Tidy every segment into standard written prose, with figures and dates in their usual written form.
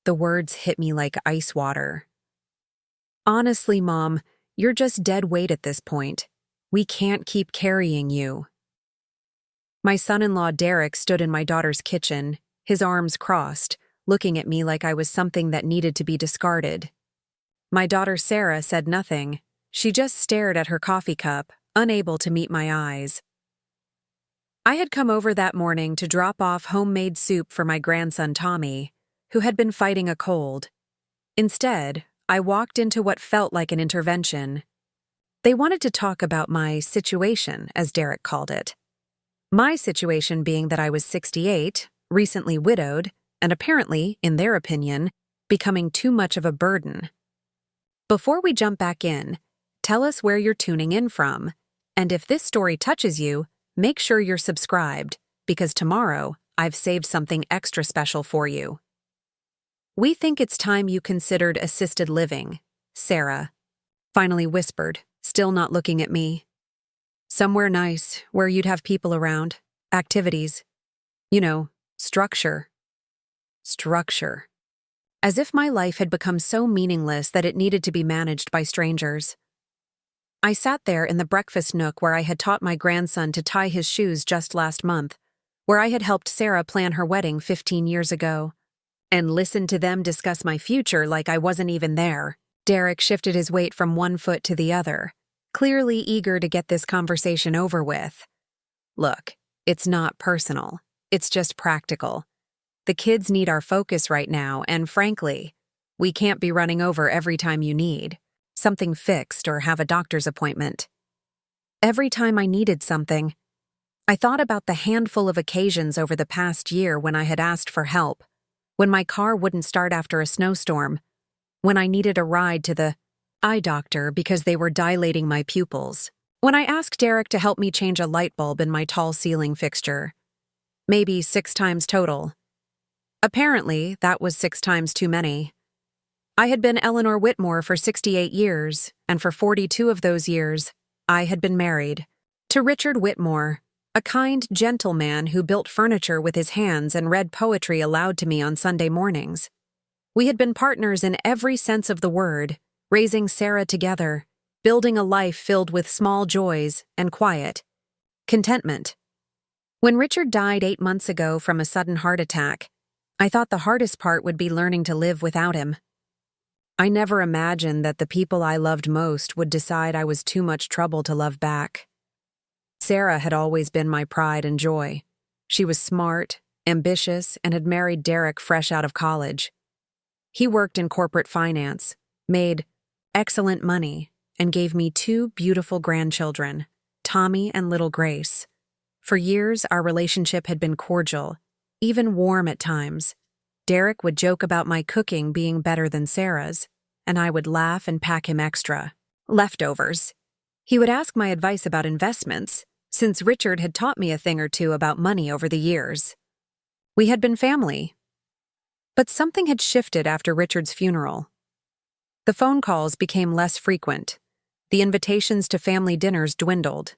The words hit me like ice water. Honestly, Mom, you're just dead weight at this point. We can't keep carrying you. My son-in-law Derek stood in my daughter's kitchen, his arms crossed, looking at me like I was something that needed to be discarded. My daughter Sarah said nothing. She just stared at her coffee cup, unable to meet my eyes. I had come over that morning to drop off homemade soup for my grandson Tommy, who had been fighting a cold. Instead, I walked into what felt like an intervention. They wanted to talk about my situation, as Derek called it. My situation being that I was 68, recently widowed, and apparently, in their opinion, becoming too much of a burden. Before we jump back in, tell us where you're tuning in from, and if this story touches you, make sure you're subscribed, because tomorrow I've saved something extra special for you. We think it's time you considered assisted living, Sarah finally whispered, still not looking at me. Somewhere nice, where you'd have people around, activities. You know, structure. Structure. As if my life had become so meaningless that it needed to be managed by strangers. I sat there in the breakfast nook where I had taught my grandson to tie his shoes just last month, where I had helped Sarah plan her wedding 15 years ago, and listened to them discuss my future like I wasn't even there. Derek shifted his weight from one foot to the other, clearly eager to get this conversation over with. Look, it's not personal. It's just practical. The kids need our focus right now, and frankly, we can't be running over every time you need something fixed or have a doctor's appointment. Every time I needed something, I thought about the handful of occasions over the past year when I had asked for help, when my car wouldn't start after a snowstorm, when I needed a ride to the eye doctor because they were dilating my pupils, when I asked Derek to help me change a light bulb in my tall ceiling fixture. Maybe 6 times total. Apparently, that was 6 times too many. I had been Eleanor Whitmore for 68 years, and for 42 of those years, I had been married to Richard Whitmore, a kind, gentle man who built furniture with his hands and read poetry aloud to me on Sunday mornings. We had been partners in every sense of the word, raising Sarah together, building a life filled with small joys and quiet contentment. When Richard died 8 months ago from a sudden heart attack, I thought the hardest part would be learning to live without him. I never imagined that the people I loved most would decide I was too much trouble to love back. Sarah had always been my pride and joy. She was smart, ambitious, and had married Derek fresh out of college. He worked in corporate finance, made excellent money, and gave me 2 beautiful grandchildren, Tommy and little Grace. For years, our relationship had been cordial, even warm at times. Derek would joke about my cooking being better than Sarah's, and I would laugh and pack him extra leftovers. He would ask my advice about investments, since Richard had taught me a thing or two about money over the years. We had been family. But something had shifted after Richard's funeral. The phone calls became less frequent. The invitations to family dinners dwindled.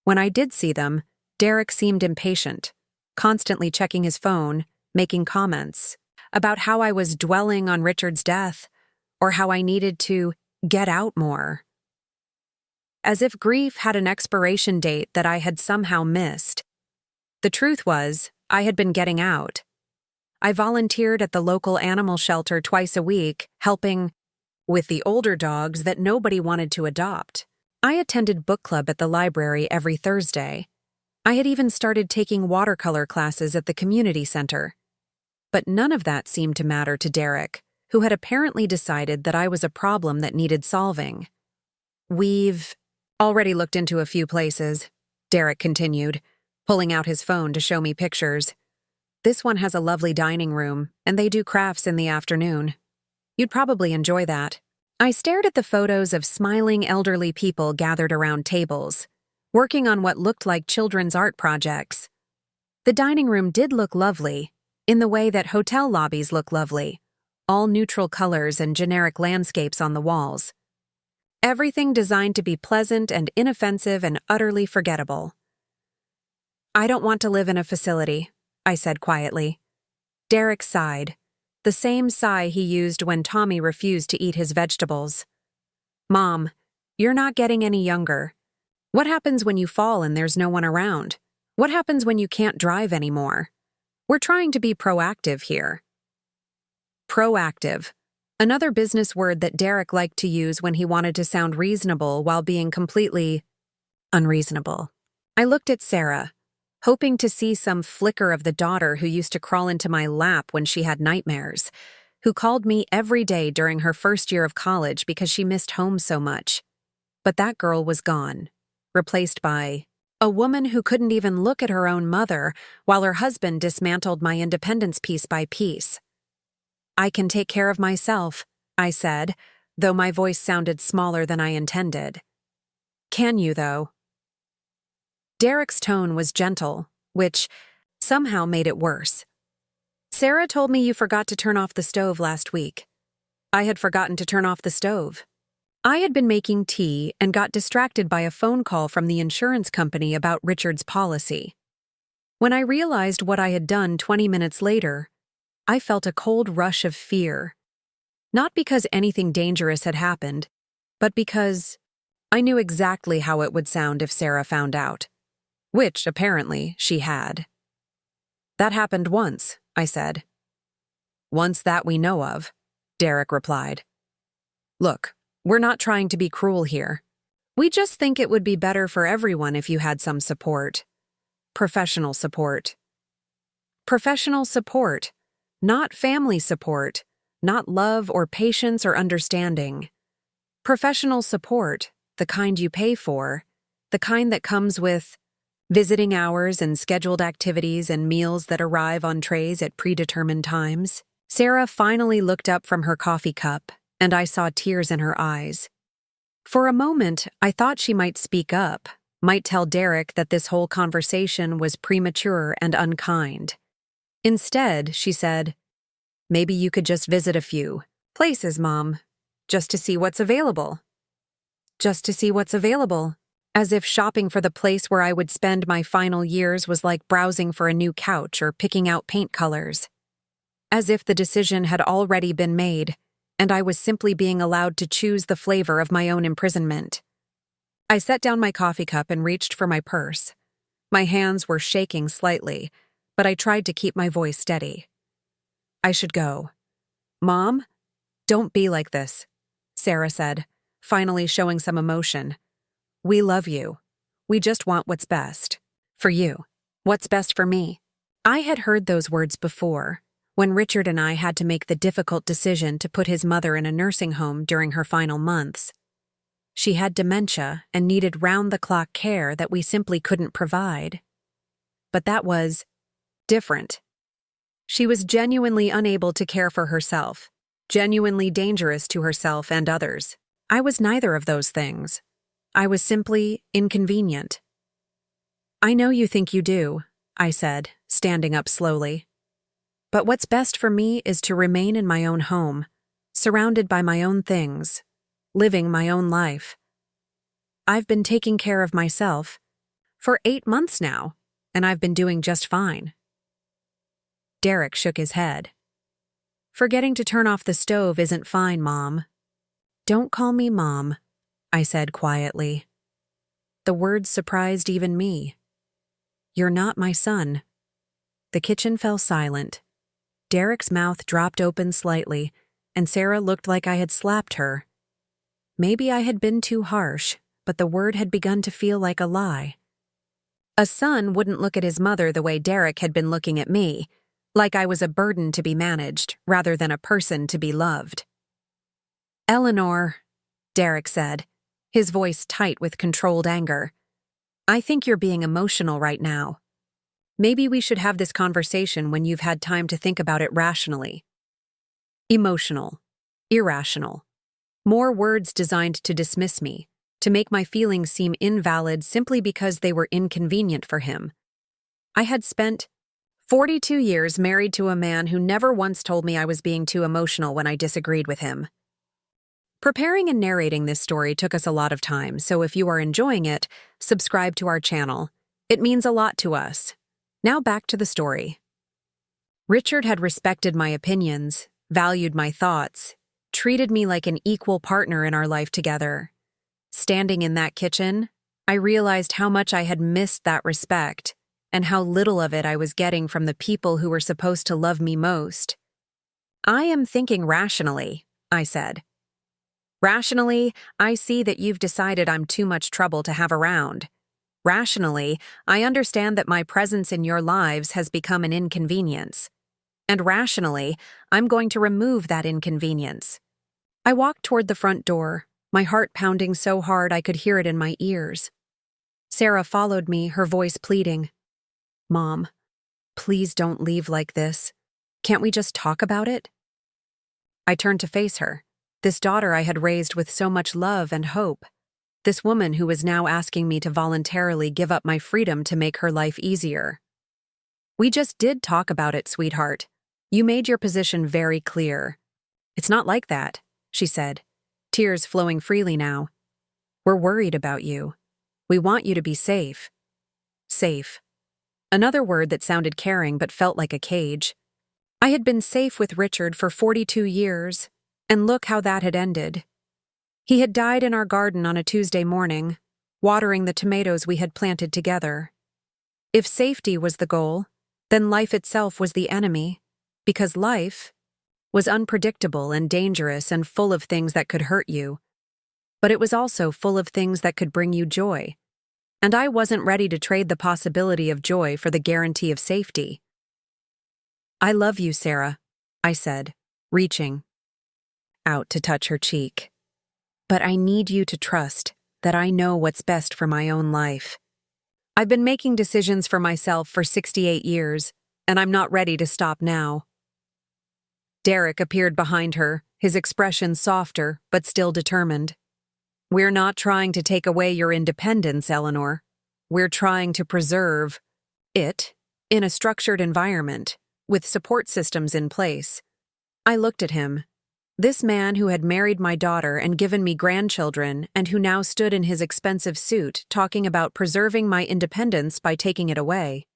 When I did see them, Derek seemed impatient, constantly checking his phone, making comments about how I was dwelling on Richard's death or how I needed to get out more. As if grief had an expiration date that I had somehow missed. The truth was, I had been getting out. I volunteered at the local animal shelter twice a week, helping with the older dogs that nobody wanted to adopt. I attended book club at the library every Thursday. I had even started taking watercolor classes at the community center. But none of that seemed to matter to Derek, who had apparently decided that I was a problem that needed solving. We've already looked into a few places, Derek continued, pulling out his phone to show me pictures. This one has a lovely dining room, and they do crafts in the afternoon. You'd probably enjoy that. I stared at the photos of smiling elderly people gathered around tables, working on what looked like children's art projects. The dining room did look lovely, in the way that hotel lobbies look lovely, all neutral colors and generic landscapes on the walls. Everything designed to be pleasant and inoffensive and utterly forgettable. I don't want to live in a facility, I said quietly. Derek sighed. the same sigh he used when Tommy refused to eat his vegetables. Mom, you're not getting any younger. What happens when you fall and there's no one around? What happens when you can't drive anymore? We're trying to be proactive here. Proactive. Another business word that Derek liked to use when he wanted to sound reasonable while being completely unreasonable. I looked at Sarah, hoping to see some flicker of the daughter who used to crawl into my lap when she had nightmares, who called me every day during her first year of college because she missed home so much. But that girl was gone, replaced by a woman who couldn't even look at her own mother while her husband dismantled my independence piece by piece. I can take care of myself, I said, though my voice sounded smaller than I intended. Can you, though? Derek's tone was gentle, which somehow made it worse. Sarah told me you forgot to turn off the stove last week. I had forgotten to turn off the stove. I had been making tea and got distracted by a phone call from the insurance company about Richard's policy. When I realized what I had done 20 minutes later, I felt a cold rush of fear. Not because anything dangerous had happened, but because I knew exactly how it would sound if Sarah found out. Which, apparently, she had. That happened once, I said. Once that we know of, Derek replied. Look, we're not trying to be cruel here. We just think it would be better for everyone if you had some support. Professional support. Professional support, not family support, not love or patience or understanding. Professional support, the kind you pay for, the kind that comes with visiting hours and scheduled activities and meals that arrive on trays at predetermined times. Sarah finally looked up from her coffee cup, and I saw tears in her eyes. For a moment, I thought she might speak up, might tell Derek that this whole conversation was premature and unkind. Instead, she said, Maybe you could just visit a few places, Mom, just to see what's available. Just to see what's available. As if shopping for the place where I would spend my final years was like browsing for a new couch or picking out paint colors. As if the decision had already been made, and I was simply being allowed to choose the flavor of my own imprisonment. I set down my coffee cup and reached for my purse. My hands were shaking slightly, but I tried to keep my voice steady. I should go. Mom? Don't be like this, Sarah said, finally showing some emotion. We love you. We just want what's best. For you. What's best for me. I had heard those words before, when Richard and I had to make the difficult decision to put his mother in a nursing home during her final months. She had dementia and needed round-the-clock care that we simply couldn't provide. But that was different. She was genuinely unable to care for herself, genuinely dangerous to herself and others. I was neither of those things. I was simply inconvenient. I know you think you do, I said, standing up slowly. But what's best for me is to remain in my own home, surrounded by my own things, living my own life. I've been taking care of myself for 8 months now, and I've been doing just fine. Derek shook his head. Forgetting to turn off the stove isn't fine, Mom. Don't call me Mom, I said quietly. The words surprised even me. You're not my son. The kitchen fell silent. Derek's mouth dropped open slightly, and Sarah looked like I had slapped her. Maybe I had been too harsh, but the word had begun to feel like a lie. A son wouldn't look at his mother the way Derek had been looking at me, like I was a burden to be managed rather than a person to be loved. Eleanor, Derek said, his voice tight with controlled anger. I think you're being emotional right now. Maybe we should have this conversation when you've had time to think about it rationally. Emotional. Irrational. More words designed to dismiss me, to make my feelings seem invalid simply because they were inconvenient for him. I had spent 42 years married to a man who never once told me I was being too emotional when I disagreed with him. Preparing and narrating this story took us a lot of time, so if you are enjoying it, subscribe to our channel. It means a lot to us. Now back to the story. Richard had respected my opinions, valued my thoughts, treated me like an equal partner in our life together. Standing in that kitchen, I realized how much I had missed that respect and how little of it I was getting from the people who were supposed to love me most. "I am thinking rationally," I said. "Rationally, I see that you've decided I'm too much trouble to have around. Rationally, I understand that my presence in your lives has become an inconvenience. And rationally, I'm going to remove that inconvenience." I walked toward the front door, my heart pounding so hard I could hear it in my ears. Sarah followed me, her voice pleading. "Mom, please don't leave like this. Can't we just talk about it?" I turned to face her, this daughter I had raised with so much love and hope, this woman who was now asking me to voluntarily give up my freedom to make her life easier. "We just did talk about it, sweetheart. You made your position very clear." "It's not like that," she said, tears flowing freely now. "We're worried about you. We want you to be safe." Safe. Another word that sounded caring but felt like a cage. I had been safe with Richard for 42 years, and look how that had ended. He had died in our garden on a Tuesday morning, watering the tomatoes we had planted together. If safety was the goal, then life itself was the enemy, because life was unpredictable and dangerous and full of things that could hurt you. But it was also full of things that could bring you joy. And I wasn't ready to trade the possibility of joy for the guarantee of safety. "I love you, Sarah," I said, reaching out to touch her cheek. "But I need you to trust that I know what's best for my own life. I've been making decisions for myself for 68 years, and I'm not ready to stop now." Derek appeared behind her, his expression softer but still determined. "We're not trying to take away your independence, Eleanor. We're trying to preserve it in a structured environment, with support systems in place." I looked at him. This man who had married my daughter and given me grandchildren and who now stood in his expensive suit talking about preserving my independence by taking it away.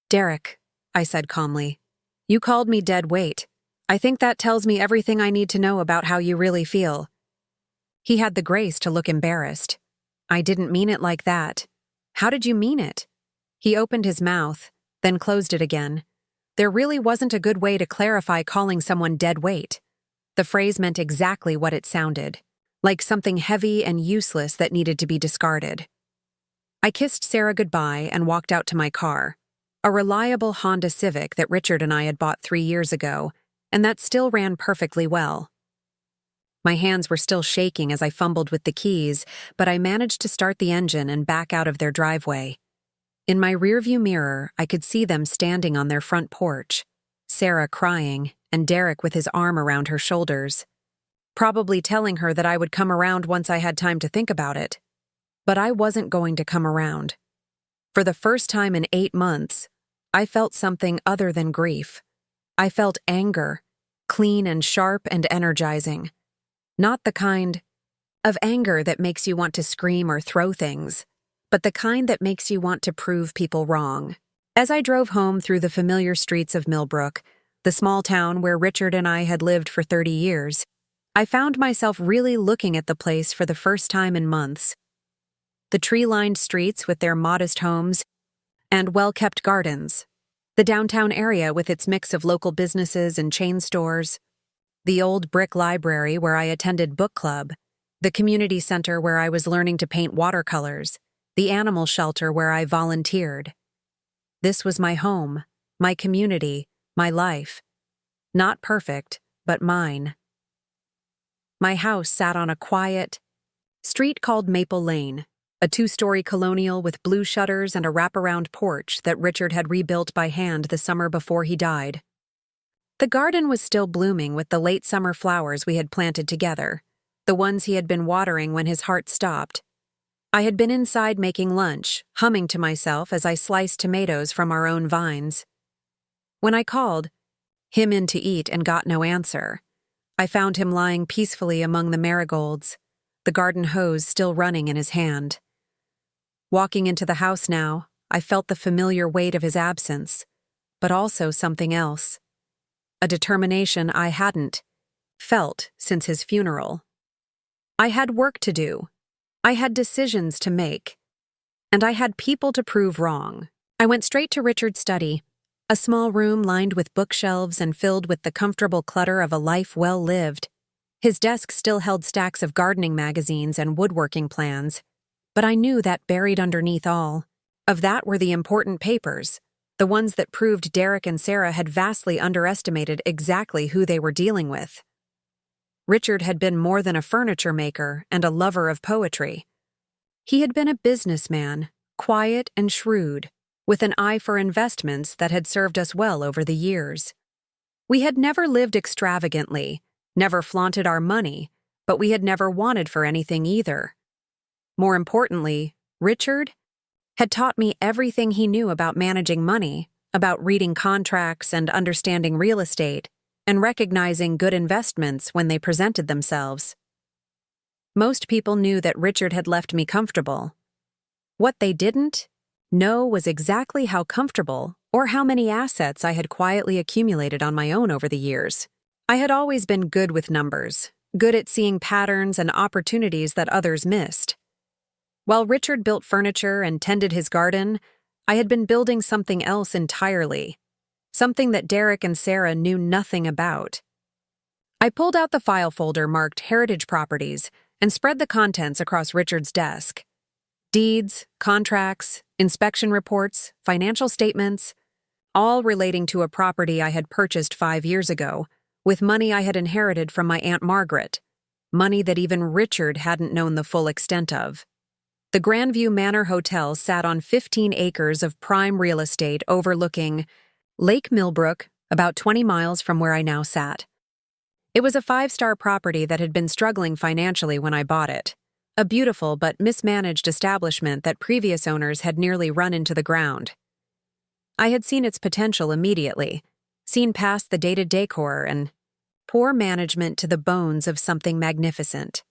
"Derek," I said calmly, "you called me dead weight. I think that tells me everything I need to know about how you really feel." He had the grace to look embarrassed. "I didn't mean it like that." "How did you mean it?" He opened his mouth, then closed it again. There really wasn't a good way to clarify calling someone dead weight. The phrase meant exactly what it sounded, like something heavy and useless that needed to be discarded. I kissed Sarah goodbye and walked out to my car, a reliable Honda Civic that Richard and I had bought 3 years ago, and that still ran perfectly well. My hands were still shaking as I fumbled with the keys, but I managed to start the engine and back out of their driveway. In my rearview mirror, I could see them standing on their front porch, Sarah crying and Derek with his arm around her shoulders, probably telling her that I would come around once I had time to think about it. But I wasn't going to come around. For the first time in 8 months, I felt something other than grief. I felt anger, clean and sharp and energizing. Not the kind of anger that makes you want to scream or throw things, but the kind that makes you want to prove people wrong. As I drove home through the familiar streets of Millbrook, the small town where Richard and I had lived for 30 years, I found myself really looking at the place for the first time in months. The tree-lined streets with their modest homes and well-kept gardens, the downtown area with its mix of local businesses and chain stores, the old brick library where I attended book club, the community center where I was learning to paint watercolors, the animal shelter where I volunteered. This was my home, my community, my life. Not perfect, but mine. My house sat on a quiet street called Maple Lane, a 2-story colonial with blue shutters and a wraparound porch that Richard had rebuilt by hand the summer before he died. The garden was still blooming with the late summer flowers we had planted together, the ones he had been watering when his heart stopped. I had been inside making lunch, humming to myself as I sliced tomatoes from our own vines. When I called him in to eat and got no answer, I found him lying peacefully among the marigolds, the garden hose still running in his hand. Walking into the house now, I felt the familiar weight of his absence, but also something else. a determination I hadn't felt since his funeral. I had work to do. I had decisions to make. And I had people to prove wrong. I went straight to Richard's study, a small room lined with bookshelves and filled with the comfortable clutter of a life well lived. His desk still held stacks of gardening magazines and woodworking plans, but I knew that buried underneath all of that were the important papers, the ones that proved Derek and Sarah had vastly underestimated exactly who they were dealing with. Richard had been more than a furniture maker and a lover of poetry. He had been a businessman, quiet and shrewd, with an eye for investments that had served us well over the years. We had never lived extravagantly, never flaunted our money, but we had never wanted for anything either. More importantly, Richard had taught me everything he knew about managing money, about reading contracts and understanding real estate, and recognizing good investments when they presented themselves. Most people knew that Richard had left me comfortable. What they didn't know was exactly how comfortable or how many assets I had quietly accumulated on my own over the years. I had always been good with numbers, good at seeing patterns and opportunities that others missed. While Richard built furniture and tended his garden, I had been building something else entirely, something that Derek and Sarah knew nothing about. I pulled out the file folder marked Heritage Properties and spread the contents across Richard's desk. Deeds, contracts, inspection reports, financial statements, all relating to a property I had purchased 5 years ago, with money I had inherited from my Aunt Margaret, money that even Richard hadn't known the full extent of. The Grandview Manor Hotel sat on 15 acres of prime real estate overlooking Lake Millbrook, about 20 miles from where I now sat. It was a 5-star property that had been struggling financially when I bought it, a beautiful but mismanaged establishment that previous owners had nearly run into the ground. I had seen its potential immediately, seen past the dated decor and poor management to the bones of something magnificent.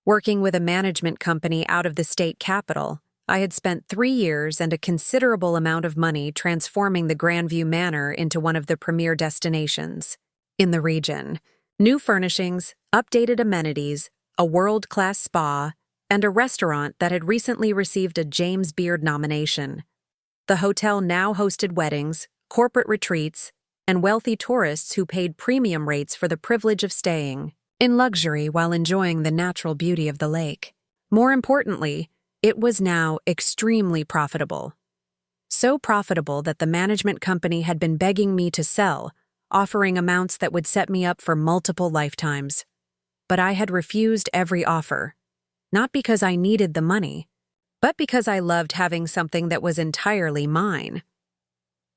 Working with a management company out of the state capital, I had spent 3 years and a considerable amount of money transforming the Grandview Manor into one of the premier destinations in the region. New furnishings, updated amenities, a world-class spa, and a restaurant that had recently received a James Beard nomination. The hotel now hosted weddings, corporate retreats, and wealthy tourists who paid premium rates for the privilege of staying in luxury while enjoying the natural beauty of the lake. More importantly, it was now extremely profitable. So profitable that the management company had been begging me to sell, offering amounts that would set me up for multiple lifetimes. But I had refused every offer, not because I needed the money, but because I loved having something that was entirely mine.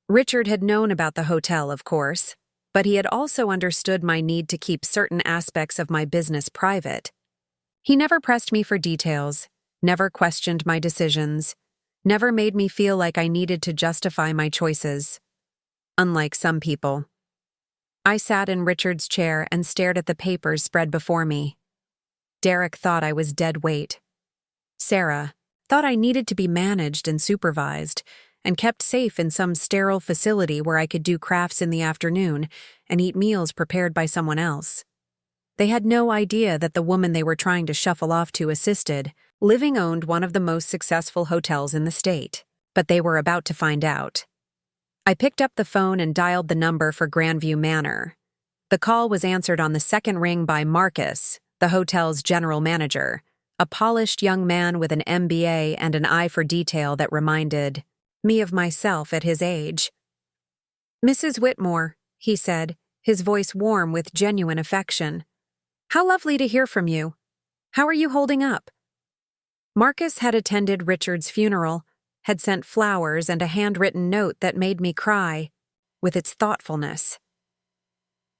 Richard had known about the hotel, of course, but he had also understood my need to keep certain aspects of my business private. He never pressed me for details, never questioned my decisions, never made me feel like I needed to justify my choices. Unlike some people. I sat in Richard's chair and stared at the papers spread before me. Derek thought I was dead weight. Sarah thought I needed to be managed and supervised, and kept safe in some sterile facility where I could do crafts in the afternoon and eat meals prepared by someone else. They had no idea that the woman they were trying to shuffle off to assisted, living owned one of the most successful hotels in the state, but they were about to find out. I picked up the phone and dialed the number for Grandview Manor. The call was answered on the second ring by Marcus, the hotel's general manager, a polished young man with an MBA and an eye for detail that reminded me of myself at his age. "Mrs. Whitmore," he said, his voice warm with genuine affection. "How lovely to hear from you. How are you holding up?" Marcus had attended Richard's funeral, had sent flowers and a handwritten note that made me cry, with its thoughtfulness.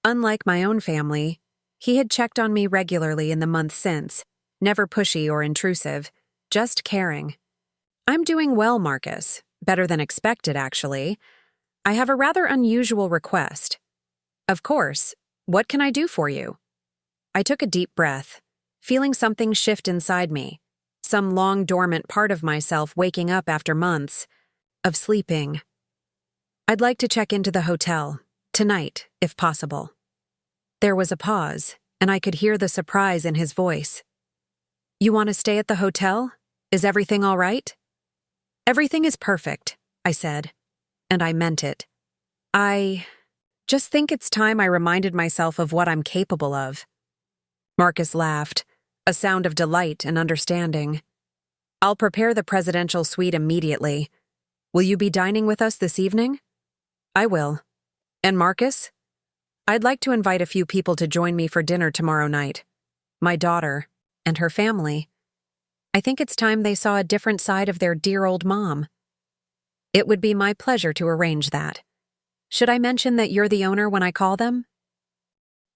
Unlike my own family, he had checked on me regularly in the month since, never pushy or intrusive, just caring. "I'm doing well, Marcus. Better than expected, actually. I have a rather unusual request." "Of course. What can I do for you?" I took a deep breath, feeling something shift inside me, some long dormant part of myself waking up after months of sleeping. "I'd like to check into the hotel, Tonight, if possible. There was a pause, and I could hear the surprise in his voice. You want to stay at the hotel? Is everything all right? Everything is perfect, I said, and I meant it. I just think it's time I reminded myself of what I'm capable of. Marcus laughed, a sound of delight and understanding. I'll prepare the presidential suite immediately. Will you be dining with us this evening? I will. And Marcus? I'd like to invite a few people to join me for dinner tomorrow night. My daughter and her family. I think it's time they saw a different side of their dear old mom. It would be my pleasure to arrange that. Should I mention that you're the owner when I call them?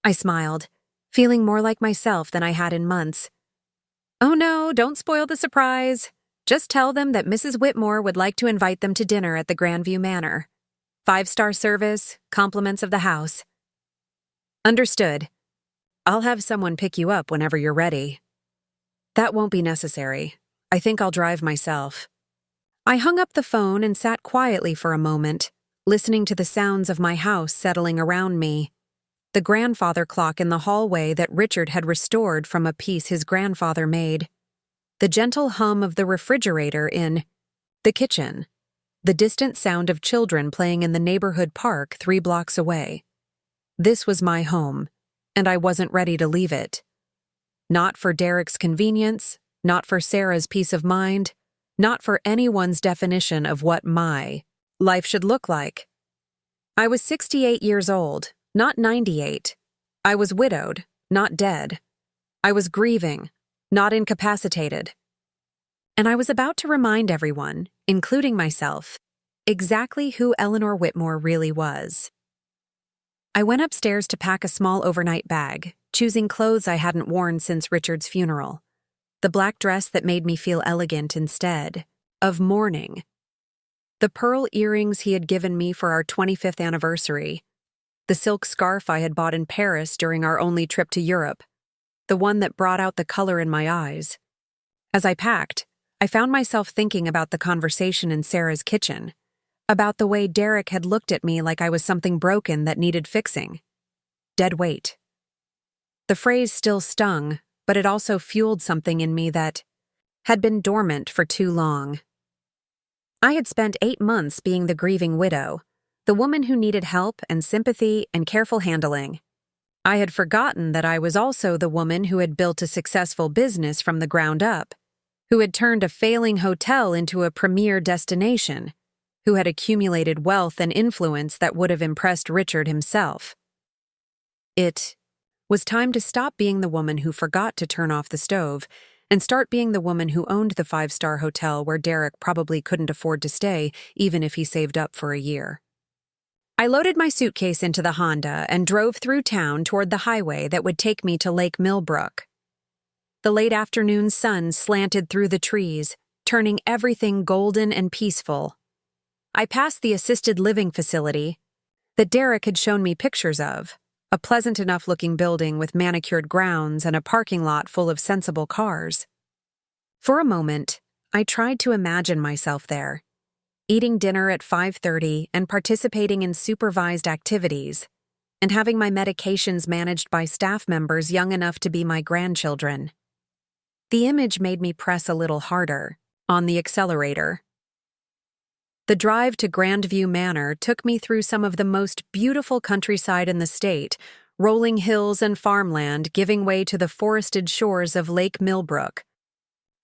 I smiled, feeling more like myself than I had in months. Oh no, don't spoil the surprise. Just tell them that Mrs. Whitmore would like to invite them to dinner at the Grandview Manor. 5-star service, compliments of the house. Understood. I'll have someone pick you up whenever you're ready. That won't be necessary. I think I'll drive myself. I hung up the phone and sat quietly for a moment, listening to the sounds of my house settling around me. The grandfather clock in the hallway that Richard had restored from a piece his grandfather made. The gentle hum of the refrigerator in the kitchen. The distant sound of children playing in the neighborhood park 3 blocks away. This was my home, and I wasn't ready to leave it. Not for Derek's convenience, not for Sarah's peace of mind, not for anyone's definition of what my life should look like. I was 68 years old, not 98. I was widowed, not dead. I was grieving, not incapacitated. And I was about to remind everyone, including myself, exactly who Eleanor Whitmore really was. I went upstairs to pack a small overnight bag, choosing clothes I hadn't worn since Richard's funeral. The black dress that made me feel elegant instead of mourning. The pearl earrings he had given me for our 25th anniversary. The silk scarf I had bought in Paris during our only trip to Europe. The one that brought out the color in my eyes. As I packed, I found myself thinking about the conversation in Sarah's kitchen. About the way Derek had looked at me like I was something broken that needed fixing. Dead weight. The phrase still stung, but it also fueled something in me that had been dormant for too long. I had spent 8 months being the grieving widow, the woman who needed help and sympathy and careful handling. I had forgotten that I was also the woman who had built a successful business from the ground up, who had turned a failing hotel into a premier destination, who had accumulated wealth and influence that would have impressed Richard himself. It was time to stop being the woman who forgot to turn off the stove and start being the woman who owned the 5-star hotel where Derek probably couldn't afford to stay even if he saved up for a year. I loaded my suitcase into the Honda and drove through town toward the highway that would take me to Lake Millbrook. The late afternoon sun slanted through the trees, turning everything golden and peaceful. I passed the assisted living facility that Derek had shown me pictures of, a pleasant enough-looking building with manicured grounds and a parking lot full of sensible cars. For a moment, I tried to imagine myself there, eating dinner at 5:30 and participating in supervised activities, and having my medications managed by staff members young enough to be my grandchildren. The image made me press a little harder on the accelerator. The drive to Grandview Manor took me through some of the most beautiful countryside in the state, rolling hills and farmland giving way to the forested shores of Lake Millbrook.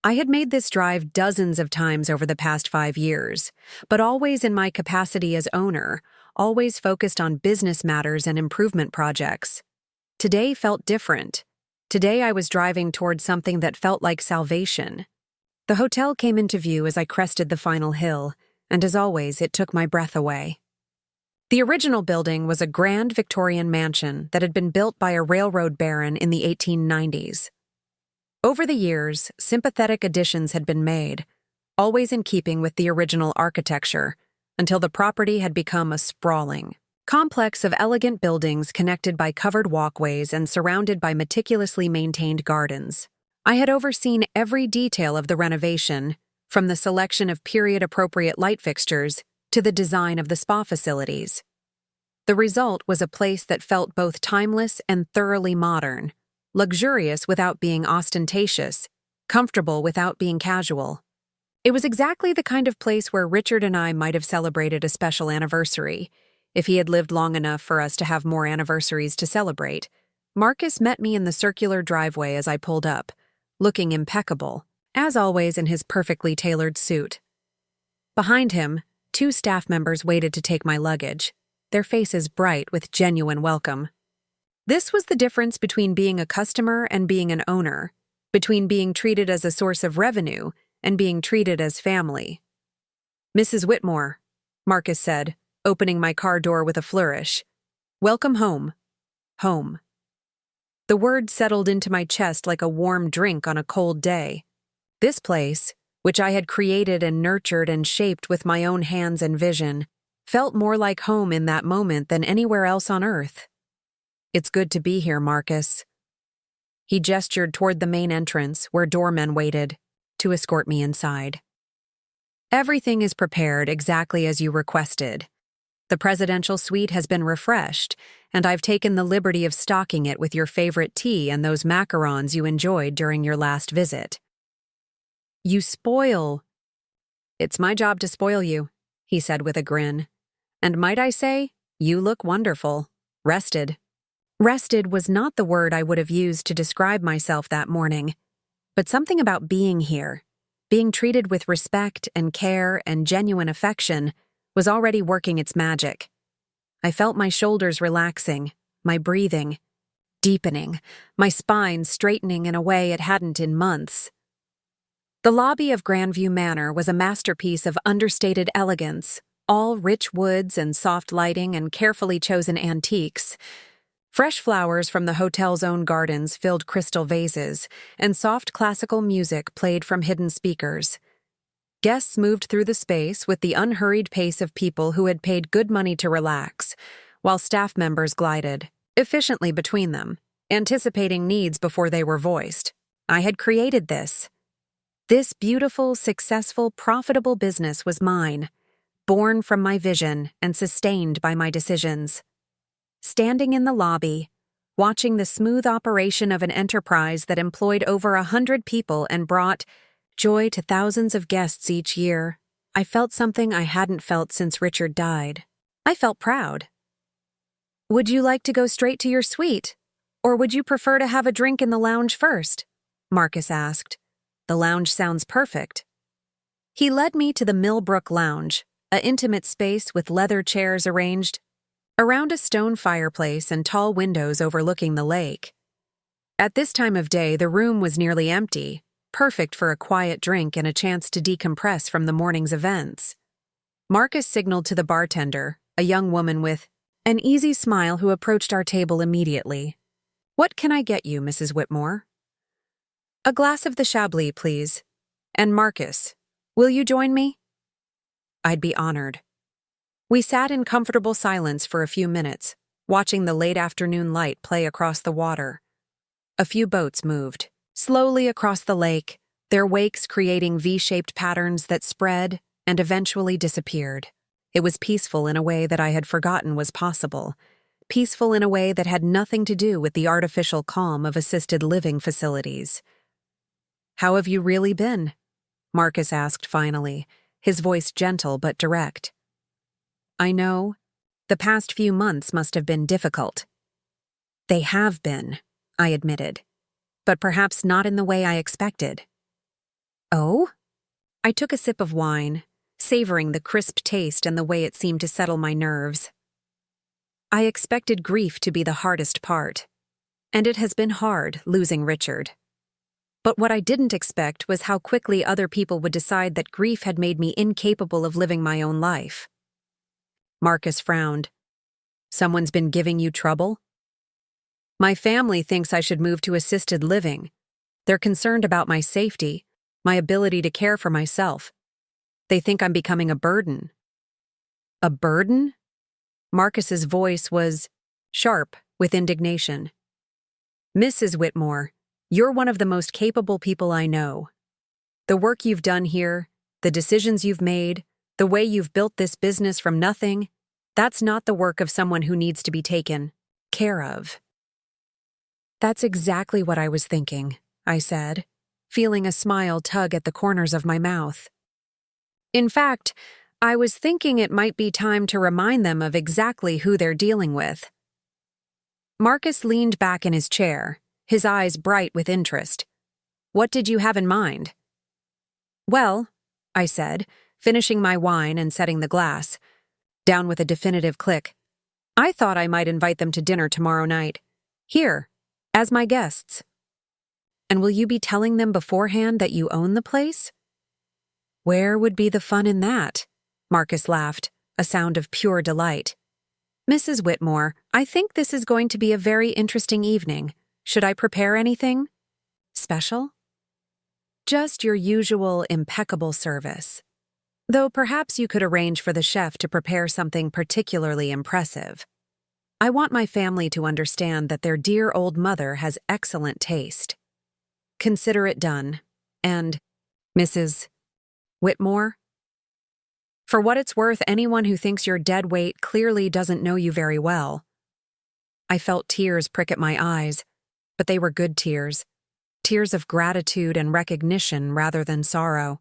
I had made this drive dozens of times over the past 5 years, but always in my capacity as owner, always focused on business matters and improvement projects. Today felt different. Today I was driving toward something that felt like salvation. The hotel came into view as I crested the final hill, and as always, it took my breath away. The original building was a grand Victorian mansion that had been built by a railroad baron in the 1890s. Over the years, sympathetic additions had been made, always in keeping with the original architecture, until the property had become a sprawling complex of elegant buildings connected by covered walkways and surrounded by meticulously maintained gardens. I had overseen every detail of the renovation, from the selection of period-appropriate light fixtures to the design of the spa facilities. The result was a place that felt both timeless and thoroughly modern, luxurious without being ostentatious, comfortable without being casual. It was exactly the kind of place where Richard and I might have celebrated a special anniversary, if he had lived long enough for us to have more anniversaries to celebrate. Marcus met me in the circular driveway as I pulled up, looking impeccable, as always in his perfectly tailored suit. Behind him, 2 staff members waited to take my luggage, their faces bright with genuine welcome. This was the difference between being a customer and being an owner, between being treated as a source of revenue and being treated as family. "Mrs. Whitmore," Marcus said, opening my car door with a flourish. "Welcome home." Home. The word settled into my chest like a warm drink on a cold day. This place, which I had created and nurtured and shaped with my own hands and vision, felt more like home in that moment than anywhere else on earth. "It's good to be here, Marcus." He gestured toward the main entrance, where doormen waited, to escort me inside. "Everything is prepared exactly as you requested. The presidential suite has been refreshed, and I've taken the liberty of stocking it with your favorite tea and those macarons you enjoyed during your last visit." "You spoil." "It's my job to spoil you," he said with a grin. "And might I say, you look wonderful. Rested." Rested was not the word I would have used to describe myself that morning, but something about being here, being treated with respect and care and genuine affection, was already working its magic. I felt my shoulders relaxing, my breathing deepening, my spine straightening in a way it hadn't in months. The lobby of Grandview Manor was a masterpiece of understated elegance, all rich woods and soft lighting and carefully chosen antiques. Fresh flowers from the hotel's own gardens filled crystal vases, and soft classical music played from hidden speakers. Guests moved through the space with the unhurried pace of people who had paid good money to relax, while staff members glided efficiently between them, anticipating needs before they were voiced. I had created this. This beautiful, successful, profitable business was mine, born from my vision and sustained by my decisions. Standing in the lobby, watching the smooth operation of an enterprise that employed over 100 people and brought joy to thousands of guests each year, I felt something I hadn't felt since Richard died. I felt proud. "Would you like to go straight to your suite, or would you prefer to have a drink in the lounge first?" Marcus asked. "The lounge sounds perfect." He led me to the Millbrook Lounge, an intimate space with leather chairs arranged around a stone fireplace and tall windows overlooking the lake. At this time of day, the room was nearly empty, perfect for a quiet drink and a chance to decompress from the morning's events. Marcus signaled to the bartender, a young woman with an easy smile who approached our table immediately. "What can I get you, Mrs. Whitmore?" "A glass of the Chablis, please. And Marcus, will you join me?" I'd be honored. We sat in comfortable silence for a few minutes, watching the late afternoon light play across the water. A few boats moved slowly across the lake, their wakes creating V-shaped patterns that spread and eventually disappeared. It was peaceful in a way that I had forgotten was possible, peaceful in a way that had nothing to do with the artificial calm of assisted living facilities. "How have you really been?" Marcus asked finally, his voice gentle but direct. "I know. The past few months must have been difficult." "They have been," I admitted, "but perhaps not in the way I expected." "Oh?" I took a sip of wine, savoring the crisp taste and the way it seemed to settle my nerves. I expected grief to be the hardest part, and it has been hard losing Richard. But what I didn't expect was how quickly other people would decide that grief had made me incapable of living my own life. Marcus frowned. "Someone's been giving you trouble?" "My family thinks I should move to assisted living. They're concerned about my safety, my ability to care for myself. They think I'm becoming a burden." "A burden?" Marcus's voice was sharp with indignation. "Mrs. Whitmore, you're one of the most capable people I know. The work you've done here, the decisions you've made, the way you've built this business from nothing, That's not the work of someone who needs to be taken care of. That's exactly what I was thinking, I said, feeling a smile tug at the corners of my mouth. In fact, I was thinking it might be time to remind them of exactly who they're dealing with. Marcus leaned back in his chair, his eyes bright with interest. What did you have in mind? Well, I said, finishing my wine and setting the glass, down with a definitive click. I thought I might invite them to dinner tomorrow night. Here, as my guests. And will you be telling them beforehand that you own the place? Where would be the fun in that? Marcus laughed, a sound of pure delight. Mrs. Whitmore, I think this is going to be a very interesting evening. Should I prepare anything special? Just your usual impeccable service. Though perhaps you could arrange for the chef to prepare something particularly impressive. I want my family to understand that their dear old mother has excellent taste. Consider it done. And, Mrs. Whitmore? For what it's worth, anyone who thinks you're dead weight clearly doesn't know you very well. I felt tears prick at my eyes, but they were good tears. Tears of gratitude and recognition rather than sorrow.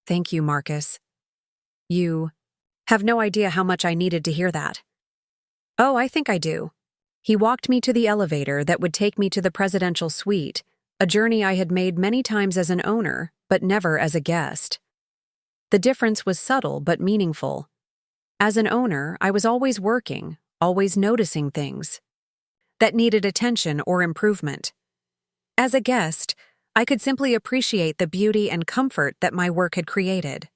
Thank you, Marcus. You have no idea how much I needed to hear that. Oh, I think I do. He walked me to the elevator that would take me to the presidential suite, a journey I had made many times as an owner, but never as a guest. The difference was subtle but meaningful. As an owner, I was always working, always noticing things that needed attention or improvement. As a guest, I could simply appreciate the beauty and comfort that my work had created.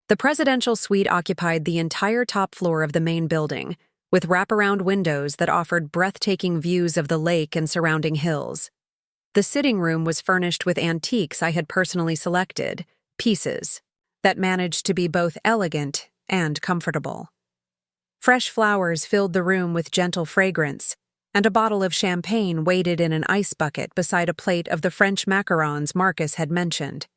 The presidential suite occupied the entire top floor of the main building, with wraparound windows that offered breathtaking views of the lake and surrounding hills. The sitting room was furnished with antiques I had personally selected, pieces that managed to be both elegant and comfortable. Fresh flowers filled the room with gentle fragrance, and a bottle of champagne waited in an ice bucket beside a plate of the French macarons Marcus had mentioned.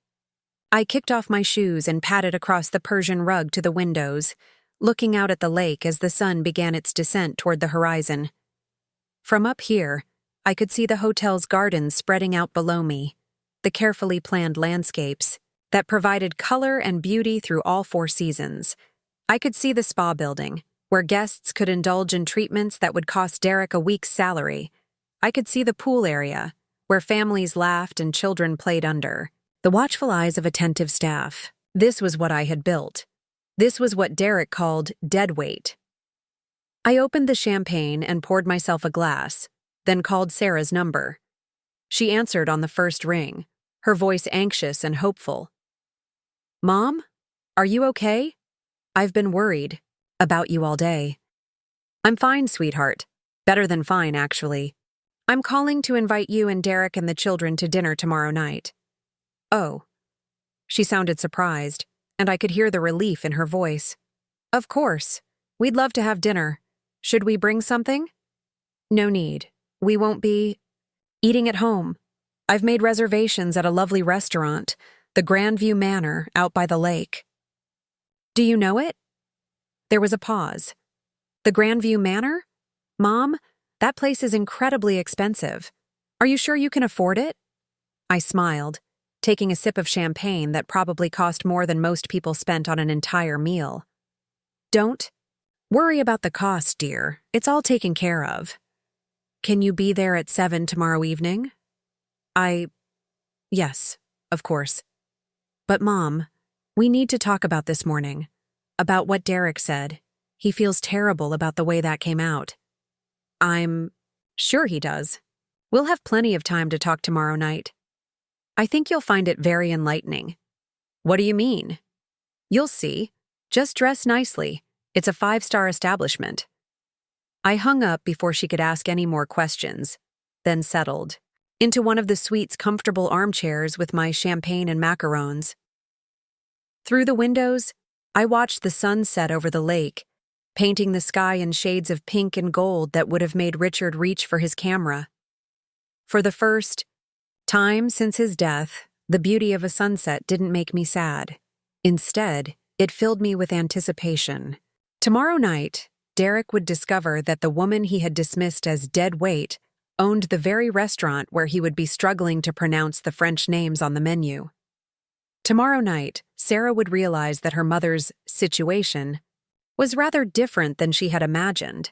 I kicked off my shoes and padded across the Persian rug to the windows, looking out at the lake as the sun began its descent toward the horizon. From up here, I could see the hotel's gardens spreading out below me, the carefully planned landscapes that provided color and beauty through all 4 seasons. I could see the spa building, where guests could indulge in treatments that would cost Derek a week's salary. I could see the pool area, where families laughed and children played under. The watchful eyes of attentive staff. This was what I had built. This was what Derek called dead weight. I opened the champagne and poured myself a glass, then called Sarah's number. She answered on the first ring, her voice anxious and hopeful. Mom, are you okay? I've been worried about you all day. I'm fine, sweetheart. Better than fine, actually. I'm calling to invite you and Derek and the children to dinner tomorrow night. Oh. She sounded surprised, and I could hear the relief in her voice. Of course. We'd love to have dinner. Should we bring something? No need. We won't be eating at home. I've made reservations at a lovely restaurant, the Grandview Manor, out by the lake. Do you know it? There was a pause. The Grandview Manor? Mom, that place is incredibly expensive. Are you sure you can afford it? I smiled, taking a sip of champagne that probably cost more than most people spent on an entire meal. Don't worry about the cost, dear. It's all taken care of. Can you be there at 7 tomorrow evening? Yes, of course. But Mom, we need to talk about this morning. About what Derek said. He feels terrible about the way that came out. I'm sure he does. We'll have plenty of time to talk tomorrow night. I think you'll find it very enlightening. What do you mean? You'll see. Just dress nicely. It's a 5-star establishment. I hung up before she could ask any more questions, then settled into one of the suite's comfortable armchairs with my champagne and macarons. Through the windows, I watched the sun set over the lake, painting the sky in shades of pink and gold that would have made Richard reach for his camera. For the first time since his death, the beauty of a sunset didn't make me sad. Instead, it filled me with anticipation, Tomorrow night, Derek would discover that the woman he had dismissed as dead weight owned the very restaurant where he would be struggling to pronounce the French names on the menu. Tomorrow night, Sarah would realize that her mother's situation was rather different than she had imagined.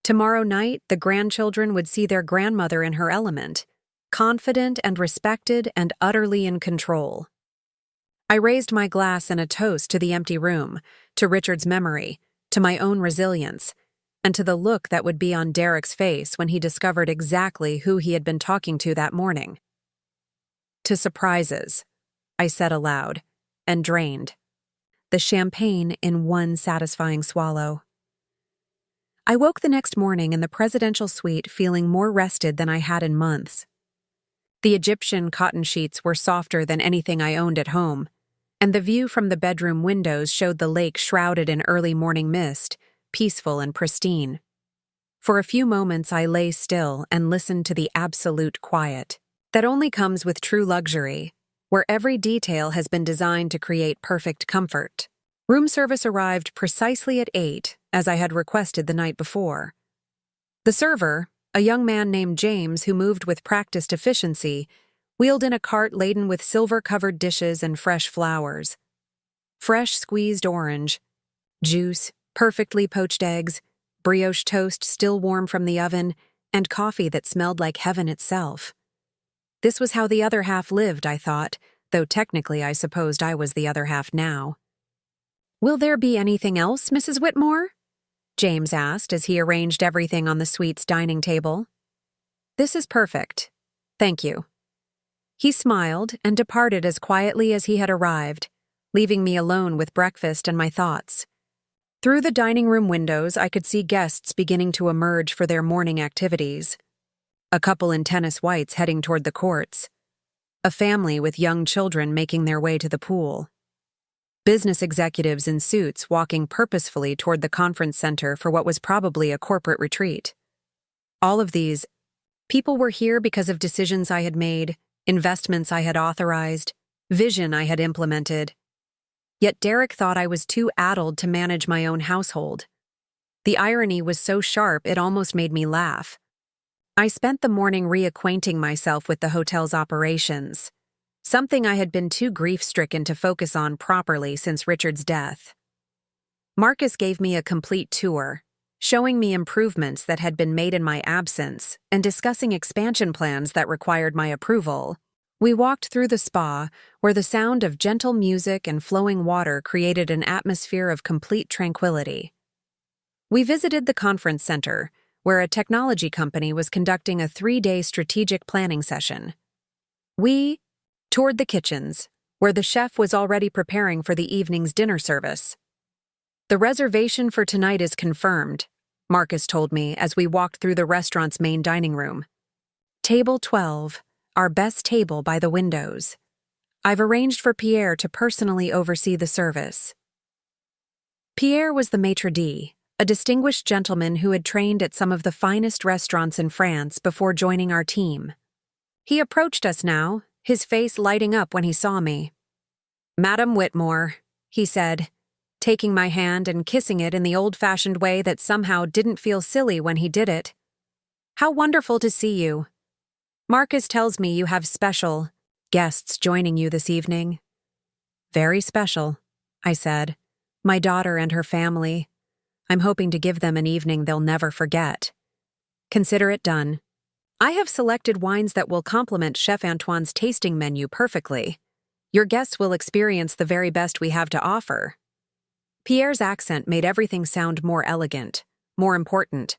Tomorrow night, the grandchildren would see their grandmother in her element, confident and respected and utterly in control. I raised my glass in a toast to the empty room, to Richard's memory, to my own resilience, and to the look that would be on Derek's face when he discovered exactly who he had been talking to that morning. To surprises, I said aloud, and drained the champagne in one satisfying swallow. I woke the next morning in the presidential suite feeling more rested than I had in months. The Egyptian cotton sheets were softer than anything I owned at home, and the view from the bedroom windows showed the lake shrouded in early morning mist, peaceful and pristine. For a few moments I lay still and listened to the absolute quiet that only comes with true luxury, where every detail has been designed to create perfect comfort. Room service arrived precisely at 8, as I had requested the night before. The server, a young man named James who moved with practiced efficiency, wheeled in a cart laden with silver-covered dishes and fresh flowers. Fresh squeezed orange, juice, perfectly poached eggs, brioche toast still warm from the oven, and coffee that smelled like heaven itself. This was how the other half lived, I thought, though technically I supposed I was the other half now. "Will there be anything else, Mrs. Whitmore?" James asked as he arranged everything on the suite's dining table. "This is perfect. Thank you." He smiled and departed as quietly as he had arrived, leaving me alone with breakfast and my thoughts. Through the dining room windows, I could see guests beginning to emerge for their morning activities. A couple in tennis whites heading toward the courts. A family with young children making their way to the pool. Business executives in suits walking purposefully toward the conference center for what was probably a corporate retreat. All of these people were here because of decisions I had made, investments I had authorized, vision I had implemented. Yet Derek thought I was too addled to manage my own household. The irony was so sharp it almost made me laugh. I spent the morning reacquainting myself with the hotel's operations, something I had been too grief-stricken to focus on properly since Richard's death. Marcus gave me a complete tour, showing me improvements that had been made in my absence and discussing expansion plans that required my approval. We walked through the spa, where the sound of gentle music and flowing water created an atmosphere of complete tranquility. We visited the conference center, where a technology company was conducting a 3-day strategic planning session. We toured the kitchens, where the chef was already preparing for the evening's dinner service. "The reservation for tonight is confirmed," Marcus told me as we walked through the restaurant's main dining room. "Table 12, our best table by the windows. I've arranged for Pierre to personally oversee the service." Pierre was the maitre d', a distinguished gentleman who had trained at some of the finest restaurants in France before joining our team. He approached us now, his face lighting up when he saw me. "Madam Whitmore," he said, taking my hand and kissing it in the old-fashioned way that somehow didn't feel silly when he did it. "How wonderful to see you. Marcus tells me you have special guests joining you this evening." "Very special," I said. "My daughter and her family. I'm hoping to give them an evening they'll never forget." "Consider it done. I have selected wines that will complement Chef Antoine's tasting menu perfectly. Your guests will experience the very best we have to offer." Pierre's accent made everything sound more elegant, more important.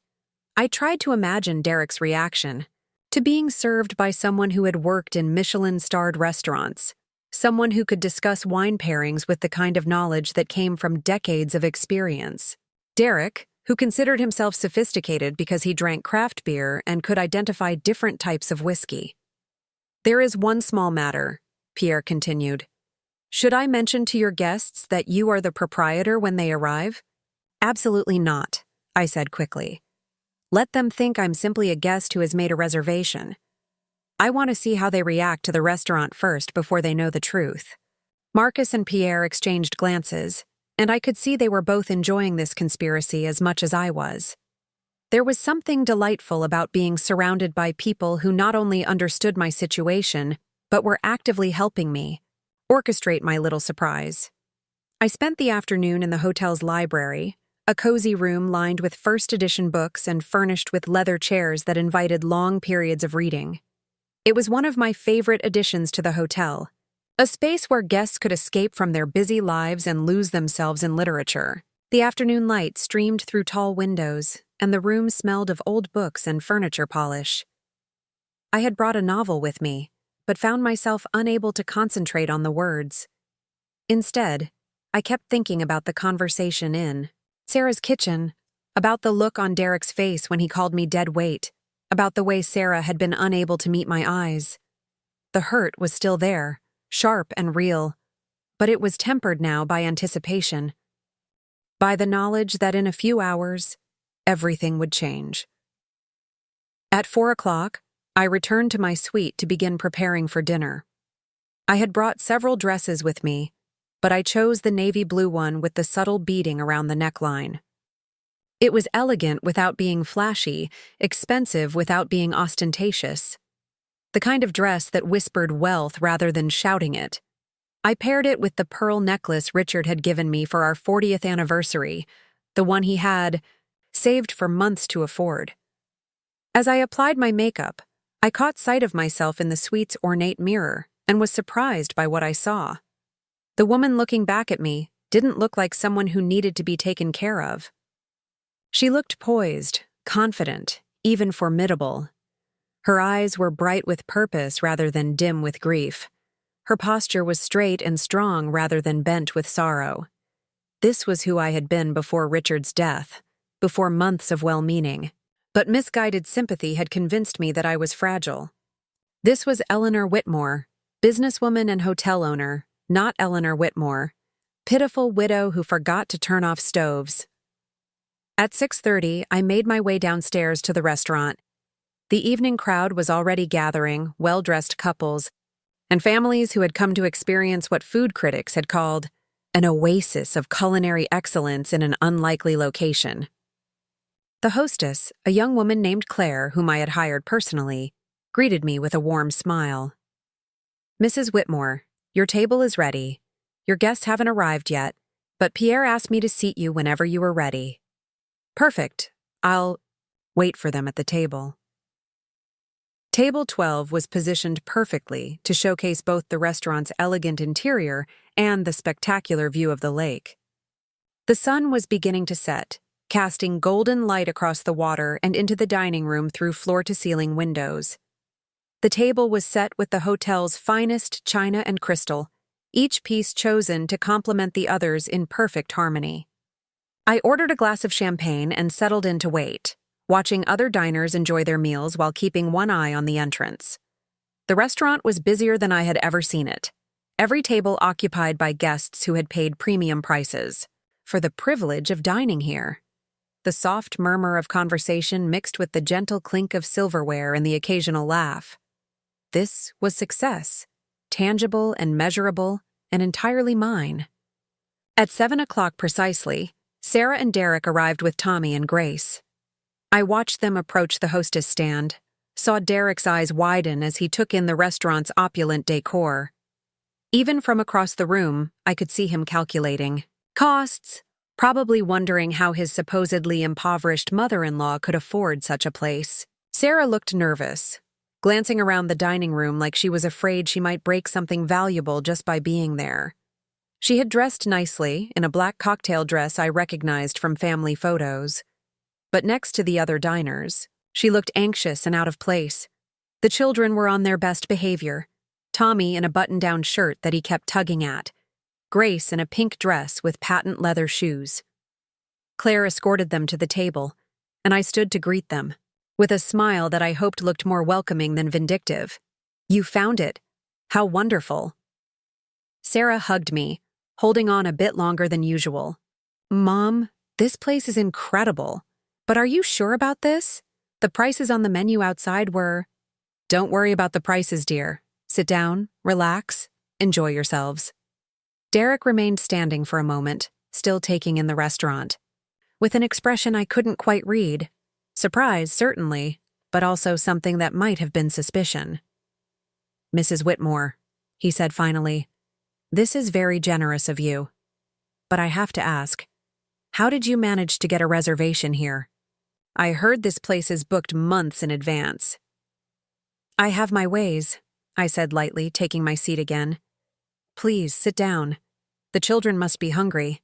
I tried to imagine Derek's reaction to being served by someone who had worked in Michelin-starred restaurants, someone who could discuss wine pairings with the kind of knowledge that came from decades of experience. Derek, who considered himself sophisticated because he drank craft beer and could identify different types of whiskey. "There is one small matter," Pierre continued. "Should I mention to your guests that you are the proprietor when they arrive?" "Absolutely not," I said quickly. "Let them think I'm simply a guest who has made a reservation. I want to see how they react to the restaurant first before they know the truth." Marcus and Pierre exchanged glances, and I could see they were both enjoying this conspiracy as much as I was. There was something delightful about being surrounded by people who not only understood my situation, but were actively helping me orchestrate my little surprise. I spent the afternoon in the hotel's library, a cozy room lined with first-edition books and furnished with leather chairs that invited long periods of reading. It was one of my favorite additions to the hotel, a space where guests could escape from their busy lives and lose themselves in literature. The afternoon light streamed through tall windows, and the room smelled of old books and furniture polish. I had brought a novel with me, but found myself unable to concentrate on the words. Instead, I kept thinking about the conversation in Sarah's kitchen, about the look on Derek's face when he called me dead weight, about the way Sarah had been unable to meet my eyes. The hurt was still there, sharp and real, but it was tempered now by anticipation, by the knowledge that in a few hours, everything would change. At 4 o'clock, I returned to my suite to begin preparing for dinner. I had brought several dresses with me, but I chose the navy blue one with the subtle beading around the neckline. It was elegant without being flashy, expensive without being ostentatious. The kind of dress that whispered wealth rather than shouting it. I paired it with the pearl necklace Richard had given me for our 40th anniversary, the one he had saved for months to afford. As I applied my makeup, I caught sight of myself in the suite's ornate mirror and was surprised by what I saw. The woman looking back at me didn't look like someone who needed to be taken care of. She looked poised, confident, even formidable. Her eyes were bright with purpose rather than dim with grief. Her posture was straight and strong rather than bent with sorrow. This was who I had been before Richard's death, before months of well-meaning. But misguided sympathy had convinced me that I was fragile. This was Eleanor Whitmore, businesswoman and hotel owner, not Eleanor Whitmore, pitiful widow who forgot to turn off stoves. At 6:30, I made my way downstairs to the restaurant. The evening crowd was already gathering, well-dressed couples, and families who had come to experience what food critics had called an oasis of culinary excellence in an unlikely location. The hostess, a young woman named Claire, whom I had hired personally, greeted me with a warm smile. "Mrs. Whitmore, your table is ready. Your guests haven't arrived yet, but Pierre asked me to seat you whenever you are ready." "Perfect. I'll wait for them at the table." Table 12 was positioned perfectly to showcase both the restaurant's elegant interior and the spectacular view of the lake. The sun was beginning to set, casting golden light across the water and into the dining room through floor-to-ceiling windows. The table was set with the hotel's finest china and crystal, each piece chosen to complement the others in perfect harmony. I ordered a glass of champagne and settled in to wait, watching other diners enjoy their meals while keeping one eye on the entrance. The restaurant was busier than I had ever seen it, every table occupied by guests who had paid premium prices for the privilege of dining here. The soft murmur of conversation mixed with the gentle clink of silverware and the occasional laugh. This was success, tangible and measurable, and entirely mine. At 7 o'clock precisely, Sarah and Derek arrived with Tommy and Grace. I watched them approach the hostess stand, saw Derek's eyes widen as he took in the restaurant's opulent decor. Even from across the room, I could see him calculating costs, probably wondering how his supposedly impoverished mother-in-law could afford such a place. Sarah looked nervous, glancing around the dining room like she was afraid she might break something valuable just by being there. She had dressed nicely in a black cocktail dress I recognized from family photos. But next to the other diners, she looked anxious and out of place. The children were on their best behavior, Tommy in a button-down shirt that he kept tugging at, Grace in a pink dress with patent leather shoes. Claire escorted them to the table, and I stood to greet them, with a smile that I hoped looked more welcoming than vindictive. "You found it. How wonderful." Sarah hugged me, holding on a bit longer than usual. "Mom, this place is incredible. But are you sure about this? The prices on the menu outside were—" "Don't worry about the prices, dear. Sit down, relax, enjoy yourselves." Derek remained standing for a moment, still taking in the restaurant, with an expression I couldn't quite read. Surprise, certainly, but also something that might have been suspicion. "Mrs. Whitmore," he said finally, "this is very generous of you. But I have to ask, how did you manage to get a reservation here? I heard this place is booked months in advance." "I have my ways," I said lightly, taking my seat again. "Please, sit down. The children must be hungry."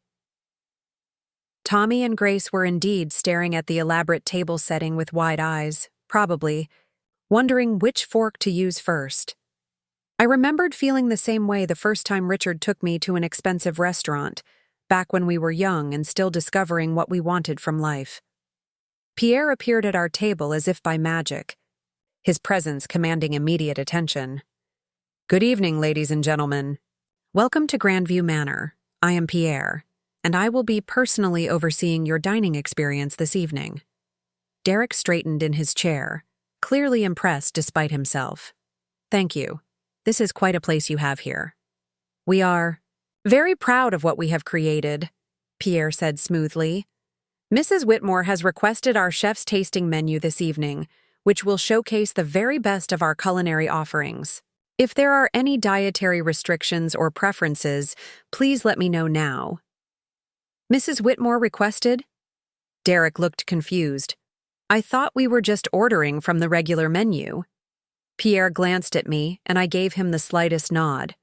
Tommy and Grace were indeed staring at the elaborate table setting with wide eyes, probably wondering which fork to use first. I remembered feeling the same way the first time Richard took me to an expensive restaurant, back when we were young and still discovering what we wanted from life. Pierre appeared at our table as if by magic, his presence commanding immediate attention. "Good evening, ladies and gentlemen. Welcome to Grandview Manor. I am Pierre, and I will be personally overseeing your dining experience this evening." Derek straightened in his chair, clearly impressed despite himself. "Thank you. This is quite a place you have here. We are very proud of what we have created," Pierre said smoothly. "Mrs. Whitmore has requested our chef's tasting menu this evening, which will showcase the very best of our culinary offerings. If there are any dietary restrictions or preferences, please let me know now." "Mrs. Whitmore requested?" Derek looked confused. "I thought we were just ordering from the regular menu." Pierre glanced at me, and I gave him the slightest nod.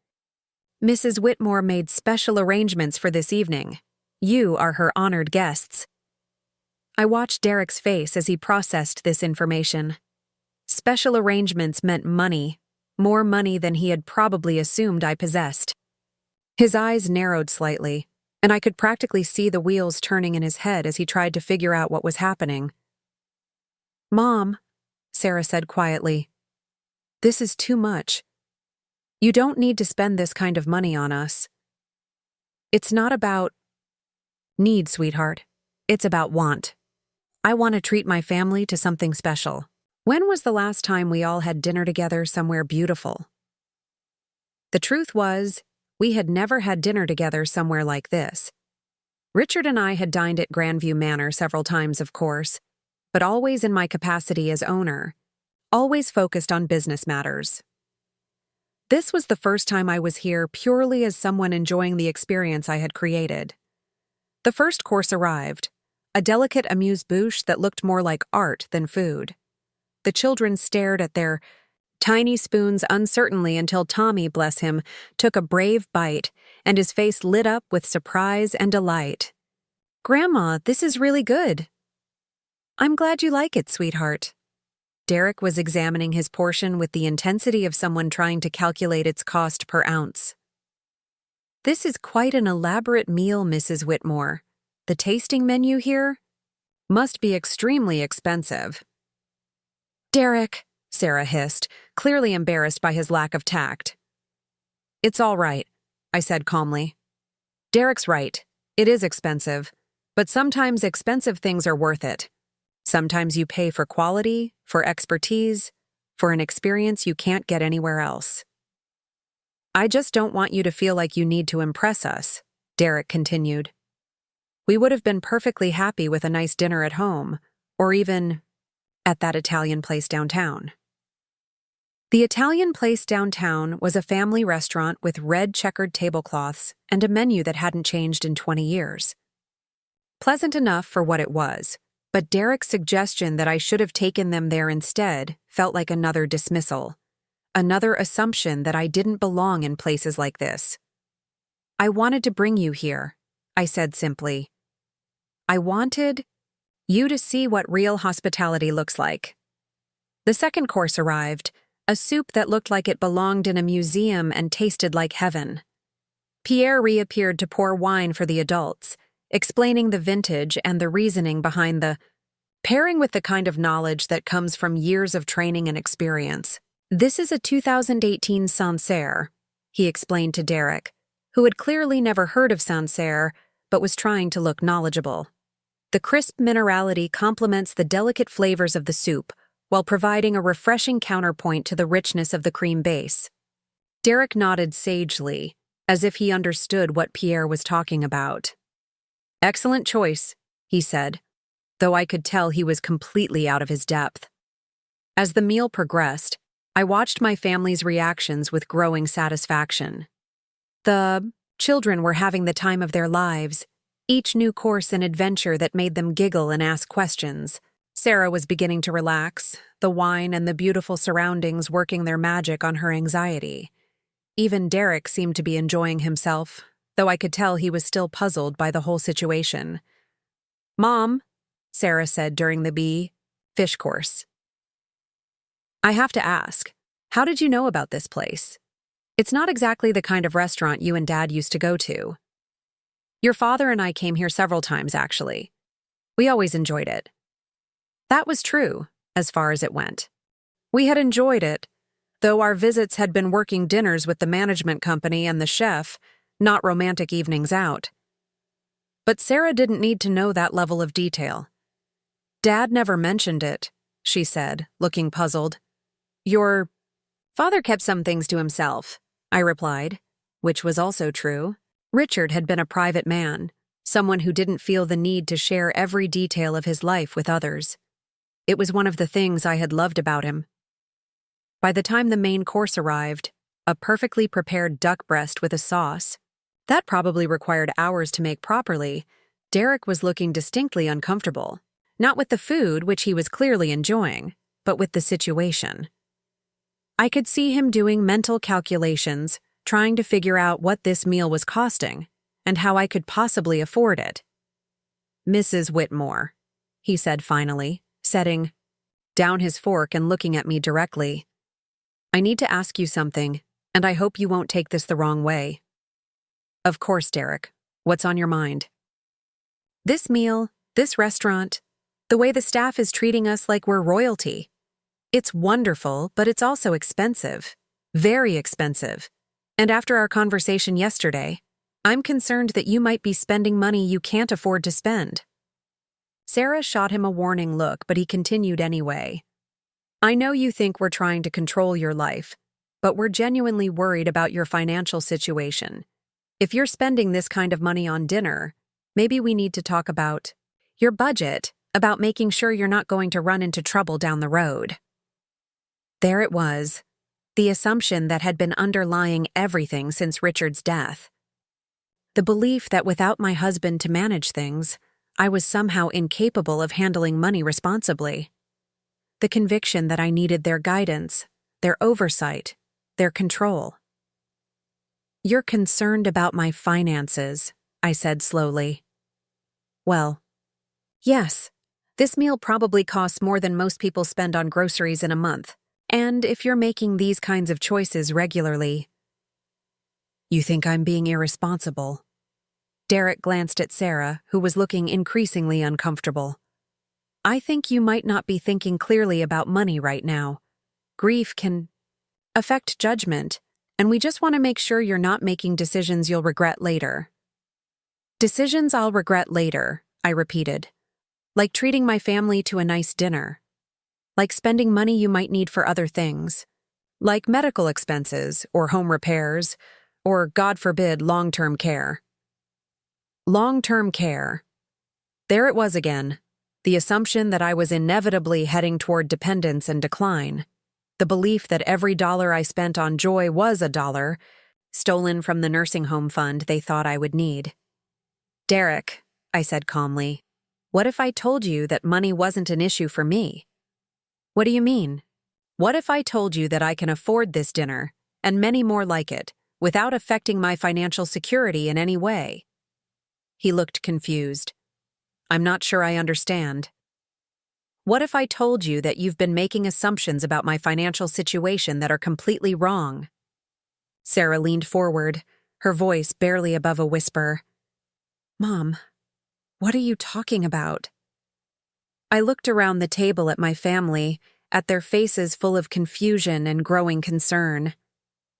"Mrs. Whitmore made special arrangements for this evening. You are her honored guests." I watched Derek's face as he processed this information. Special arrangements meant money, more money than he had probably assumed I possessed. His eyes narrowed slightly, and I could practically see the wheels turning in his head as he tried to figure out what was happening. "Mom," Sarah said quietly, "this is too much. You don't need to spend this kind of money on us. It's not about need, sweetheart. It's about want. I want to treat my family to something special. When was the last time we all had dinner together somewhere beautiful?" The truth was, we had never had dinner together somewhere like this. Richard and I had dined at Grandview Manor several times, of course, but always in my capacity as owner, always focused on business matters. This was the first time I was here purely as someone enjoying the experience I had created. The first course arrived, a delicate amuse-bouche that looked more like art than food. The children stared at their tiny spoons uncertainly until Tommy, bless him, took a brave bite, and his face lit up with surprise and delight. "Grandma, this is really good." "I'm glad you like it, sweetheart." Derek was examining his portion with the intensity of someone trying to calculate its cost per ounce. "This is quite an elaborate meal, Mrs. Whitmore. The tasting menu here must be extremely expensive." "Derek," Sarah hissed, clearly embarrassed by his lack of tact. "It's all right," I said calmly. "Derek's right. It is expensive, but sometimes expensive things are worth it. Sometimes you pay for quality, for expertise, for an experience you can't get anywhere else." "I just don't want you to feel like you need to impress us," Derek continued. "We would have been perfectly happy with a nice dinner at home, or even at that Italian place downtown." The Italian place downtown was a family restaurant with red checkered tablecloths and a menu that hadn't changed in 20 years. Pleasant enough for what it was, but Derek's suggestion that I should have taken them there instead felt like another dismissal, another assumption that I didn't belong in places like this. "I wanted to bring you here," I said simply. "I wanted you to see what real hospitality looks like." The second course arrived, a soup that looked like it belonged in a museum and tasted like heaven. Pierre reappeared to pour wine for the adults, explaining the vintage and the reasoning behind the pairing with the kind of knowledge that comes from years of training and experience. "This is a 2018 Sancerre," he explained to Derek, who had clearly never heard of Sancerre but was trying to look knowledgeable. The crisp minerality complements the delicate flavors of the soup while providing a refreshing counterpoint to the richness of the cream base. Derek nodded sagely, as if he understood what Pierre was talking about. Excellent choice, he said, though I could tell he was completely out of his depth. As the meal progressed, I watched my family's reactions with growing satisfaction. The children were having the time of their lives, each new course an adventure that made them giggle and ask questions. Sarah was beginning to relax, the wine and the beautiful surroundings working their magic on her anxiety. Even Derek seemed to be enjoying himself, though I could tell he was still puzzled by the whole situation. "Mom," Sarah said during the fish course, "I have to ask, how did you know about this place? It's not exactly the kind of restaurant you and Dad used to go to. Your father and I came here several times, actually. We always enjoyed it." That was true, as far as it went. We had enjoyed it, though our visits had been working dinners with the management company and the chef, not romantic evenings out. But Sarah didn't need to know that level of detail. "Dad never mentioned it," she said, looking puzzled. "Your father kept some things to himself," I replied, which was also true. Richard had been a private man, someone who didn't feel the need to share every detail of his life with others. It was one of the things I had loved about him. By the time the main course arrived, a perfectly prepared duck breast with a sauce, that probably required hours to make properly, Derek was looking distinctly uncomfortable, not with the food, which he was clearly enjoying, but with the situation. I could see him doing mental calculations, trying to figure out what this meal was costing, and how I could possibly afford it. "Mrs. Whitmore," he said finally, setting down his fork and looking at me directly. "I need to ask you something, and I hope you won't take this the wrong way." "Of course, Derek. What's on your mind?" "This meal, this restaurant, the way the staff is treating us like we're royalty. It's wonderful, but it's also expensive. Very expensive. And after our conversation yesterday, I'm concerned that you might be spending money you can't afford to spend." Sarah shot him a warning look, but he continued anyway. "I know you think we're trying to control your life, but we're genuinely worried about your financial situation. If you're spending this kind of money on dinner, maybe we need to talk about your budget, about making sure you're not going to run into trouble down the road." There it was, the assumption that had been underlying everything since Richard's death. The belief that without my husband to manage things, I was somehow incapable of handling money responsibly. The conviction that I needed their guidance, their oversight, their control. "You're concerned about my finances," I said slowly. "Well, yes. This meal probably costs more than most people spend on groceries in a month. And if you're making these kinds of choices regularly..." "You think I'm being irresponsible?" Derek glanced at Sarah, who was looking increasingly uncomfortable. "I think you might not be thinking clearly about money right now. Grief can affect judgment, and we just want to make sure you're not making decisions you'll regret later." "Decisions I'll regret later," I repeated. "Like treating my family to a nice dinner. Like spending money you might need for other things. Like medical expenses, or home repairs, or, God forbid, long-term care." Long-term care. There it was again, the assumption that I was inevitably heading toward dependence and decline, the belief that every dollar I spent on joy was a dollar, stolen from the nursing home fund they thought I would need. "Derek," I said calmly, "what if I told you that money wasn't an issue for me?" "What do you mean?" "What if I told you that I can afford this dinner, and many more like it, without affecting my financial security in any way?" He looked confused. "I'm not sure I understand." "What if I told you that you've been making assumptions about my financial situation that are completely wrong?" Sarah leaned forward, her voice barely above a whisper. "Mom, what are you talking about?" I looked around the table at my family, at their faces full of confusion and growing concern.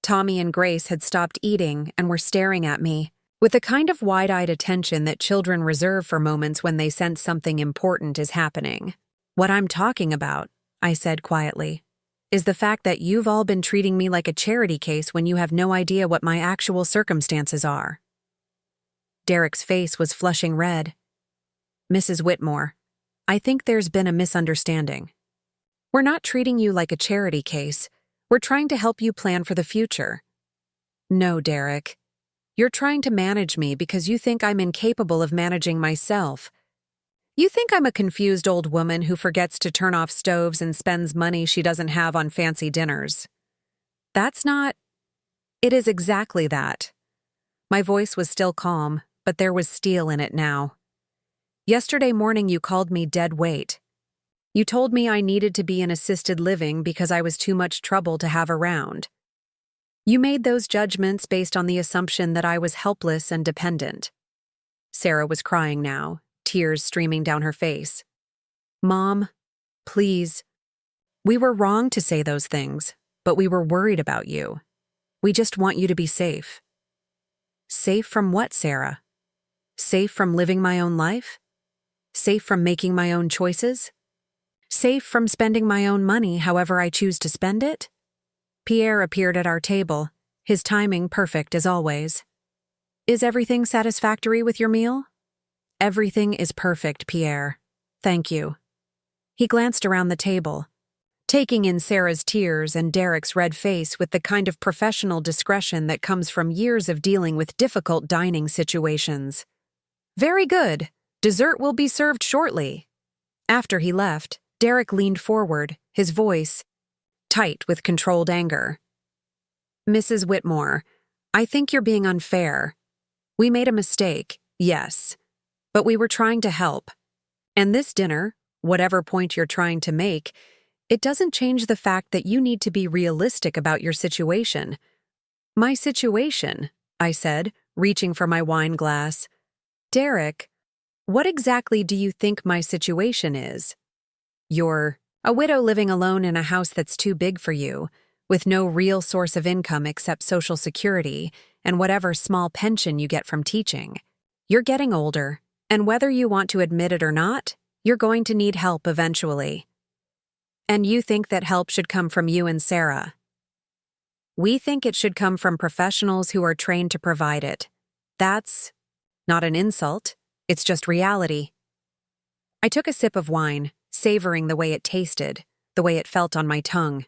Tommy and Grace had stopped eating and were staring at me, with the kind of wide-eyed attention that children reserve for moments when they sense something important is happening. "What I'm talking about," I said quietly, "is the fact that you've all been treating me like a charity case when you have no idea what my actual circumstances are." Derek's face was flushing red. Mrs. Whitmore, I think there's been a misunderstanding. We're not treating you like a charity case. We're trying to help you plan for the future. No, Derek. You're trying to manage me because you think I'm incapable of managing myself. You think I'm a confused old woman who forgets to turn off stoves and spends money she doesn't have on fancy dinners. That's not... It is exactly that. My voice was still calm, but there was steel in it now. Yesterday morning you called me dead weight. You told me I needed to be in assisted living because I was too much trouble to have around. You made those judgments based on the assumption that I was helpless and dependent. Sarah was crying now, tears streaming down her face. Mom, please. We were wrong to say those things, but we were worried about you. We just want you to be safe. Safe from what, Sarah? Safe from living my own life? Safe from making my own choices? Safe from spending my own money however I choose to spend it? Pierre appeared at our table, his timing perfect as always. Is everything satisfactory with your meal? Everything is perfect, Pierre. Thank you. He glanced around the table, taking in Sarah's tears and Derek's red face with the kind of professional discretion that comes from years of dealing with difficult dining situations. Very good. Dessert will be served shortly. After he left, Derek leaned forward, his voice tight with controlled anger. Mrs. Whitmore, I think you're being unfair. We made a mistake, yes, but we were trying to help. And this dinner, whatever point you're trying to make, it doesn't change the fact that you need to be realistic about your situation. My situation, I said, reaching for my wine glass. Derek, what exactly do you think my situation is? You're a widow living alone in a house that's too big for you, with no real source of income except Social Security and whatever small pension you get from teaching. You're getting older, and whether you want to admit it or not, you're going to need help eventually. And you think that help should come from you and Sarah. We think it should come from professionals who are trained to provide it. That's not an insult, it's just reality. I took a sip of wine, savoring the way it tasted, the way it felt on my tongue.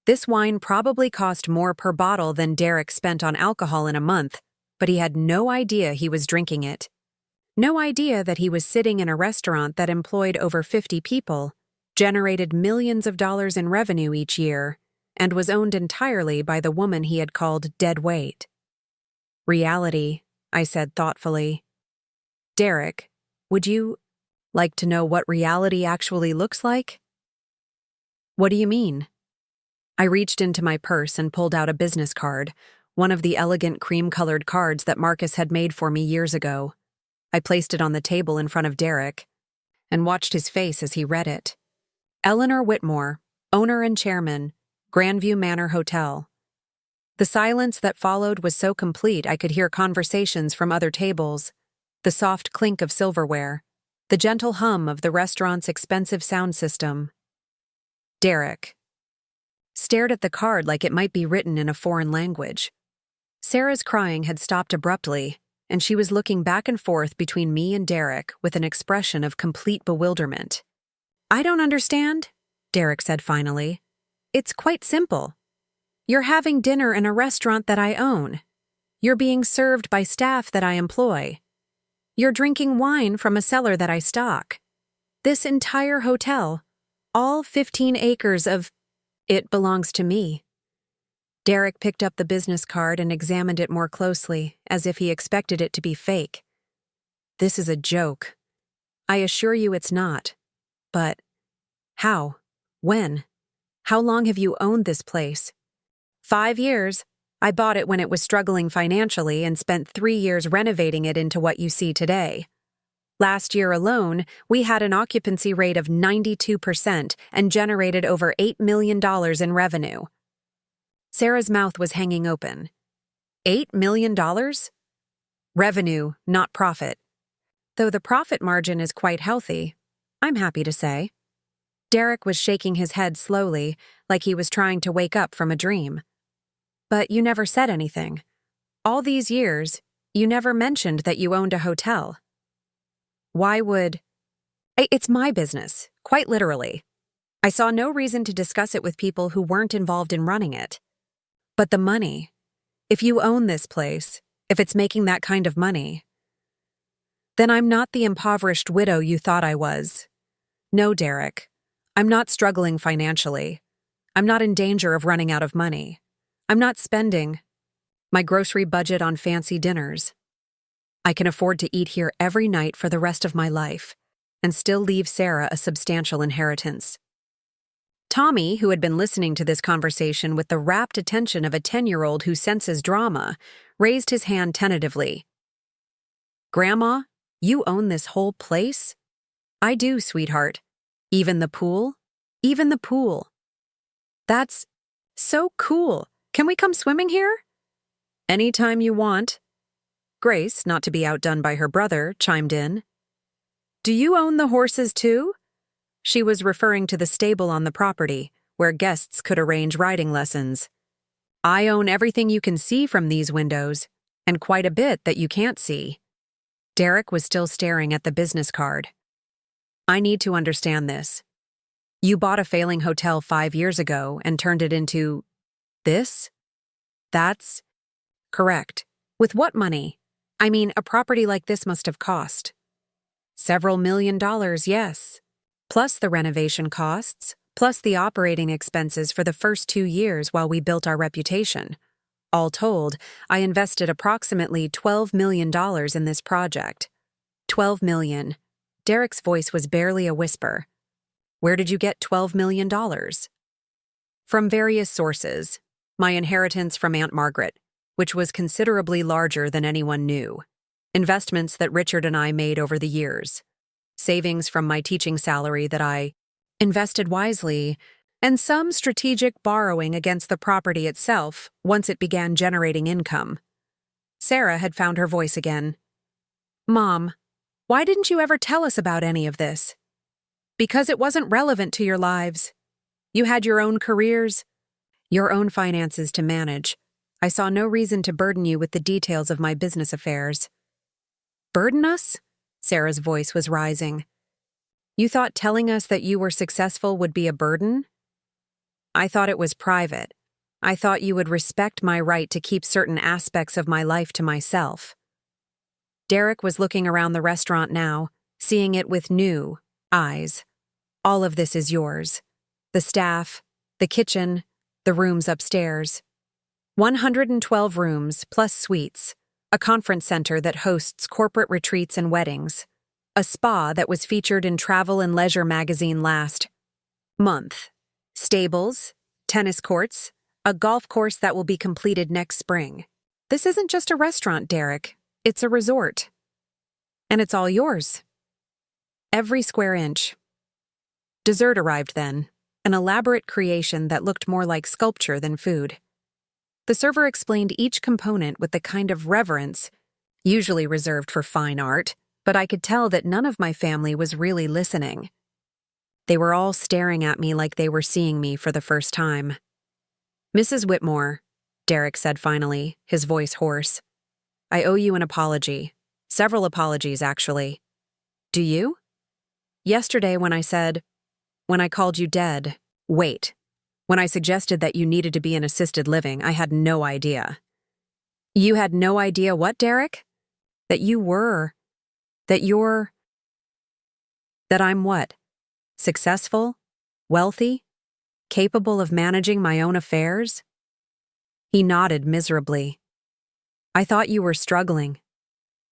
This wine probably cost more per bottle than Derek spent on alcohol in a month, but he had no idea he was drinking it. No idea that he was sitting in a restaurant that employed over 50 people, generated millions of dollars in revenue each year, and was owned entirely by the woman he had called dead weight. Reality, I said thoughtfully. Derek, would you like to know what reality actually looks like? What do you mean? I reached into my purse and pulled out a business card, one of the elegant cream-colored cards that Marcus had made for me years ago. I placed it on the table in front of Derek and watched his face as he read it. Eleanor Whitmore, owner and chairman, Grandview Manor Hotel. The silence that followed was so complete I could hear conversations from other tables, the soft clink of silverware, the gentle hum of the restaurant's expensive sound system. Derek stared at the card like it might be written in a foreign language. Sarah's crying had stopped abruptly, and she was looking back and forth between me and Derek with an expression of complete bewilderment. I don't understand, Derek said finally. It's quite simple. You're having dinner in a restaurant that I own. You're being served by staff that I employ. You're drinking wine from a cellar that I stock. This entire hotel, all 15 acres of it belongs to me. Derek picked up the business card and examined it more closely, as if he expected it to be fake. This is a joke. I assure you it's not. But how? When? How long have you owned this place? 5 years. I bought it when it was struggling financially and spent 3 years renovating it into what you see today. Last year alone, we had an occupancy rate of 92% and generated over $8 million in revenue. Sarah's mouth was hanging open. $8 million? Revenue, not profit. Though the profit margin is quite healthy, I'm happy to say. Derek was shaking his head slowly, like he was trying to wake up from a dream. But you never said anything. All these years, you never mentioned that you owned a hotel. Why would... It's my business, quite literally. I saw no reason to discuss it with people who weren't involved in running it. But the money, if you own this place, if it's making that kind of money, then I'm not the impoverished widow you thought I was. No, Derek, I'm not struggling financially. I'm not in danger of running out of money. I'm not spending my grocery budget on fancy dinners. I can afford to eat here every night for the rest of my life and still leave Sarah a substantial inheritance. Tommy, who had been listening to this conversation with the rapt attention of a 10-year-old who senses drama, raised his hand tentatively. Grandma, you own this whole place? I do, sweetheart. Even the pool? Even the pool. That's so cool. Can we come swimming here? Anytime you want. Grace, not to be outdone by her brother, chimed in. Do you own the horses too? She was referring to the stable on the property, where guests could arrange riding lessons. I own everything you can see from these windows, and quite a bit that you can't see. Derek was still staring at the business card. I need to understand this. You bought a failing hotel 5 years ago and turned it into this? That's correct. With what money? I mean, a property like this must have cost several $1,000,000, yes. Plus the renovation costs, plus the operating expenses for the first 2 years while we built our reputation. All told, I invested approximately $12 million in this project. $12 million. Derek's voice was barely a whisper. Where did you get $12 million? From various sources. My inheritance from Aunt Margaret, which was considerably larger than anyone knew. Investments that Richard and I made over the years. Savings from my teaching salary that I invested wisely, and some strategic borrowing against the property itself once it began generating income. Sarah had found her voice again. Mom, why didn't you ever tell us about any of this? Because it wasn't relevant to your lives. You had your own careers, your own finances to manage. I saw no reason to burden you with the details of my business affairs. Burden us? Sarah's voice was rising. You thought telling us that you were successful would be a burden? I thought it was private. I thought you would respect my right to keep certain aspects of my life to myself. Derek was looking around the restaurant now, seeing it with new eyes. All of this is yours. The staff, the kitchen, the rooms upstairs. 112 rooms plus suites, a conference center that hosts corporate retreats and weddings, a spa that was featured in Travel and Leisure magazine last month, stables, tennis courts, a golf course that will be completed next spring. This isn't just a restaurant, Derek. It's a resort. And it's all yours. Every square inch. Dessert arrived then, an elaborate creation that looked more like sculpture than food. The server explained each component with the kind of reverence usually reserved for fine art, but I could tell that none of my family was really listening. They were all staring at me like they were seeing me for the first time. Mrs. Whitmore, Derek said finally, his voice hoarse. I owe you an apology. Several apologies, actually. Do you? Yesterday when I called you dead, wait. When I suggested that you needed to be in assisted living, I had no idea. You had no idea what, Derek? That I'm what? Successful? Wealthy? Capable of managing my own affairs? He nodded miserably. I thought you were struggling.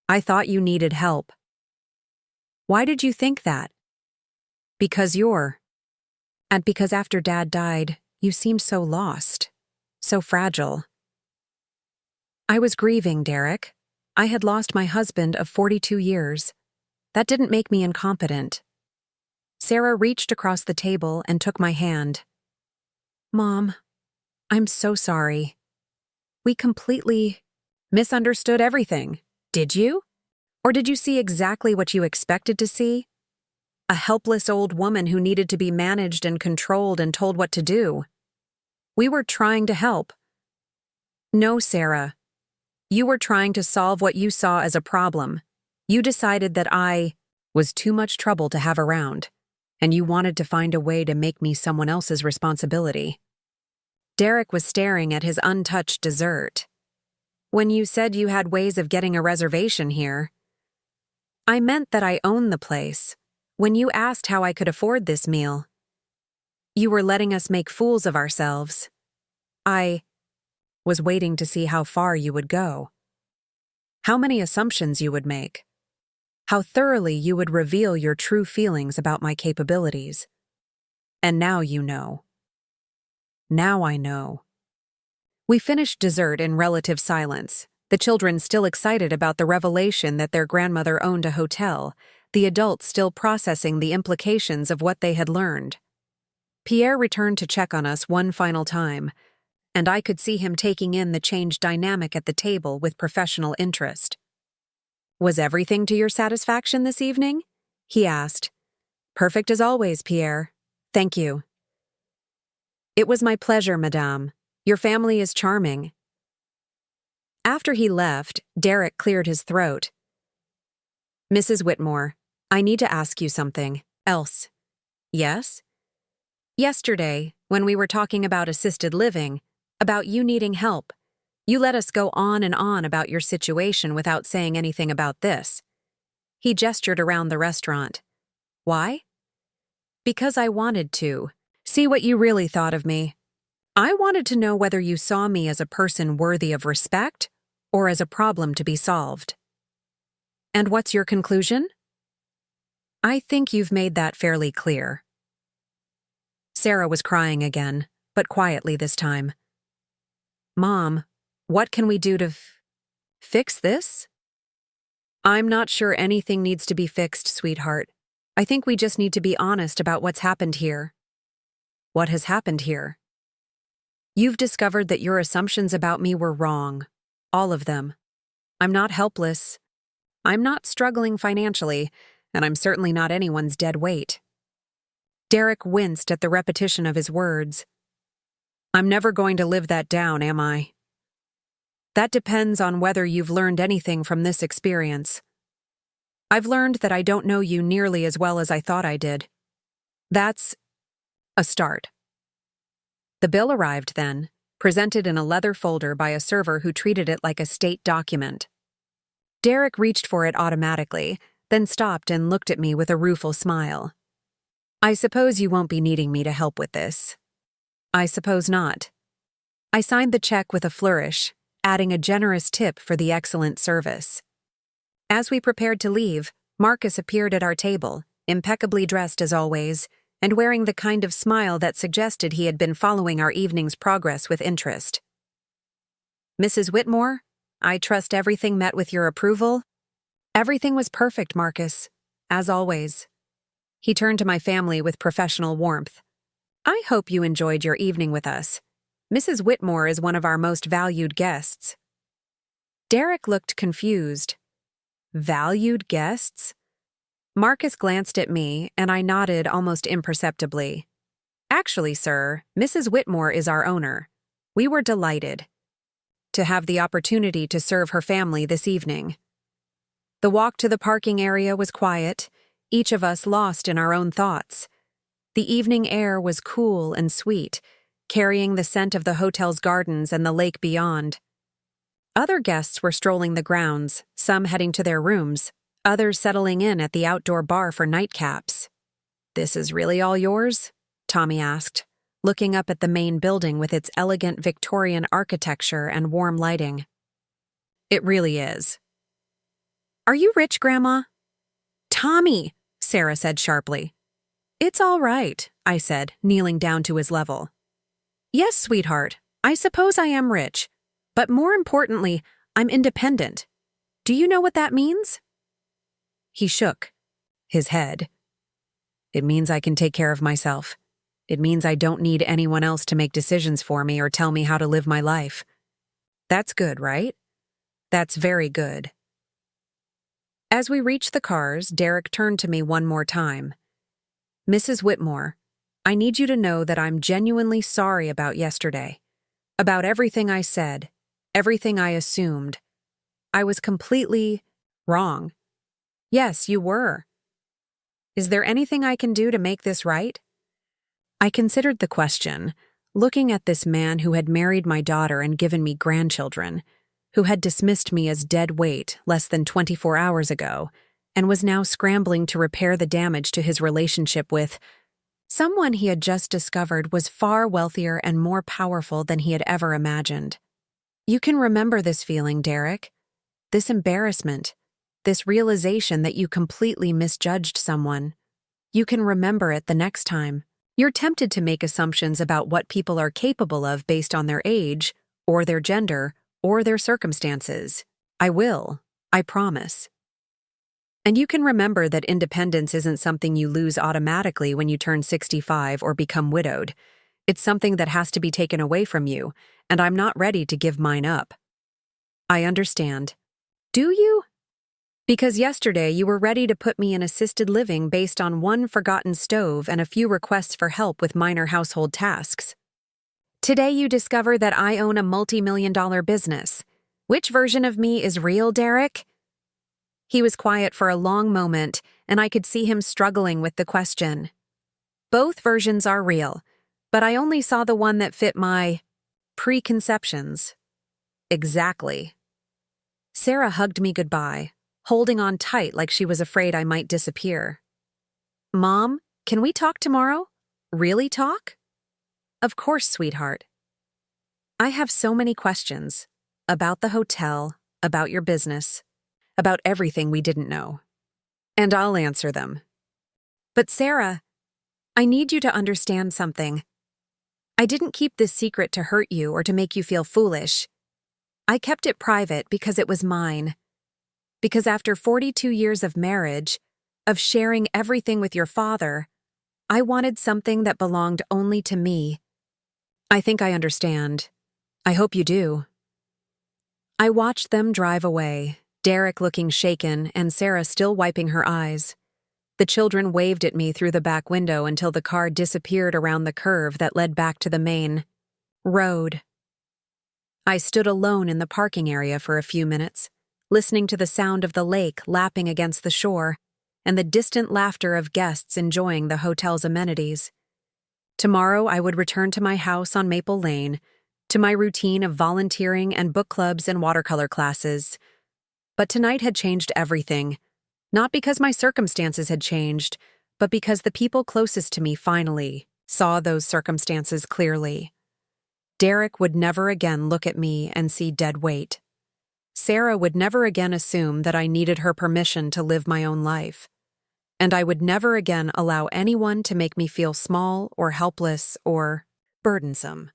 I thought you needed help. Why did you think that? Because because after Dad died, you seemed so lost, so fragile. I was grieving, Derek. I had lost my husband of 42 years. That didn't make me incompetent. Sarah reached across the table and took my hand. Mom, I'm so sorry. We completely misunderstood everything. Did you? Or did you see exactly what you expected to see? A helpless old woman who needed to be managed and controlled and told what to do. We were trying to help. No, Sarah. You were trying to solve what you saw as a problem. You decided that I was too much trouble to have around, and you wanted to find a way to make me someone else's responsibility. Derek was staring at his untouched dessert. When you said you had ways of getting a reservation here, I meant that I own the place. When you asked how I could afford this meal, you were letting us make fools of ourselves. I was waiting to see how far you would go, how many assumptions you would make, how thoroughly you would reveal your true feelings about my capabilities. And now you know. Now I know. We finished dessert in relative silence, the children still excited about the revelation that their grandmother owned a hotel, the adults still processing the implications of what they had learned. Pierre returned to check on us one final time, and I could see him taking in the changed dynamic at the table with professional interest. "Was everything to your satisfaction this evening?" he asked. "Perfect as always, Pierre. Thank you." "It was my pleasure, madame. Your family is charming." After he left, Derek cleared his throat. "Mrs. Whitmore, I need to ask you something else." "Yes?" "Yesterday, when we were talking about assisted living, about you needing help, you let us go on and on about your situation without saying anything about this." He gestured around the restaurant. "Why?" "Because I wanted to see what you really thought of me. I wanted to know whether you saw me as a person worthy of respect or as a problem to be solved." "And what's your conclusion?" "I think you've made that fairly clear." Sarah was crying again, but quietly this time. "Mom, what can we do to fix this?" "I'm not sure anything needs to be fixed, sweetheart. I think we just need to be honest about what's happened here." "What has happened here?" "You've discovered that your assumptions about me were wrong. All of them. I'm not helpless. I'm not struggling financially, and I'm certainly not anyone's dead weight." Derek winced at the repetition of his words. "I'm never going to live that down, am I?" "That depends on whether you've learned anything from this experience." "I've learned that I don't know you nearly as well as I thought I did. That's a start." The bill arrived then, presented in a leather folder by a server who treated it like a state document. Derek reached for it automatically, then stopped and looked at me with a rueful smile. "I suppose you won't be needing me to help with this." "I suppose not." I signed the check with a flourish, adding a generous tip for the excellent service. As we prepared to leave, Marcus appeared at our table, impeccably dressed as always, and wearing the kind of smile that suggested he had been following our evening's progress with interest. "Mrs. Whitmore, I trust everything met with your approval?" "Everything was perfect, Marcus, as always." He turned to my family with professional warmth. "I hope you enjoyed your evening with us. Mrs. Whitmore is one of our most valued guests." Derek looked confused. "Valued guests?" Marcus glanced at me, and I nodded almost imperceptibly. "Actually, sir, Mrs. Whitmore is our owner. We were delighted to have the opportunity to serve her family this evening." The walk to the parking area was quiet, each of us lost in our own thoughts. The evening air was cool and sweet, carrying the scent of the hotel's gardens and the lake beyond. Other guests were strolling the grounds, some heading to their rooms, others settling in at the outdoor bar for nightcaps. "This is really all yours?" Tommy asked, looking up at the main building with its elegant Victorian architecture and warm lighting. "It really is." "Are you rich, Grandma?" "Tommy," Sarah said sharply. "It's all right," I said, kneeling down to his level. "Yes, sweetheart, I suppose I am rich, but more importantly, I'm independent. Do you know what that means?" He shook his head. "It means I can take care of myself. It means I don't need anyone else to make decisions for me or tell me how to live my life. That's good, right?" "That's very good." As we reached the cars, Derek turned to me one more time. "Mrs. Whitmore, I need you to know that I'm genuinely sorry about yesterday. About everything I said, everything I assumed. I was completely wrong. Yes, you were. Is there anything I can do to make this right? I considered the question, looking at this man who had married my daughter and given me grandchildren, who had dismissed me as dead weight less than 24 hours ago, and was now scrambling to repair the damage to his relationship with someone he had just discovered was far wealthier and more powerful than he had ever imagined. You can remember this feeling, Derek. This embarrassment, this realization that you completely misjudged someone. You can remember it the next time. You're tempted to make assumptions about what people are capable of based on their age, or their gender, or their circumstances. I will. I promise. And you can remember that independence isn't something you lose automatically when you turn 65 or become widowed. It's something that has to be taken away from you, and I'm not ready to give mine up. I understand. Do you? Because yesterday you were ready to put me in assisted living based on one forgotten stove and a few requests for help with minor household tasks. Today you discover that I own a multi-million-dollar business. Which version of me is real, Derek? He was quiet for a long moment, and I could see him struggling with the question. Both versions are real, but I only saw the one that fit my preconceptions. Exactly. Sarah hugged me goodbye, holding on tight like she was afraid I might disappear. Mom, can we talk tomorrow? Really talk? Of course, sweetheart. I have so many questions about the hotel, about your business, about everything we didn't know. And I'll answer them. But Sarah, I need you to understand something. I didn't keep this secret to hurt you or to make you feel foolish. I kept it private because it was mine. Because after 42 years of marriage, of sharing everything with your father, I wanted something that belonged only to me. I think I understand. I hope you do. I watched them drive away, Derek looking shaken and Sarah still wiping her eyes. The children waved at me through the back window until the car disappeared around the curve that led back to the main road. I stood alone in the parking area for a few minutes, listening to the sound of the lake lapping against the shore and the distant laughter of guests enjoying the hotel's amenities. Tomorrow I would return to my house on Maple Lane, to my routine of volunteering and book clubs and watercolor classes. But tonight had changed everything, not because my circumstances had changed, but because the people closest to me finally saw those circumstances clearly. Derek would never again look at me and see dead weight. Sarah would never again assume that I needed her permission to live my own life. And I would never again allow anyone to make me feel small or helpless or burdensome.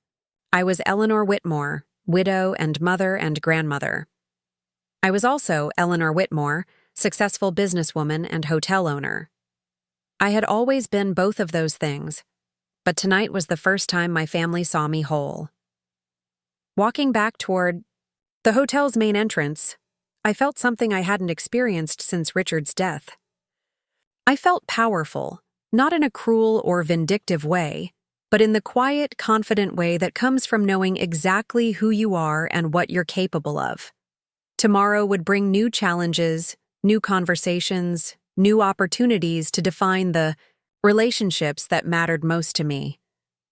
I was Eleanor Whitmore, widow and mother and grandmother. I was also Eleanor Whitmore, successful businesswoman and hotel owner. I had always been both of those things, but tonight was the first time my family saw me whole. Walking back toward the hotel's main entrance, I felt something I hadn't experienced since Richard's death. I felt powerful, not in a cruel or vindictive way, but in the quiet, confident way that comes from knowing exactly who you are and what you're capable of. Tomorrow would bring new challenges, new conversations, new opportunities to define the relationships that mattered most to me.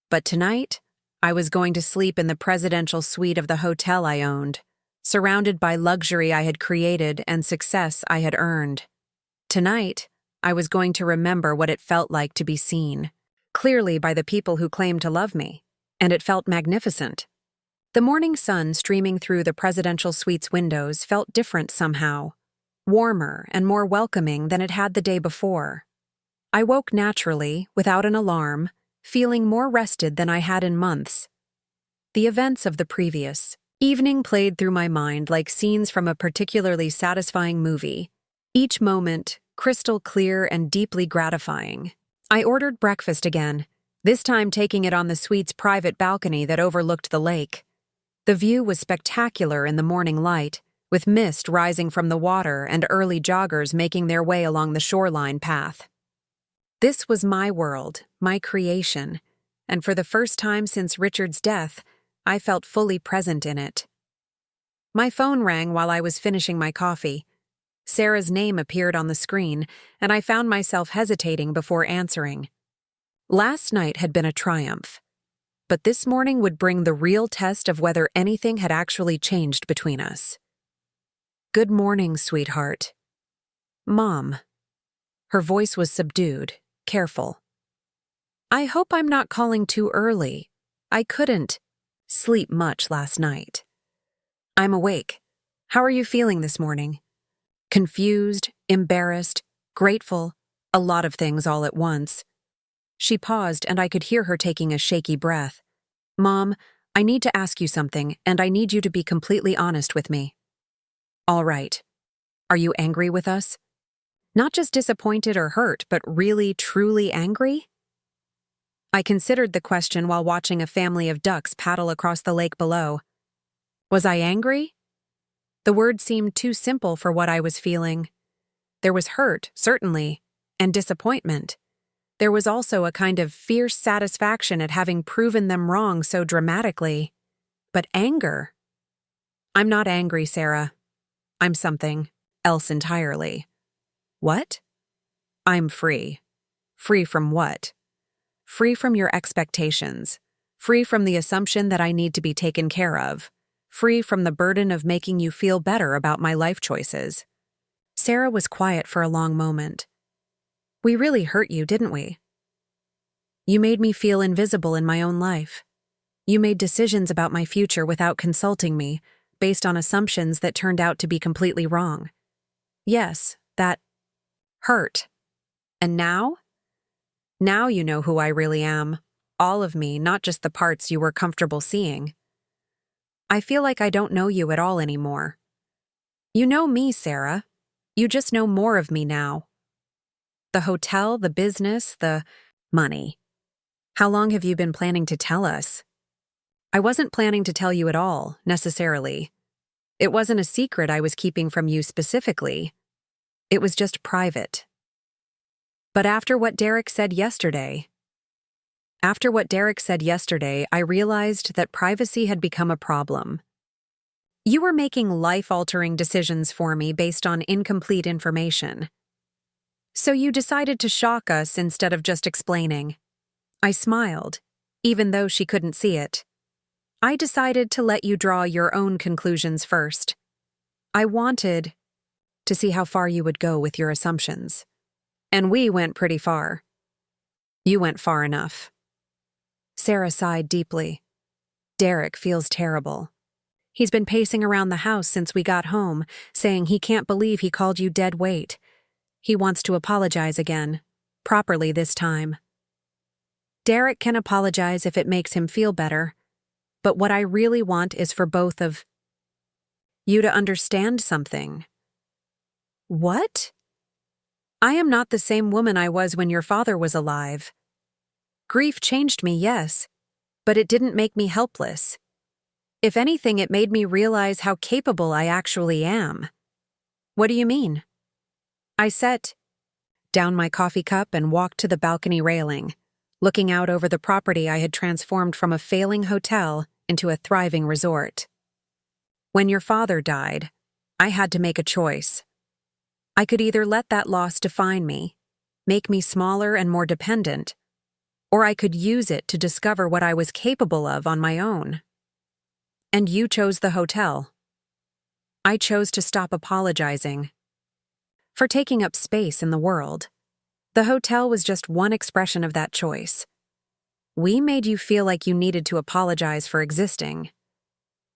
But tonight, I was going to sleep in the presidential suite of the hotel I owned, surrounded by luxury I had created and success I had earned. Tonight, I was going to remember what it felt like to be seen, clearly by the people who claimed to love me, and it felt magnificent. The morning sun streaming through the presidential suite's windows felt different somehow, warmer and more welcoming than it had the day before. I woke naturally, without an alarm, feeling more rested than I had in months. The events of the previous evening played through my mind like scenes from a particularly satisfying movie, each moment crystal clear and deeply gratifying. I ordered breakfast again, this time taking it on the suite's private balcony that overlooked the lake. The view was spectacular in the morning light, with mist rising from the water and early joggers making their way along the shoreline path. This was my world, my creation, and for the first time since Richard's death, I felt fully present in it. My phone rang while I was finishing my coffee. Sarah's name appeared on the screen, and I found myself hesitating before answering. Last night had been a triumph, but this morning would bring the real test of whether anything had actually changed between us. "Good morning, sweetheart." "Mom." Her voice was subdued, careful. "I hope I'm not calling too early. I couldn't sleep much last night." "I'm awake. How are you feeling this morning?" "Confused, embarrassed, grateful, a lot of things all at once." She paused, and I could hear her taking a shaky breath. "Mom, I need to ask you something, and I need you to be completely honest with me." "All right. Are you angry with us? Not just disappointed or hurt, but really, truly angry?" I considered the question while watching a family of ducks paddle across the lake below. Was I angry? The word seemed too simple for what I was feeling. There was hurt, certainly, and disappointment. There was also a kind of fierce satisfaction at having proven them wrong so dramatically. But anger? "I'm not angry, Sarah. I'm something else entirely." "What?" "I'm free." "Free from what?" "Free from your expectations. Free from the assumption that I need to be taken care of. Free from the burden of making you feel better about my life choices." Sarah was quiet for a long moment. "We really hurt you, didn't we? You made me feel invisible in my own life. You made decisions about my future without consulting me, based on assumptions that turned out to be completely wrong. Yes, that hurt. And now? Now you know who I really am. All of me, not just the parts you were comfortable seeing. I feel like I don't know you at all anymore. You know me, Sarah. You just know more of me now. The hotel, the business, the money. How long have you been planning to tell us?" "I wasn't planning to tell you at all, necessarily. It wasn't a secret I was keeping from you specifically. It was just private. But after what Derek said yesterday, I realized that privacy had become a problem. You were making life-altering decisions for me based on incomplete information. So you decided to shock us instead of just explaining." I smiled, even though she couldn't see it. "I decided to let you draw your own conclusions first. I wanted to see how far you would go with your assumptions. And we went pretty far. You went far enough." Sarah sighed deeply. "Derek feels terrible. He's been pacing around the house since we got home, saying he can't believe he called you dead weight. He wants to apologize again, properly this time." "Derek can apologize if it makes him feel better, but what I really want is for both of you to understand something." "What?" "I am not the same woman I was when your father was alive. Grief changed me, yes, but it didn't make me helpless. If anything, it made me realize how capable I actually am." "What do you mean?" I set down my coffee cup and walked to the balcony railing, looking out over the property I had transformed from a failing hotel into a thriving resort. When your father died, I had to make a choice. I could either let that loss define me, make me smaller and more dependent, or I could use it to discover what I was capable of on my own. And you chose the hotel. I chose to stop apologizing for taking up space in the world. The hotel was just one expression of that choice. We made you feel like you needed to apologize for existing.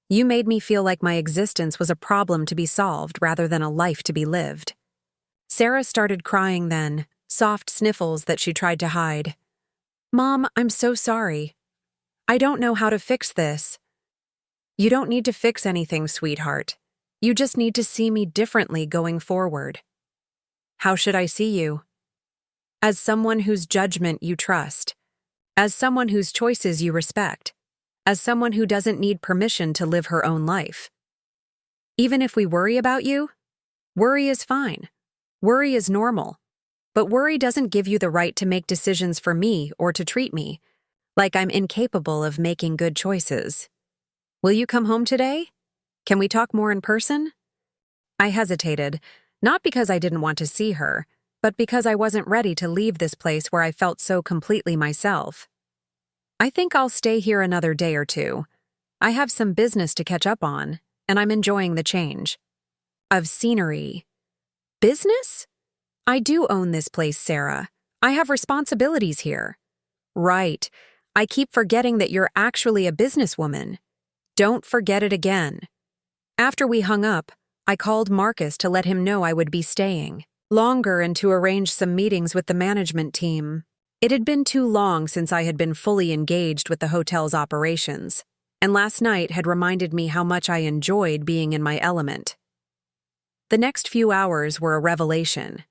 You made me feel like my existence was a problem to be solved rather than a life to be lived. Sarah started crying then, soft sniffles that she tried to hide. "Mom, I'm so sorry. I don't know how to fix this." "You don't need to fix anything, sweetheart. You just need to see me differently going forward." "How should I see you?" "As someone whose judgment you trust. As someone whose choices you respect. As someone who doesn't need permission to live her own life. Even if we worry about you, worry is fine. Worry is normal. But worry doesn't give you the right to make decisions for me or to treat me like I'm incapable of making good choices. Will you come home today? Can we talk more in person? I hesitated, not because I didn't want to see her, but because I wasn't ready to leave this place where I felt so completely myself. I think I'll stay here another day or two. I have some business to catch up on, and I'm enjoying the change. Of scenery. Business? I do own this place, Sarah. I have responsibilities here. Right. I keep forgetting that you're actually a businesswoman. Don't forget it again. After we hung up, I called Marcus to let him know I would be staying longer and to arrange some meetings with the management team. It had been too long since I had been fully engaged with the hotel's operations, and last night had reminded me how much I enjoyed being in my element. The next few hours were a revelation.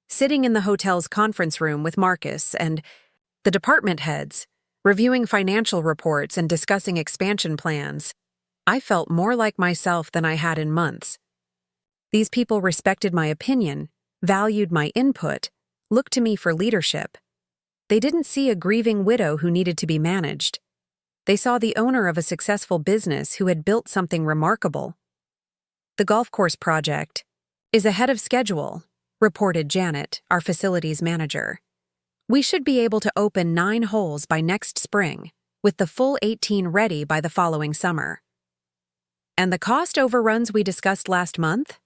Sitting in the hotel's conference room with Marcus and the department heads, reviewing financial reports and discussing expansion plans, I felt more like myself than I had in months. These people respected my opinion, valued my input, looked to me for leadership. They didn't see a grieving widow who needed to be managed. They saw the owner of a successful business who had built something remarkable. The golf course project is ahead of schedule, reported Janet, our facilities manager. We should be able to open 9 holes by next spring, with the full 18 ready by the following summer. And the cost overruns we discussed last month?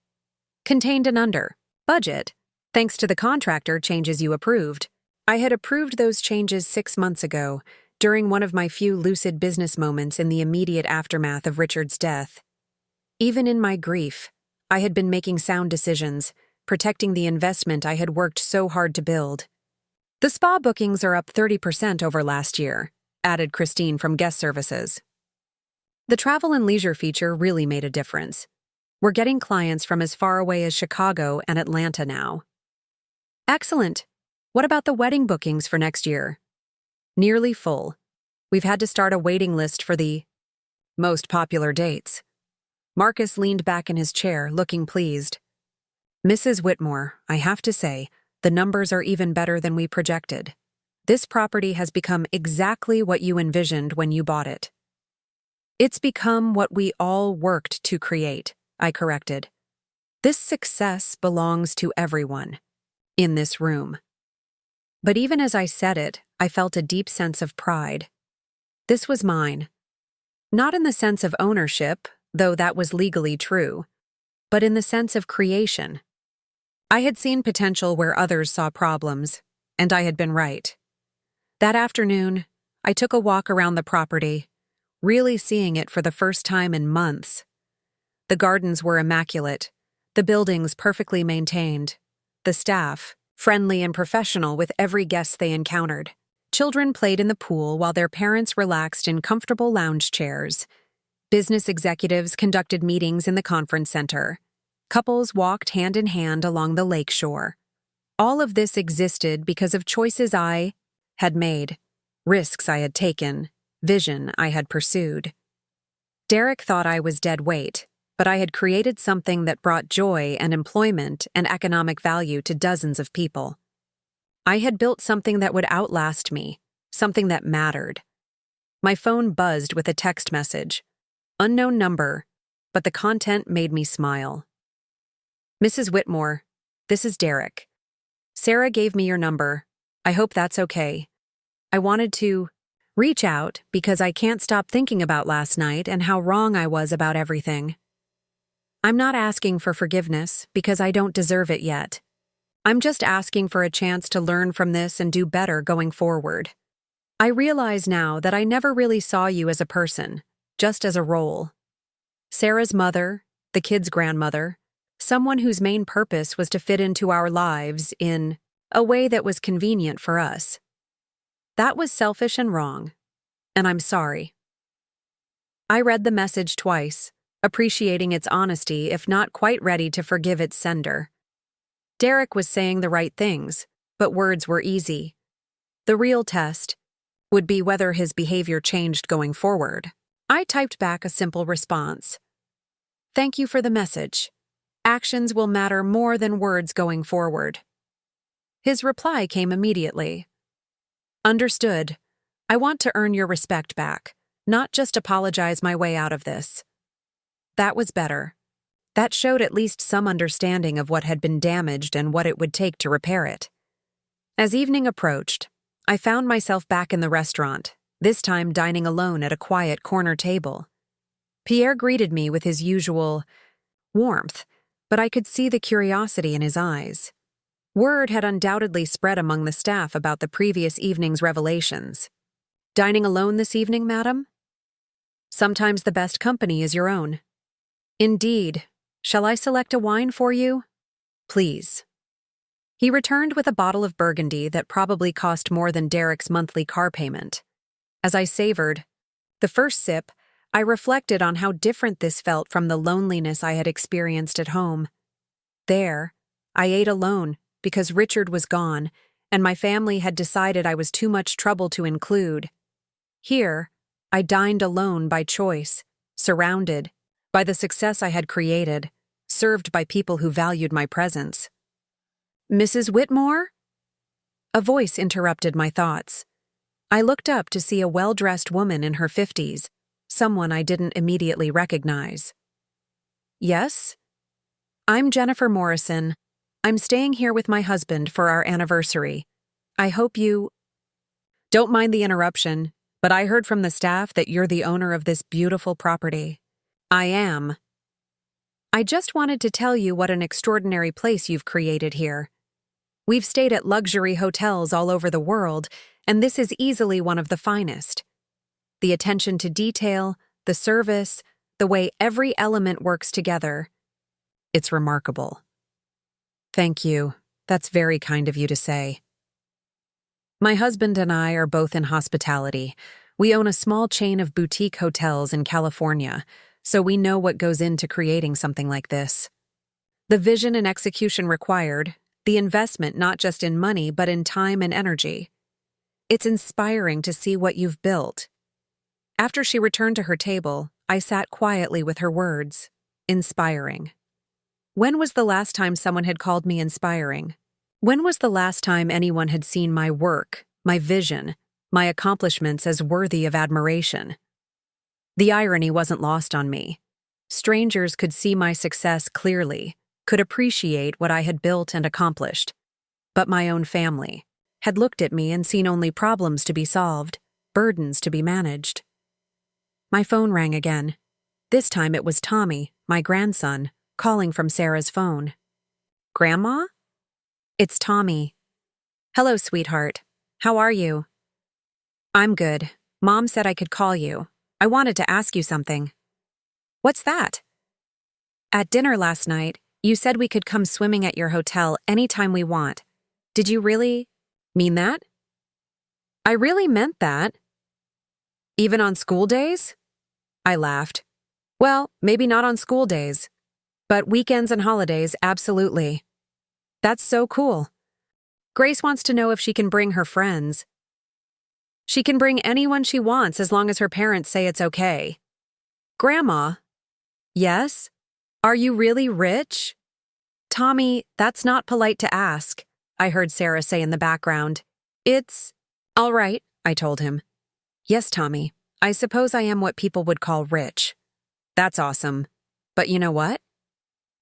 Contained an budget, thanks to the contractor changes you approved. I had approved those changes 6 months ago, during one of my few lucid business moments in the immediate aftermath of Richard's death. Even in my grief, I had been making sound decisions, protecting the investment I had worked so hard to build. The spa bookings are up 30% over last year, added Christine from guest services. The travel and leisure feature really made a difference. We're getting clients from as far away as Chicago and Atlanta now. Excellent. What about the wedding bookings for next year? Nearly full. We've had to start a waiting list for the most popular dates. Marcus leaned back in his chair, looking pleased. Mrs. Whitmore, I have to say, the numbers are even better than we projected. This property has become exactly what you envisioned when you bought it. It's become what we all worked to create, I corrected. This success belongs to everyone in this room. But even as I said it, I felt a deep sense of pride. This was mine. Not in the sense of ownership, though that was legally true, but in the sense of creation. I had seen potential where others saw problems, and I had been right. That afternoon, I took a walk around the property, really seeing it for the first time in months. The gardens were immaculate, the buildings perfectly maintained, the staff friendly and professional with every guest they encountered. Children played in the pool while their parents relaxed in comfortable lounge chairs. Business executives conducted meetings in the conference center. Couples walked hand in hand along the lake shore. All of this existed because of choices I had made, risks I had taken, vision I had pursued. Derek thought I was dead weight, but I had created something that brought joy and employment and economic value to dozens of people. I had built something that would outlast me, something that mattered. My phone buzzed with a text message. Unknown number, but the content made me smile. Mrs. Whitmore, this is Derek. Sarah gave me your number. I hope that's okay. I wanted to reach out because I can't stop thinking about last night and how wrong I was about everything. I'm not asking for forgiveness because I don't deserve it yet. I'm just asking for a chance to learn from this and do better going forward. I realize now that I never really saw you as a person, just as a role. Sarah's mother, the kid's grandmother, someone whose main purpose was to fit into our lives in a way that was convenient for us. That was selfish and wrong, and I'm sorry. I read the message twice, appreciating its honesty if not quite ready to forgive its sender. Derek was saying the right things, but words were easy. The real test would be whether his behavior changed going forward. I typed back a simple response. Thank you for the message. Actions will matter more than words going forward. His reply came immediately. Understood. I want to earn your respect back, not just apologize my way out of this. That was better. That showed at least some understanding of what had been damaged and what it would take to repair it. As evening approached, I found myself back in the restaurant, this time dining alone at a quiet corner table. Pierre greeted me with his usual warmth, but I could see the curiosity in his eyes. Word had undoubtedly spread among the staff about the previous evening's revelations. Dining alone this evening, madam? Sometimes the best company is your own. Indeed. Shall I select a wine for you? Please. He returned with a bottle of Burgundy that probably cost more than Derek's monthly car payment. As I savored the first sip, I reflected on how different this felt from the loneliness I had experienced at home. There, I ate alone because Richard was gone, and my family had decided I was too much trouble to include. Here, I dined alone by choice, surrounded by the success I had created, served by people who valued my presence. Mrs. Whitmore? A voice interrupted my thoughts. I looked up to see a well-dressed woman in her 50s, someone I didn't immediately recognize. Yes? I'm Jennifer Morrison. I'm staying here with my husband for our anniversary. I hope you... Don't mind the interruption, but I heard from the staff that you're the owner of this beautiful property. I am. I just wanted to tell you what an extraordinary place you've created here. We've stayed at luxury hotels all over the world, and this is easily one of the finest. The attention to detail, the service, the way every element works together. It's remarkable. Thank you. That's very kind of you to say. My husband and I are both in hospitality. We own a small chain of boutique hotels in California, so we know what goes into creating something like this. The vision and execution required, the investment not just in money but in time and energy. It's inspiring to see what you've built. After she returned to her table, I sat quietly with her words. Inspiring. When was the last time someone had called me inspiring? When was the last time anyone had seen my work, my vision, my accomplishments as worthy of admiration? The irony wasn't lost on me. Strangers could see my success clearly, could appreciate what I had built and accomplished. But my own family had looked at me and seen only problems to be solved, burdens to be managed. My phone rang again. This time it was Tommy, my grandson, calling from Sarah's phone. Grandma? It's Tommy. Hello, sweetheart. How are you? I'm good. Mom said I could call you. I wanted to ask you something. What's that? At dinner last night, you said we could come swimming at your hotel anytime we want. Did you really mean that? I really meant that. Even on school days? I laughed. Well, maybe not on school days, but weekends and holidays, absolutely. That's so cool. Grace wants to know if she can bring her friends. She can bring anyone she wants as long as her parents say it's okay. Grandma? Yes? Are you really rich? Tommy, that's not polite to ask, I heard Sarah say in the background. It's... All right, I told him. Yes, Tommy, I suppose I am what people would call rich. That's awesome. But you know what?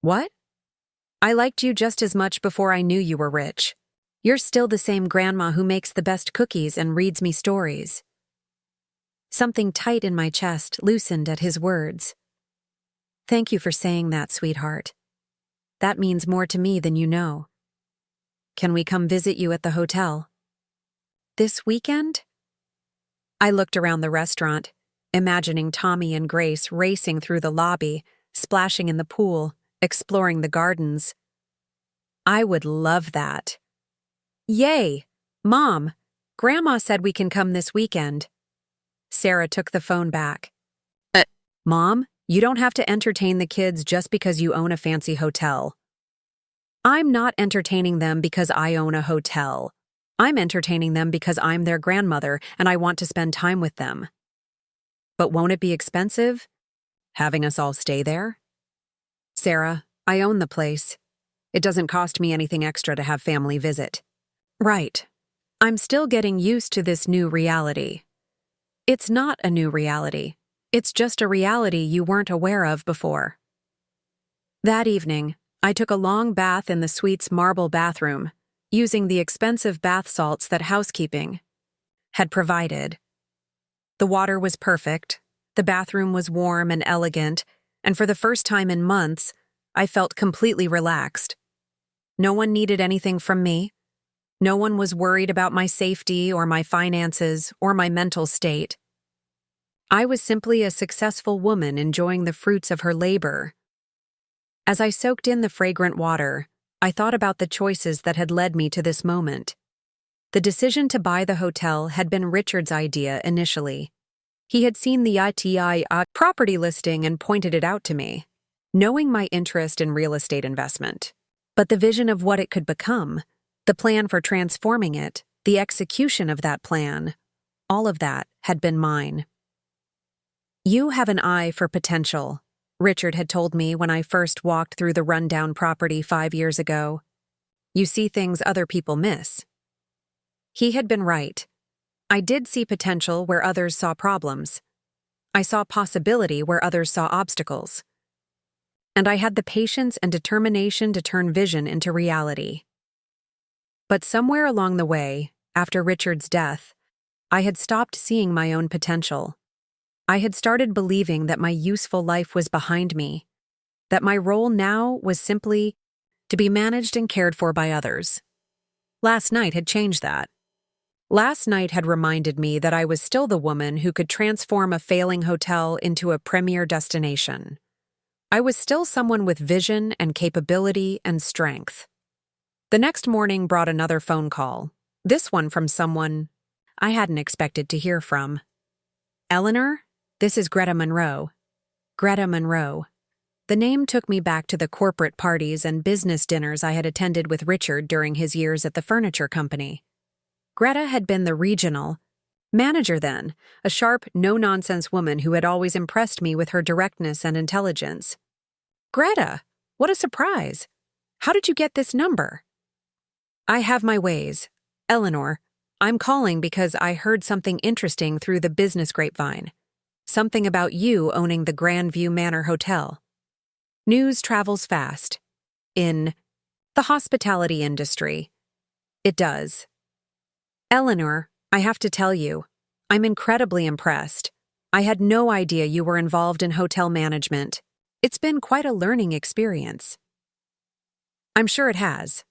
What? I liked you just as much before I knew you were rich. You're still the same grandma who makes the best cookies and reads me stories. Something tight in my chest loosened at his words. Thank you for saying that, sweetheart. That means more to me than you know. Can we come visit you at the hotel? This weekend? I looked around the restaurant, imagining Tommy and Grace racing through the lobby, splashing in the pool, exploring the gardens. I would love that. Yay! Mom, Grandma said we can come this weekend. Sarah took the phone back. Mom, you don't have to entertain the kids just because you own a fancy hotel. I'm not entertaining them because I own a hotel. I'm entertaining them because I'm their grandmother and I want to spend time with them. But won't it be expensive? Having us all stay there? Sarah, I own the place. It doesn't cost me anything extra to have family visit. Right. I'm still getting used to this new reality. It's not a new reality. It's just a reality you weren't aware of before. That evening, I took a long bath in the suite's marble bathroom, using the expensive bath salts that housekeeping had provided. The water was perfect, the bathroom was warm and elegant, and for the first time in months, I felt completely relaxed. No one needed anything from me. No one was worried about my safety or my finances or my mental state. I was simply a successful woman enjoying the fruits of her labor. As I soaked in the fragrant water, I thought about the choices that had led me to this moment. The decision to buy the hotel had been Richard's idea initially. He had seen the ITI property listing and pointed it out to me, knowing my interest in real estate investment. But the vision of what it could become, the plan for transforming it, the execution of that plan, all of that had been mine. "You have an eye for potential," Richard had told me when I first walked through the rundown property 5 years ago. "You see things other people miss." He had been right. I did see potential where others saw problems. I saw possibility where others saw obstacles. And I had the patience and determination to turn vision into reality. But somewhere along the way, after Richard's death, I had stopped seeing my own potential. I had started believing that my useful life was behind me, that my role now was simply to be managed and cared for by others. Last night had changed that. Last night had reminded me that I was still the woman who could transform a failing hotel into a premier destination. I was still someone with vision and capability and strength. The next morning brought another phone call, this one from someone I hadn't expected to hear from. "Eleanor, this is Greta Monroe." Greta Monroe. The name took me back to the corporate parties and business dinners I had attended with Richard during his years at the furniture company. Greta had been the regional manager then, a sharp, no-nonsense woman who had always impressed me with her directness and intelligence. "Greta, what a surprise! How did you get this number?" "I have my ways. Eleanor, I'm calling because I heard something interesting through the business grapevine. Something about you owning the Grandview Manor Hotel. News travels fast. In the hospitality industry. It does. Eleanor, I have to tell you, I'm incredibly impressed. I had no idea you were involved in hotel management. It's been quite a learning experience." "I'm sure it has.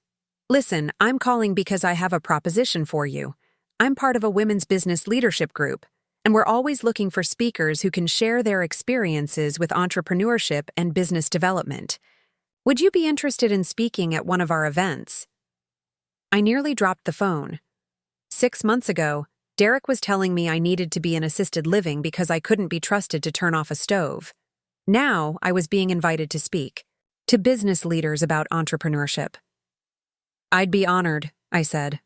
Listen, I'm calling because I have a proposition for you. I'm part of a women's business leadership group, and we're always looking for speakers who can share their experiences with entrepreneurship and business development. Would you be interested in speaking at one of our events?" I nearly dropped the phone. 6 months ago, Derek was telling me I needed to be in assisted living because I couldn't be trusted to turn off a stove. Now I was being invited to speak to business leaders about entrepreneurship. "I'd be honored," I said.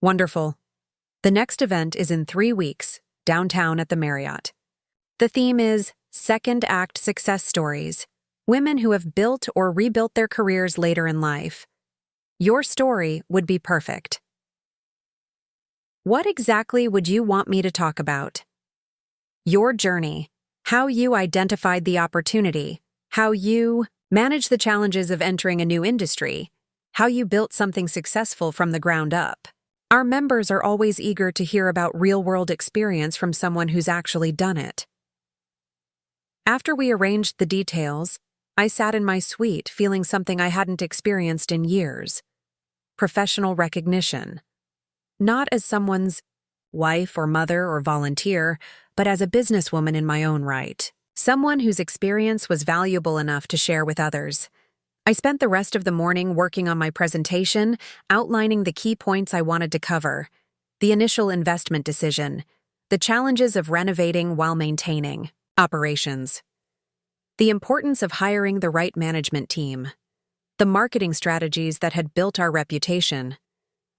"Wonderful. The next event is in 3 weeks, downtown at the Marriott. The theme is Second Act Success Stories, women who have built or rebuilt their careers later in life. Your story would be perfect." "What exactly would you want me to talk about?" "Your journey, how you identified the opportunity, how you managed the challenges of entering a new industry, how you built something successful from the ground up. Our members are always eager to hear about real-world experience from someone who's actually done it." After we arranged the details, I sat in my suite feeling something I hadn't experienced in years. Professional recognition. Not as someone's wife or mother or volunteer, but as a businesswoman in my own right. Someone whose experience was valuable enough to share with others. I spent the rest of the morning working on my presentation, outlining the key points I wanted to cover. The initial investment decision. The challenges of renovating while maintaining. Operations. The importance of hiring the right management team. The marketing strategies that had built our reputation.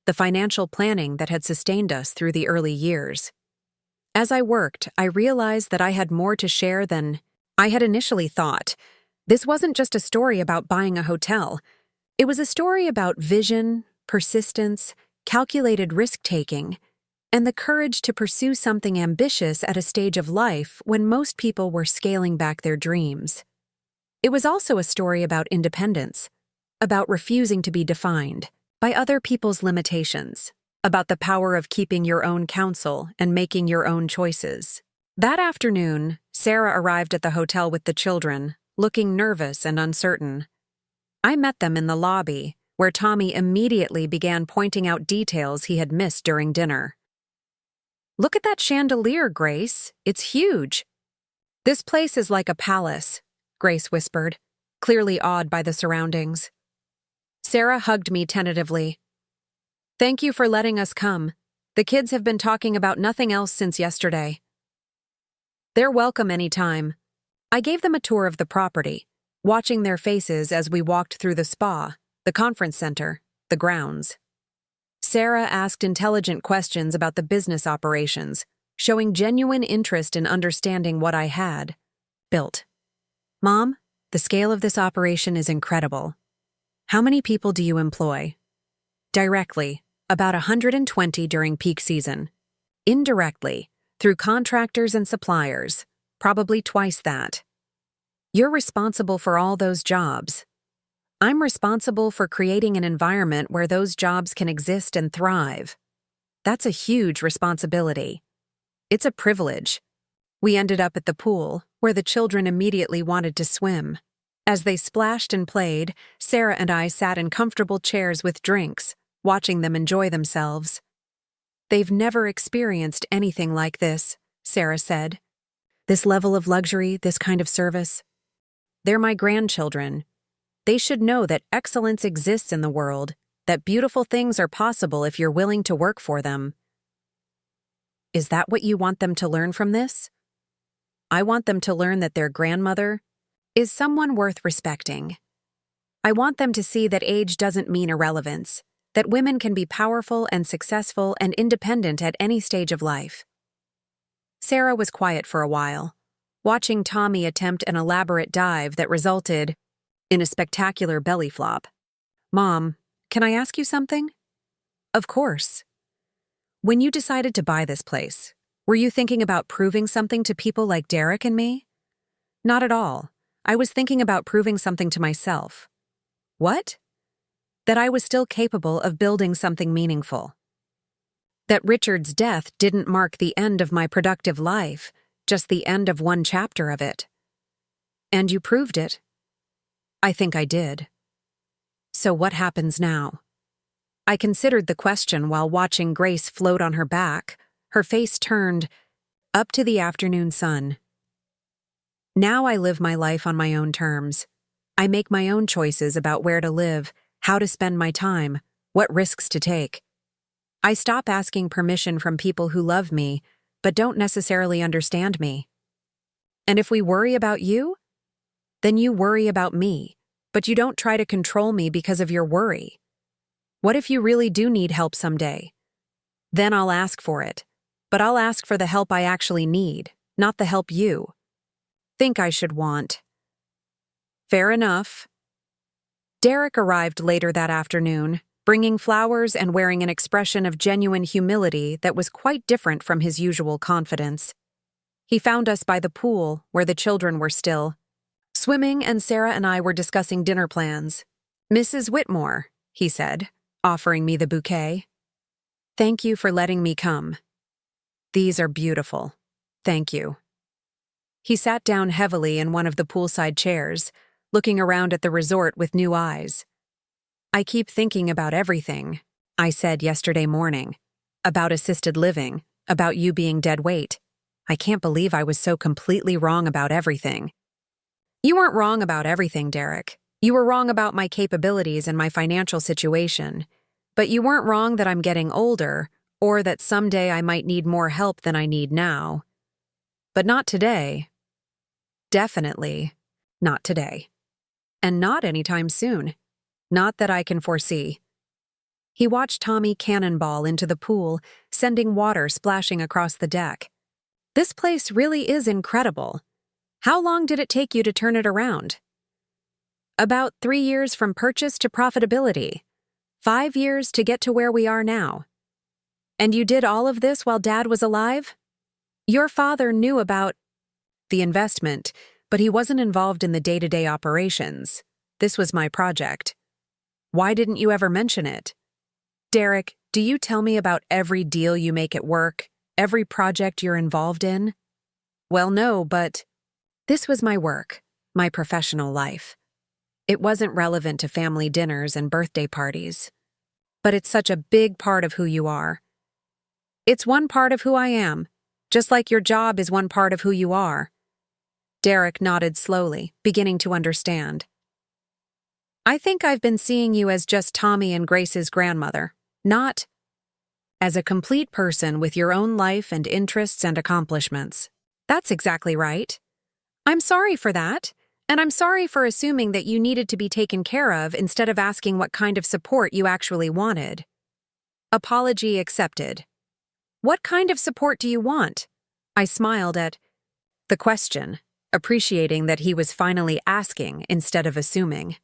The financial planning that had sustained us through the early years. As I worked, I realized that I had more to share than I had initially thought. This wasn't just a story about buying a hotel. It was a story about vision, persistence, calculated risk-taking, and the courage to pursue something ambitious at a stage of life when most people were scaling back their dreams. It was also a story about independence, about refusing to be defined by other people's limitations, about the power of keeping your own counsel and making your own choices. That afternoon, Sarah arrived at the hotel with the children, looking nervous and uncertain. I met them in the lobby, where Tommy immediately began pointing out details he had missed during dinner. "Look at that chandelier, Grace. It's huge." "This place is like a palace," Grace whispered, clearly awed by the surroundings. Sarah hugged me tentatively. "Thank you for letting us come. The kids have been talking about nothing else since yesterday." "They're welcome anytime." I gave them a tour of the property, watching their faces as we walked through the spa, the conference center, the grounds. Sarah asked intelligent questions about the business operations, showing genuine interest in understanding what I had built. "Mom, the scale of this operation is incredible. How many people do you employ?" "Directly, about 120 during peak season. Indirectly, through contractors and suppliers, probably twice that." "You're responsible for all those jobs." "I'm responsible for creating an environment where those jobs can exist and thrive." "That's a huge responsibility." "It's a privilege." We ended up at the pool, where the children immediately wanted to swim. As they splashed and played, Sarah and I sat in comfortable chairs with drinks, watching them enjoy themselves. "They've never experienced anything like this," Sarah said. "This level of luxury, this kind of service. They're my grandchildren. They should know that excellence exists in the world, that beautiful things are possible if you're willing to work for them." "Is that what you want them to learn from this?" "I want them to learn that their grandmother is someone worth respecting. I want them to see that age doesn't mean irrelevance, that women can be powerful and successful and independent at any stage of life." Sarah was quiet for a while, watching Tommy attempt an elaborate dive that resulted in a spectacular belly flop. "Mom, can I ask you something?" "Of course." "When you decided to buy this place, were you thinking about proving something to people like Derek and me?" "Not at all. I was thinking about proving something to myself." "What?" "That I was still capable of building something meaningful. That Richard's death didn't mark the end of my productive life, just the end of one chapter of it." "And you proved it." "I think I did." "So what happens now?" I considered the question while watching Grace float on her back, her face turned up to the afternoon sun. "Now I live my life on my own terms. I make my own choices about where to live, how to spend my time, what risks to take. I stop asking permission from people who love me, but don't necessarily understand me. And if we worry about you, then you worry about me, but you don't try to control me because of your worry. What if you really do need help someday? Then I'll ask for it, but I'll ask for the help I actually need, not the help you think I should want." "Fair enough." Derek arrived later that afternoon, bringing flowers and wearing an expression of genuine humility that was quite different from his usual confidence. He found us by the pool, where the children were still swimming, and Sarah and I were discussing dinner plans. "Mrs. Whitmore," he said, offering me the bouquet. "Thank you for letting me come. These are beautiful. Thank you." He sat down heavily in one of the poolside chairs, looking around at the resort with new eyes. "I keep thinking about everything I said yesterday morning. About assisted living, about you being dead weight. I can't believe I was so completely wrong about everything." "You weren't wrong about everything, Derek. You were wrong about my capabilities and my financial situation. But you weren't wrong that I'm getting older, or that someday I might need more help than I need now. But not today. Definitely not today. And not anytime soon. Not that I can foresee." He watched Tommy cannonball into the pool, sending water splashing across the deck. "This place really is incredible. How long did it take you to turn it around?" "About 3 years from purchase to profitability. 5 years to get to where we are now." And you did all of this while Dad was alive? Your father knew about the investment, but he wasn't involved in the day-to-day operations. This was my project. Why didn't you ever mention it? Derek, do you tell me about every deal you make at work, every project you're involved in? Well, no, but this was my work, my professional life. It wasn't relevant to family dinners and birthday parties. But it's such a big part of who you are. It's one part of who I am, just like your job is one part of who you are. Derek nodded slowly, beginning to understand. I think I've been seeing you as just Tommy and Grace's grandmother, not as a complete person with your own life and interests and accomplishments. That's exactly right. I'm sorry for that, and I'm sorry for assuming that you needed to be taken care of instead of asking what kind of support you actually wanted. Apology accepted. What kind of support do you want? I smiled at the question, appreciating that he was finally asking instead of assuming.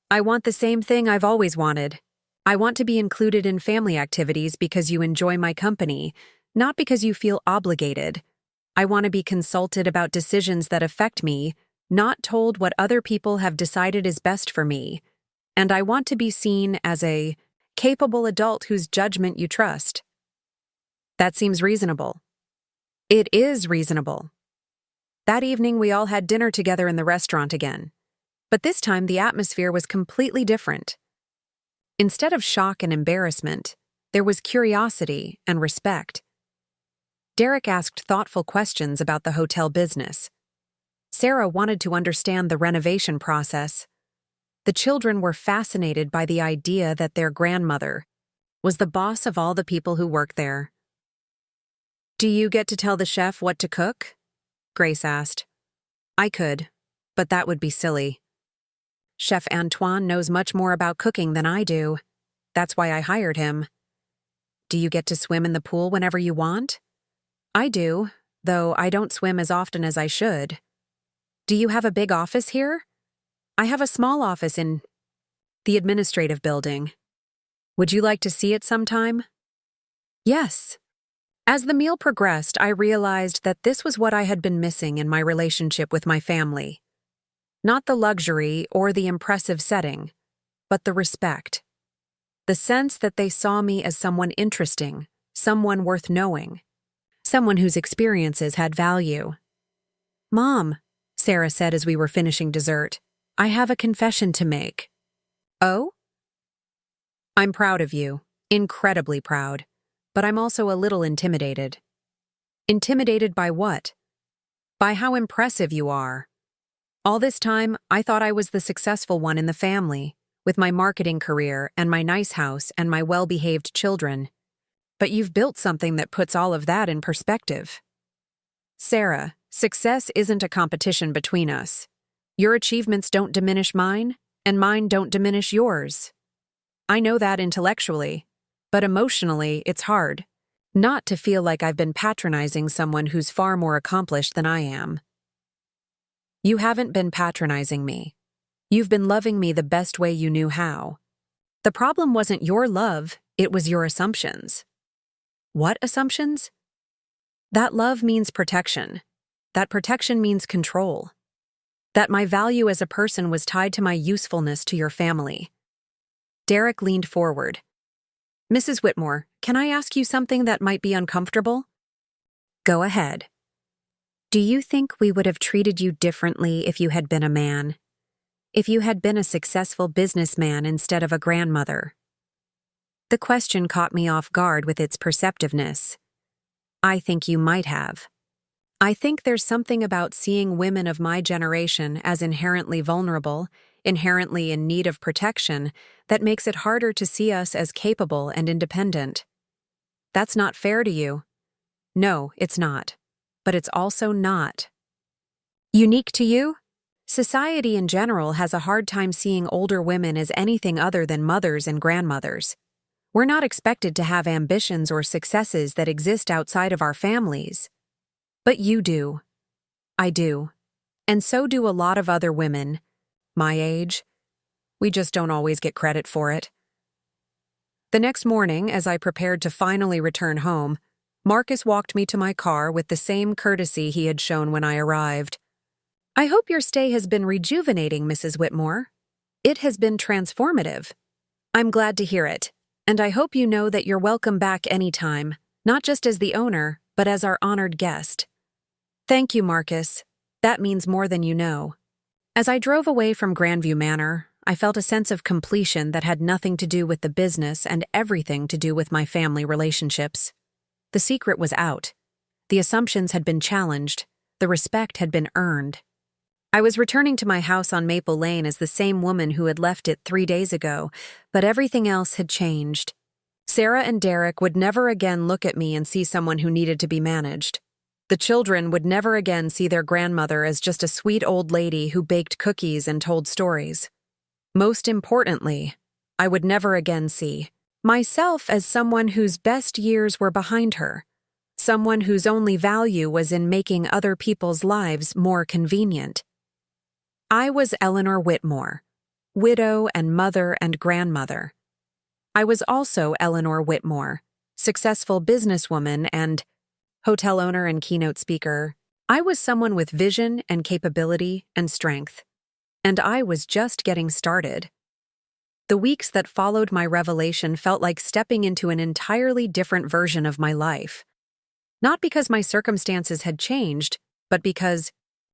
I want the same thing I've always wanted. I want to be included in family activities because you enjoy my company, not because you feel obligated. I want to be consulted about decisions that affect me, not told what other people have decided is best for me. And I want to be seen as a capable adult whose judgment you trust. That seems reasonable. It is reasonable. That evening, we all had dinner together in the restaurant again. But this time, the atmosphere was completely different. Instead of shock and embarrassment, there was curiosity and respect. Derek asked thoughtful questions about the hotel business. Sarah wanted to understand the renovation process. The children were fascinated by the idea that their grandmother was the boss of all the people who work there. Do you get to tell the chef what to cook? Grace asked. I could, but that would be silly. Chef Antoine knows much more about cooking than I do. That's why I hired him. Do you get to swim in the pool whenever you want? I do, though I don't swim as often as I should. Do you have a big office here? I have a small office in the administrative building. Would you like to see it sometime? Yes. As the meal progressed, I realized that this was what I had been missing in my relationship with my family. Not the luxury or the impressive setting, but the respect. The sense that they saw me as someone interesting, someone worth knowing, someone whose experiences had value. Mom, Sarah said as we were finishing dessert, I have a confession to make. Oh? I'm proud of you, incredibly proud, but I'm also a little intimidated. Intimidated by what? By how impressive you are. All this time, I thought I was the successful one in the family, with my marketing career and my nice house and my well-behaved children. But you've built something that puts all of that in perspective. Sarah, success isn't a competition between us. Your achievements don't diminish mine, and mine don't diminish yours. I know that intellectually, but emotionally, it's hard not to feel like I've been patronizing someone who's far more accomplished than I am. You haven't been patronizing me. You've been loving me the best way you knew how. The problem wasn't your love, it was your assumptions. What assumptions? That love means protection. That protection means control. That my value as a person was tied to my usefulness to your family. Derek leaned forward. Mrs. Whitmore, can I ask you something that might be uncomfortable? Go ahead. Do you think we would have treated you differently if you had been a man? If you had been a successful businessman instead of a grandmother? The question caught me off guard with its perceptiveness. I think you might have. I think there's something about seeing women of my generation as inherently vulnerable, inherently in need of protection, that makes it harder to see us as capable and independent. That's not fair to you. No, it's not. But it's also not unique to you? Society in general has a hard time seeing older women as anything other than mothers and grandmothers. We're not expected to have ambitions or successes that exist outside of our families. But you do. I do. And so do a lot of other women, my age. We just don't always get credit for it. The next morning, as I prepared to finally return home, Marcus walked me to my car with the same courtesy he had shown when I arrived. "I hope your stay has been rejuvenating, Mrs. Whitmore. It has been transformative. I'm glad to hear it, and I hope you know that you're welcome back anytime, not just as the owner, but as our honored guest." "Thank you, Marcus. That means more than you know." As I drove away from Grandview Manor, I felt a sense of completion that had nothing to do with the business and everything to do with my family relationships. The secret was out. The assumptions had been challenged. The respect had been earned. I was returning to my house on Maple Lane as the same woman who had left it 3 days ago, but everything else had changed. Sarah and Derek would never again look at me and see someone who needed to be managed. The children would never again see their grandmother as just a sweet old lady who baked cookies and told stories. Most importantly, I would never again see myself as someone whose best years were behind her, someone whose only value was in making other people's lives more convenient. I was Eleanor Whitmore, widow and mother and grandmother. I was also Eleanor Whitmore, successful businesswoman and hotel owner and keynote speaker. I was someone with vision and capability and strength. And I was just getting started. The weeks that followed my revelation felt like stepping into an entirely different version of my life. Not because my circumstances had changed, but because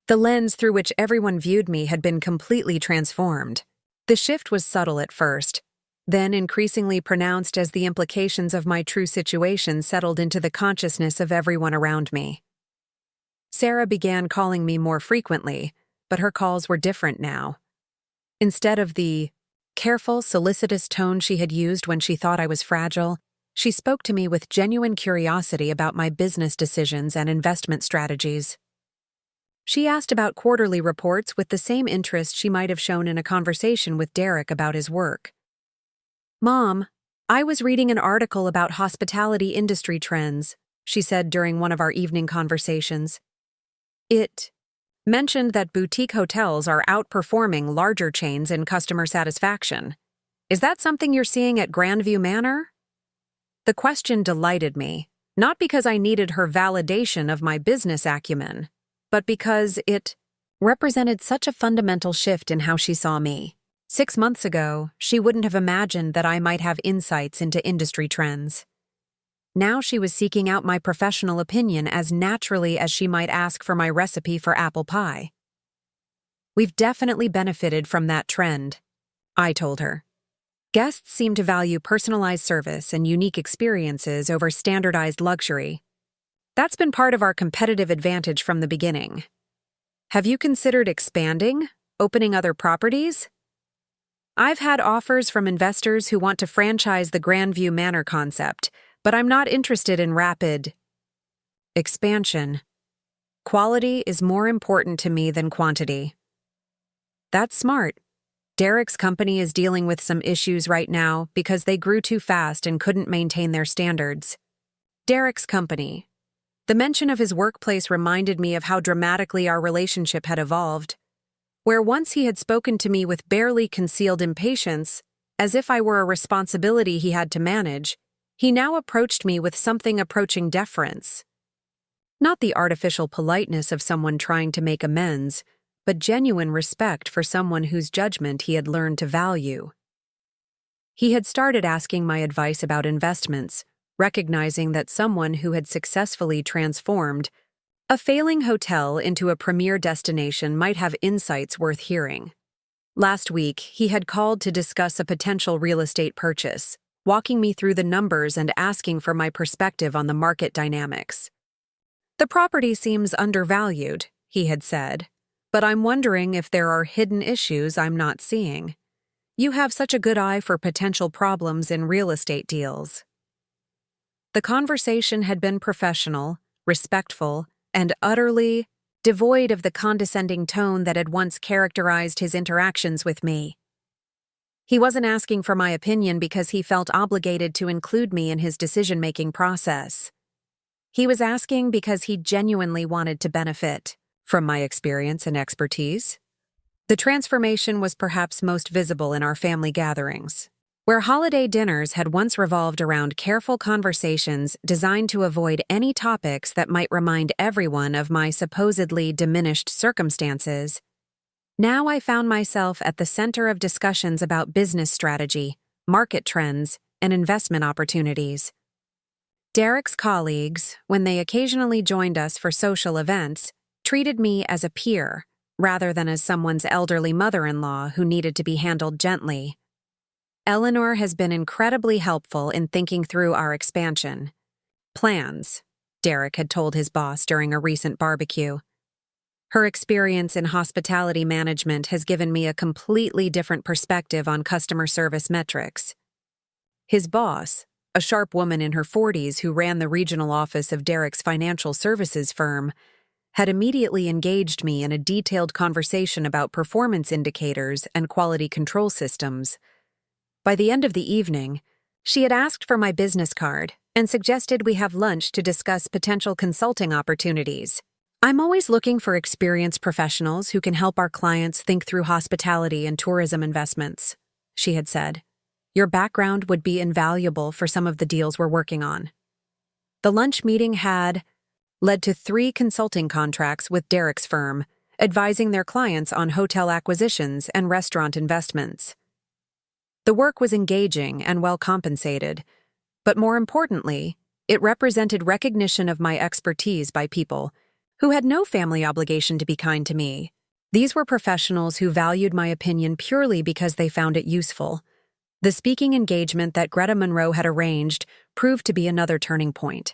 the lens through which everyone viewed me had been completely transformed. The shift was subtle at first, then increasingly pronounced as the implications of my true situation settled into the consciousness of everyone around me. Sarah began calling me more frequently, but her calls were different now. Instead of the careful, solicitous tone she had used when she thought I was fragile, she spoke to me with genuine curiosity about my business decisions and investment strategies. She asked about quarterly reports with the same interest she might have shown in a conversation with Derek about his work. "Mom, I was reading an article about hospitality industry trends," she said during one of our evening conversations. "It mentioned that boutique hotels are outperforming larger chains in customer satisfaction. Is that something you're seeing at Grandview Manor?" The question delighted me, not because I needed her validation of my business acumen, but because it represented such a fundamental shift in how she saw me. 6 months ago, she wouldn't have imagined that I might have insights into industry trends. Now she was seeking out my professional opinion as naturally as she might ask for my recipe for apple pie. "We've definitely benefited from that trend," I told her. "Guests seem to value personalized service and unique experiences over standardized luxury. That's been part of our competitive advantage from the beginning. Have you considered expanding, opening other properties?" "I've had offers from investors who want to franchise the Grandview Manor concept, but I'm not interested in rapid expansion. Quality is more important to me than quantity." "That's smart. Derek's company is dealing with some issues right now because they grew too fast and couldn't maintain their standards." Derek's company. The mention of his workplace reminded me of how dramatically our relationship had evolved. Where once he had spoken to me with barely concealed impatience, as if I were a responsibility he had to manage, he now approached me with something approaching deference. Not the artificial politeness of someone trying to make amends, but genuine respect for someone whose judgment he had learned to value. He had started asking my advice about investments, recognizing that someone who had successfully transformed a failing hotel into a premier destination might have insights worth hearing. Last week, he had called to discuss a potential real estate purchase, walking me through the numbers and asking for my perspective on the market dynamics. "The property seems undervalued," he had said, "but I'm wondering if there are hidden issues I'm not seeing. You have such a good eye for potential problems in real estate deals." The conversation had been professional, respectful, and utterly devoid of the condescending tone that had once characterized his interactions with me. He wasn't asking for my opinion because he felt obligated to include me in his decision-making process. He was asking because he genuinely wanted to benefit from my experience and expertise. The transformation was perhaps most visible in our family gatherings. Where holiday dinners had once revolved around careful conversations designed to avoid any topics that might remind everyone of my supposedly diminished circumstances, now I found myself at the center of discussions about business strategy, market trends, and investment opportunities. Derek's colleagues, when they occasionally joined us for social events, treated me as a peer rather than as someone's elderly mother-in-law who needed to be handled gently. Eleanor has been incredibly helpful in thinking through our expansion plans, Derek had told his boss during a recent barbecue. Her experience in hospitality management has given me a completely different perspective on customer service metrics. His boss, a sharp woman in her 40s who ran the regional office of Derek's financial services firm, had immediately engaged me in a detailed conversation about performance indicators and quality control systems. By the end of the evening, she had asked for my business card and suggested we have lunch to discuss potential consulting opportunities. I'm always looking for experienced professionals who can help our clients think through hospitality and tourism investments, she had said. Your background would be invaluable for some of the deals we're working on. The lunch meeting had led to 3 consulting contracts with Derek's firm, advising their clients on hotel acquisitions and restaurant investments. The work was engaging and well compensated, but more importantly, it represented recognition of my expertise by people who had no family obligation to be kind to me. These were professionals who valued my opinion purely because they found it useful. The speaking engagement that Greta Monroe had arranged proved to be another turning point.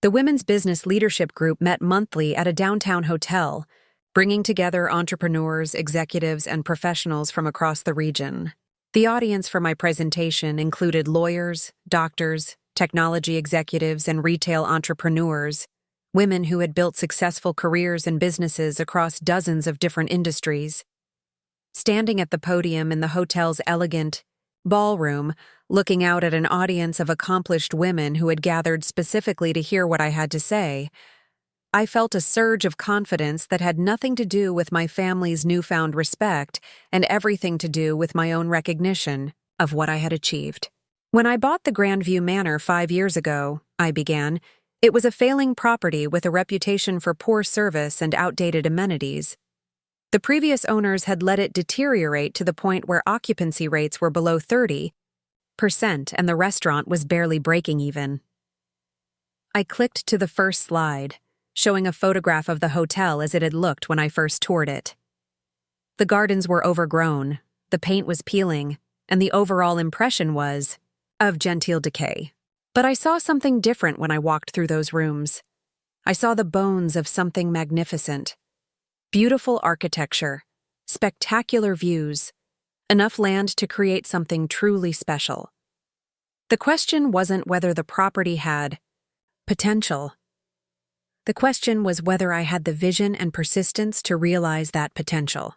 The Women's Business Leadership Group met monthly at a downtown hotel, bringing together entrepreneurs, executives, and professionals from across the region. The audience for my presentation included lawyers, doctors, technology executives, and retail entrepreneurs, women who had built successful careers and businesses across dozens of different industries. Standing at the podium in the hotel's elegant ballroom, looking out at an audience of accomplished women who had gathered specifically to hear what I had to say, I felt a surge of confidence that had nothing to do with my family's newfound respect and everything to do with my own recognition of what I had achieved. When I bought the Grandview Manor 5 years ago, I began, it was a failing property with a reputation for poor service and outdated amenities. The previous owners had let it deteriorate to the point where occupancy rates were below 30% and the restaurant was barely breaking even. I clicked to the first slide, showing a photograph of the hotel as it had looked when I first toured it. The gardens were overgrown, the paint was peeling, and the overall impression was of genteel decay. But I saw something different when I walked through those rooms. I saw the bones of something magnificent. Beautiful architecture, spectacular views, enough land to create something truly special. The question wasn't whether the property had potential. The question was whether I had the vision and persistence to realize that potential.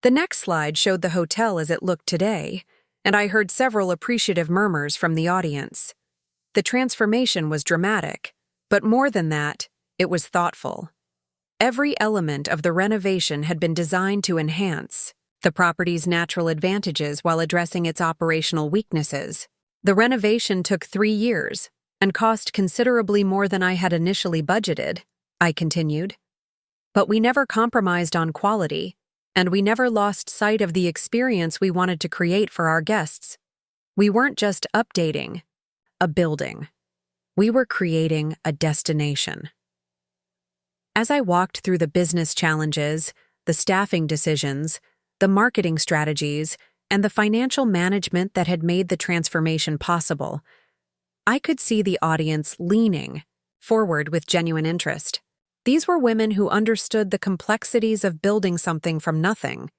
The next slide showed the hotel as it looked today, and I heard several appreciative murmurs from the audience. The transformation was dramatic, but more than that, it was thoughtful. Every element of the renovation had been designed to enhance the property's natural advantages while addressing its operational weaknesses. The renovation took 3 years and cost considerably more than I had initially budgeted, I continued. But we never compromised on quality, and we never lost sight of the experience we wanted to create for our guests. We weren't just updating a building. We were creating a destination. As I walked through the business challenges, the staffing decisions, the marketing strategies, and the financial management that had made the transformation possible, I could see the audience leaning forward with genuine interest. These were women who understood the complexities of building something from nothing,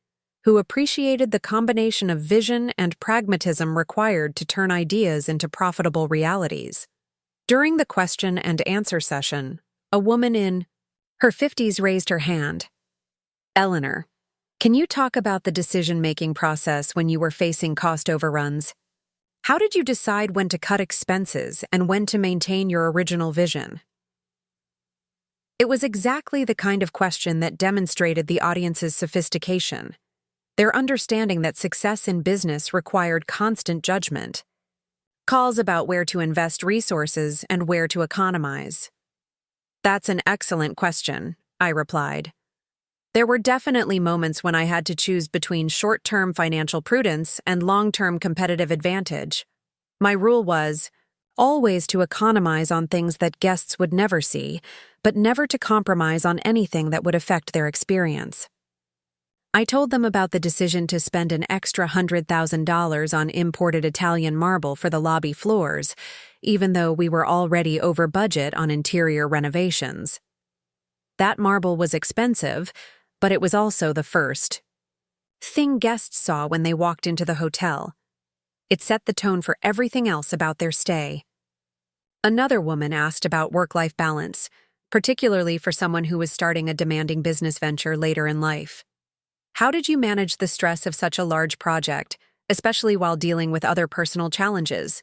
who appreciated the combination of vision and pragmatism required to turn ideas into profitable realities. During the question and answer session, a woman in her 50s raised her hand. Eleanor, can you talk about the decision-making process when you were facing cost overruns? How did you decide when to cut expenses and when to maintain your original vision? It was exactly the kind of question that demonstrated the audience's sophistication. their understanding that success in business required constant judgment. Calls about where to invest resources and where to economize. That's an excellent question, I replied. There were definitely moments when I had to choose between short-term financial prudence and long-term competitive advantage. My rule was, always to economize on things that guests would never see, but never to compromise on anything that would affect their experience. I told them about the decision to spend an extra $100,000 on imported Italian marble for the lobby floors, even though we were already over budget on interior renovations. That marble was expensive, but it was also the first thing guests saw when they walked into the hotel. It set the tone for everything else about their stay. Another woman asked about work-life balance, particularly for someone who was starting a demanding business venture later in life. How did you manage the stress of such a large project, especially while dealing with other personal challenges?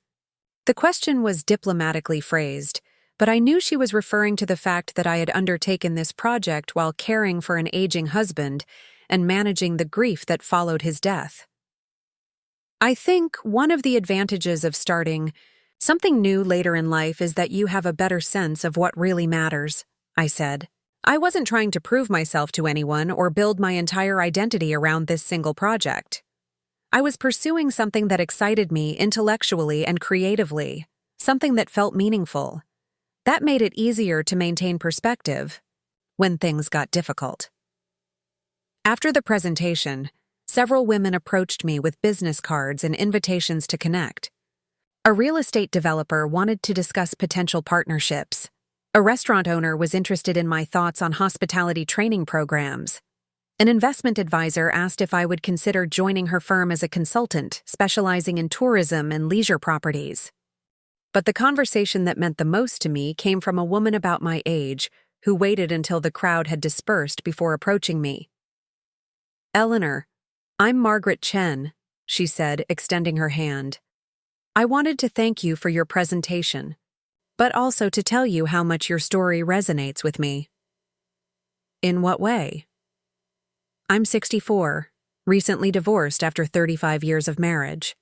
The question was diplomatically phrased, but I knew she was referring to the fact that I had undertaken this project while caring for an aging husband and managing the grief that followed his death. I think one of the advantages of starting something new later in life is that you have a better sense of what really matters, I said. I wasn't trying to prove myself to anyone or build my entire identity around this single project. I was pursuing something that excited me intellectually and creatively, something that felt meaningful. That made it easier to maintain perspective when things got difficult. After the presentation, several women approached me with business cards and invitations to connect. A real estate developer wanted to discuss potential partnerships. A restaurant owner was interested in my thoughts on hospitality training programs. An investment advisor asked if I would consider joining her firm as a consultant, specializing in tourism and leisure properties. But the conversation that meant the most to me came from a woman about my age who waited until the crowd had dispersed before approaching me. "Eleanor, I'm Margaret Chen," she said, extending her hand. "I wanted to thank you for your presentation, but also to tell you how much your story resonates with me." "In what way?" "I'm 64, recently divorced after 35 years of marriage.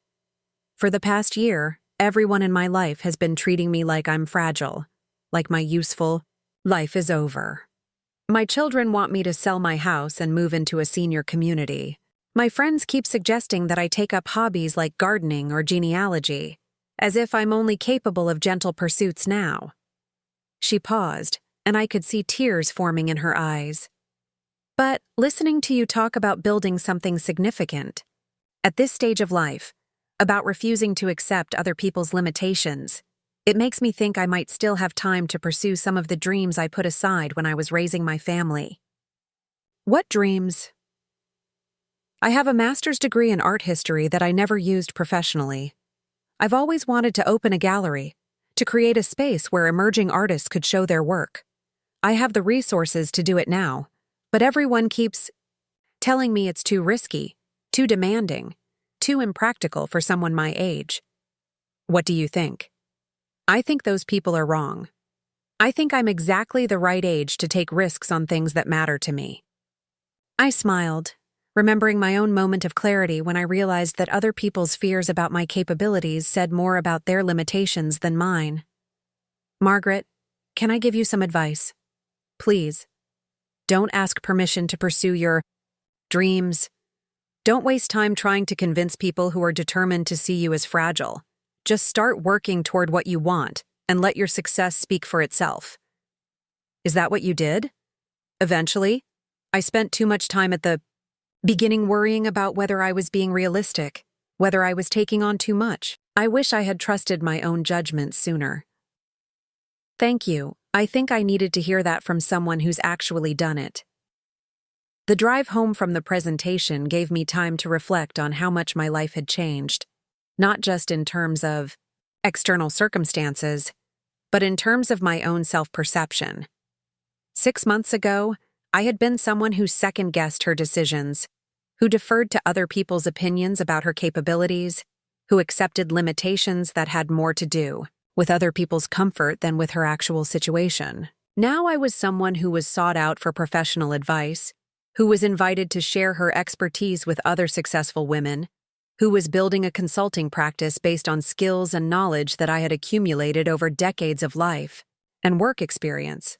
For the past year, everyone in my life has been treating me like I'm fragile, like my useful life is over. My children want me to sell my house and move into a senior community. My friends keep suggesting that I take up hobbies like gardening or genealogy, as if I'm only capable of gentle pursuits now." She paused, and I could see tears forming in her eyes. "But listening to you talk about building something significant, at this stage of life, about refusing to accept other people's limitations, it makes me think I might still have time to pursue some of the dreams I put aside when I was raising my family." "What dreams?" "I have a master's degree in art history that I never used professionally. I've always wanted to open a gallery, to create a space where emerging artists could show their work. I have the resources to do it now, but everyone keeps telling me it's too risky, too demanding, too impractical for someone my age. What do you think?" "I think those people are wrong. I think I'm exactly the right age to take risks on things that matter to me." I smiled, remembering my own moment of clarity when I realized that other people's fears about my capabilities said more about their limitations than mine. "Margaret, can I give you some advice? Please, don't ask permission to pursue your dreams. Don't waste time trying to convince people who are determined to see you as fragile. Just start working toward what you want and let your success speak for itself." Is that what you did? Eventually, I spent too much time at the beginning worrying about whether I was being realistic, whether I was taking on too much. I wish I had trusted my own judgment sooner. "Thank you. I think I needed to hear that from someone who's actually done it." The drive home from the presentation gave me time to reflect on how much my life had changed, not just in terms of external circumstances, but in terms of my own self-perception. 6 months ago, I had been someone who second-guessed her decisions, who deferred to other people's opinions about her capabilities, who accepted limitations that had more to do with other people's comfort than with her actual situation. Now I was someone who was sought out for professional advice, who was invited to share her expertise with other successful women, who was building a consulting practice based on skills and knowledge that I had accumulated over decades of life and work experience.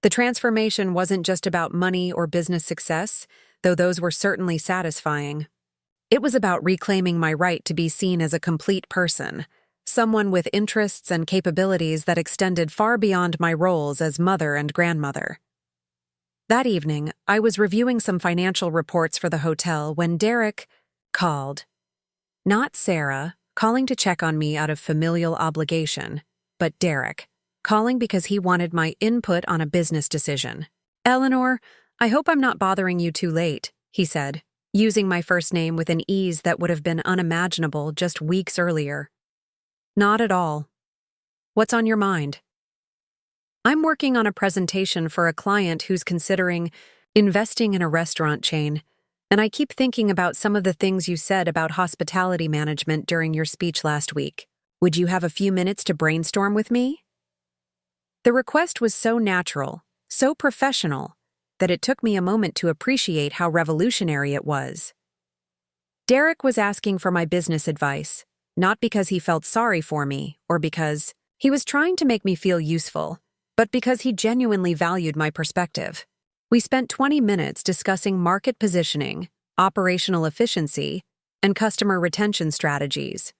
The transformation wasn't just about money or business success, though those were certainly satisfying. It was about reclaiming my right to be seen as a complete person, someone with interests and capabilities that extended far beyond my roles as mother and grandmother. That evening, I was reviewing some financial reports for the hotel when Derek called. Not Sarah, calling to check on me out of familial obligation, but Derek, calling because he wanted my input on a business decision. "Eleanor, I hope I'm not bothering you too late," he said, using my first name with an ease that would have been unimaginable just weeks earlier. "Not at all. What's on your mind?" "I'm working on a presentation for a client who's considering investing in a restaurant chain, and I keep thinking about some of the things you said about hospitality management during your speech last week. Would you have a few minutes to brainstorm with me?" The request was so natural, so professional, that it took me a moment to appreciate how revolutionary it was. Derek was asking for my business advice, not because he felt sorry for me or because he was trying to make me feel useful, but because he genuinely valued my perspective. We spent 20 minutes discussing market positioning, operational efficiency, and customer retention strategies.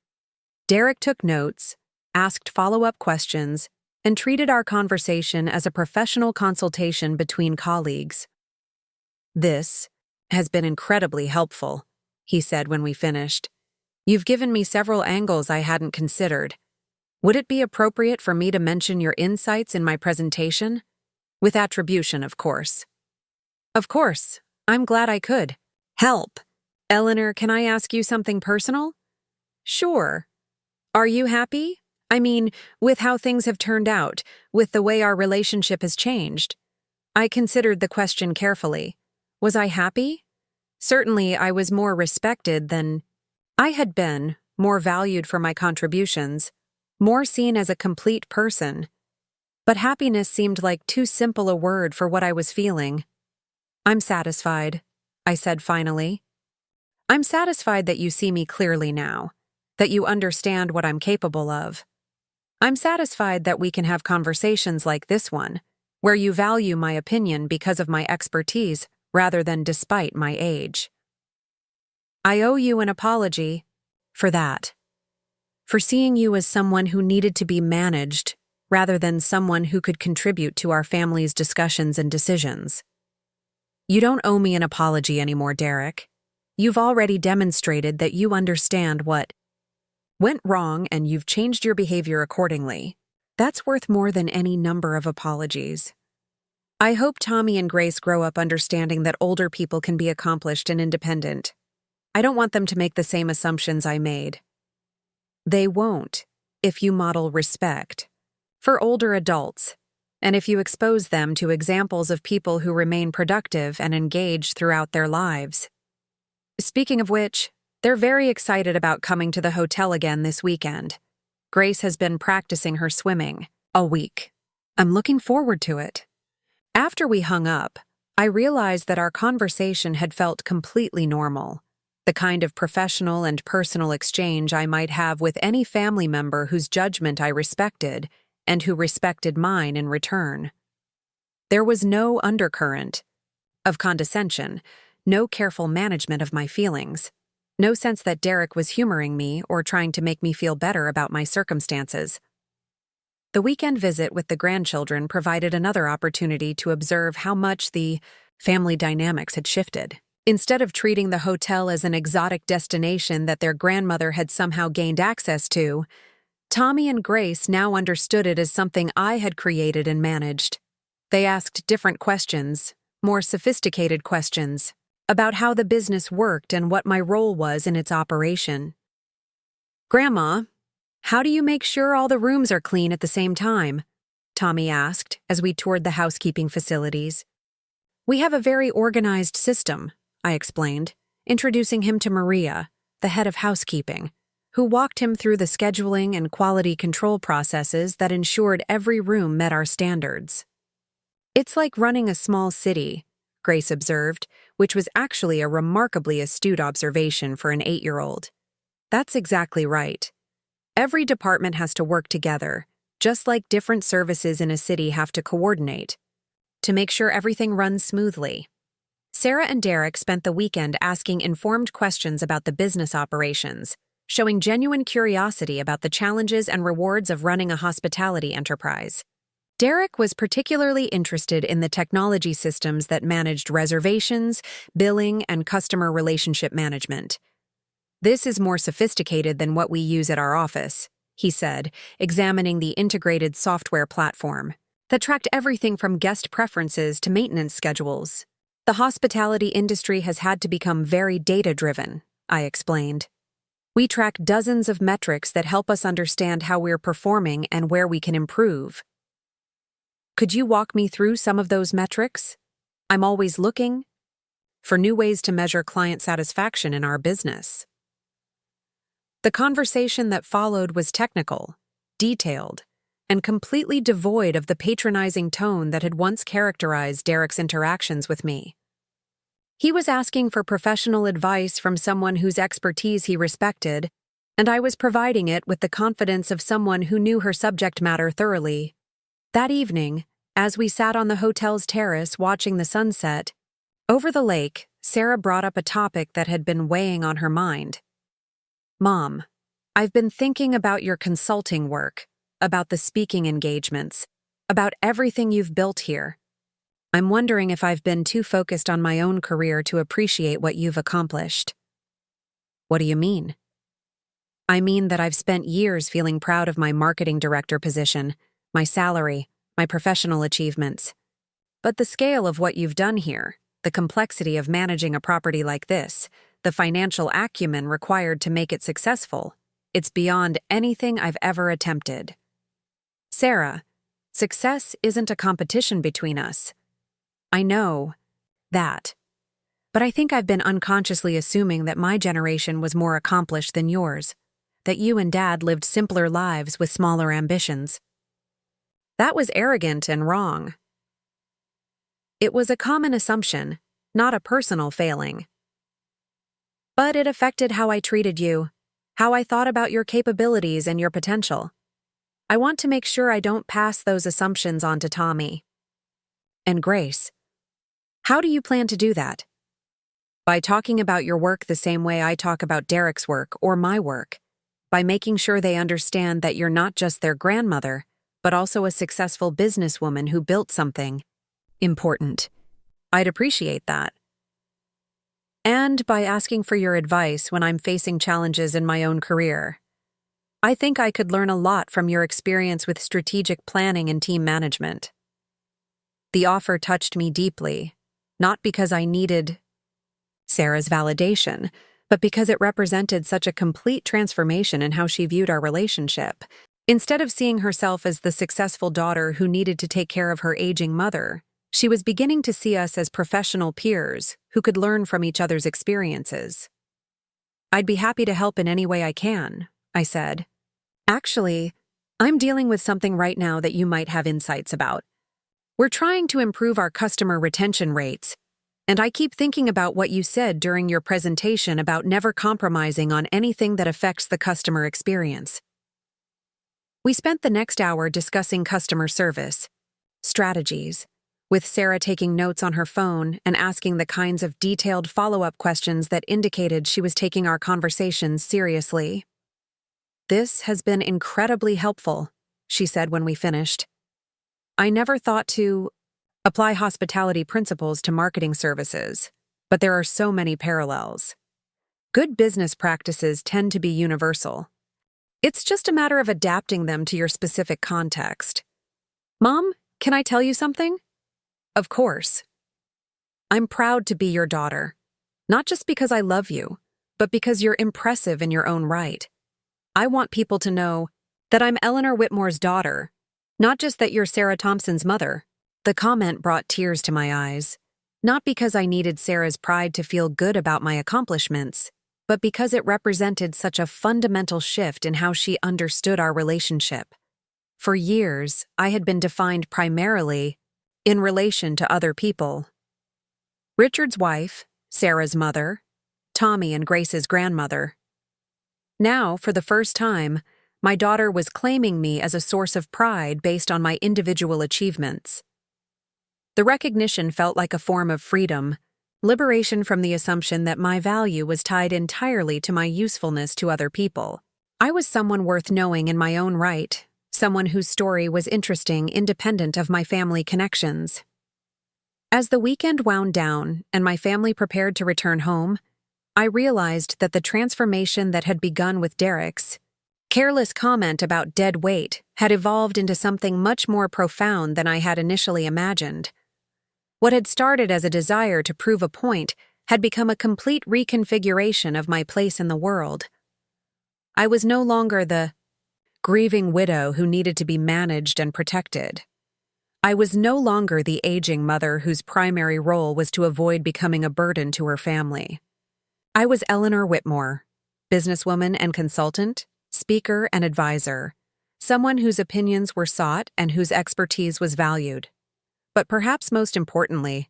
Derek took notes, asked follow-up questions, and treated our conversation as a professional consultation between colleagues. "This has been incredibly helpful," he said when we finished. "You've given me several angles I hadn't considered. Would it be appropriate for me to mention your insights in my presentation? With attribution, of course." "Of course. I'm glad I could. Help. Eleanor, can I ask you something personal?" "Sure. Are you happy? I mean, with how things have turned out, with the way our relationship has changed." I considered the question carefully. Was I happy? Certainly, I was more respected than I had been, more valued for my contributions, more seen as a complete person. But happiness seemed like too simple a word for what I was feeling. "I'm satisfied," I said finally. "I'm satisfied that you see me clearly now, that you understand what I'm capable of. I'm satisfied that we can have conversations like this one, where you value my opinion because of my expertise rather than despite my age. I owe you an apology for that, for seeing you as someone who needed to be managed rather than someone who could contribute to our family's discussions and decisions. You don't owe me an apology anymore, Derek. You've already demonstrated that you understand what went wrong and you've changed your behavior accordingly. That's worth more than any number of apologies. I hope Tommy and Grace grow up understanding that older people can be accomplished and independent. I don't want them to make the same assumptions I made. They won't, if you model respect for older adults, and if you expose them to examples of people who remain productive and engaged throughout their lives. Speaking of which, they're very excited about coming to the hotel again this weekend. Grace has been practicing her swimming a week. I'm looking forward to it. After we hung up, I realized that our conversation had felt completely normal, the kind of professional and personal exchange I might have with any family member whose judgment I respected and who respected mine in return. There was no undercurrent of condescension, no careful management of my feelings, no sense that Derek was humoring me or trying to make me feel better about my circumstances. The weekend visit with the grandchildren provided another opportunity to observe how much the family dynamics had shifted. Instead of treating the hotel as an exotic destination that their grandmother had somehow gained access to, Tommy and Grace now understood it as something I had created and managed. They asked different questions, more sophisticated questions, about how the business worked and what my role was in its operation. "Grandma, how do you make sure all the rooms are clean at the same time?" Tommy asked as we toured the housekeeping facilities. "We have a very organized system," I explained, introducing him to Maria, the head of housekeeping, who walked him through the scheduling and quality control processes that ensured every room met our standards. "It's like running a small city," Grace observed, which was actually a remarkably astute observation for an 8-year-old. That's exactly right. Every department has to work together, just like different services in a city have to coordinate, to make sure everything runs smoothly. Sarah and Derek spent the weekend asking informed questions about the business operations, showing genuine curiosity about the challenges and rewards of running a hospitality enterprise. Derek was particularly interested in the technology systems that managed reservations, billing, and customer relationship management. "This is more sophisticated than what we use at our office," he said, examining the integrated software platform that tracked everything from guest preferences to maintenance schedules. "The hospitality industry has had to become very data-driven," I explained. "We track dozens of metrics that help us understand how we're performing and where we can improve." "Could you walk me through some of those metrics? I'm always looking for new ways to measure client satisfaction in our business." The conversation that followed was technical, detailed, and completely devoid of the patronizing tone that had once characterized Derek's interactions with me. He was asking for professional advice from someone whose expertise he respected, and I was providing it with the confidence of someone who knew her subject matter thoroughly. That evening, as we sat on the hotel's terrace watching the sunset over the lake, Sarah brought up a topic that had been weighing on her mind. "Mom, I've been thinking about your consulting work, about the speaking engagements, about everything you've built here. I'm wondering if I've been too focused on my own career to appreciate what you've accomplished." "What do you mean?" "I mean that I've spent years feeling proud of my marketing director position, my salary, my professional achievements. But the scale of what you've done here, the complexity of managing a property like this, the financial acumen required to make it successful, it's beyond anything I've ever attempted. Sarah, success isn't a competition between us. I know that. But I think I've been unconsciously assuming that my generation was more accomplished than yours, that you and Dad lived simpler lives with smaller ambitions. That was arrogant and wrong. It was a common assumption, not a personal failing. But it affected how I treated you, how I thought about your capabilities and your potential. I want to make sure I don't pass those assumptions on to Tommy. And Grace. How do you plan to do that? By talking about your work the same way I talk about Derek's work or my work, by making sure they understand that you're not just their grandmother, but also a successful businesswoman who built something important. I'd appreciate that. And by asking for your advice when I'm facing challenges in my own career. I think I could learn a lot from your experience with strategic planning and team management." The offer touched me deeply, not because I needed Sarah's validation, but because it represented such a complete transformation in how she viewed our relationship. Instead of seeing herself as the successful daughter who needed to take care of her aging mother, she was beginning to see us as professional peers who could learn from each other's experiences. "I'd be happy to help in any way I can," I said. "Actually, I'm dealing with something right now that you might have insights about. We're trying to improve our customer retention rates, and I keep thinking about what you said during your presentation about never compromising on anything that affects the customer experience." We spent the next hour discussing customer service strategies, with Sarah taking notes on her phone and asking the kinds of detailed follow-up questions that indicated she was taking our conversations seriously. "This has been incredibly helpful," she said when we finished. "I never thought to apply hospitality principles to marketing services, but there are so many parallels. Good business practices tend to be universal. It's just a matter of adapting them to your specific context. Mom, can I tell you something?" "Of course. I'm proud to be your daughter, not just because I love you, but because you're impressive in your own right. I want people to know that I'm Eleanor Whitmore's daughter, not just that you're Sarah Thompson's mother." The comment brought tears to my eyes, not because I needed Sarah's pride to feel good about my accomplishments, but because it represented such a fundamental shift in how she understood our relationship. For years, I had been defined primarily in relation to other people. Richard's wife, Sarah's mother, Tommy and Grace's grandmother. Now, for the first time, my daughter was claiming me as a source of pride based on my individual achievements. The recognition felt like a form of freedom, liberation from the assumption that my value was tied entirely to my usefulness to other people. I was someone worth knowing in my own right, someone whose story was interesting independent of my family connections. As the weekend wound down and my family prepared to return home, I realized that the transformation that had begun with Derek's careless comment about dead weight had evolved into something much more profound than I had initially imagined. What had started as a desire to prove a point had become a complete reconfiguration of my place in the world. I was no longer the grieving widow who needed to be managed and protected. I was no longer the aging mother whose primary role was to avoid becoming a burden to her family. I was Eleanor Whitmore, businesswoman and consultant, speaker and advisor, someone whose opinions were sought and whose expertise was valued. But perhaps most importantly,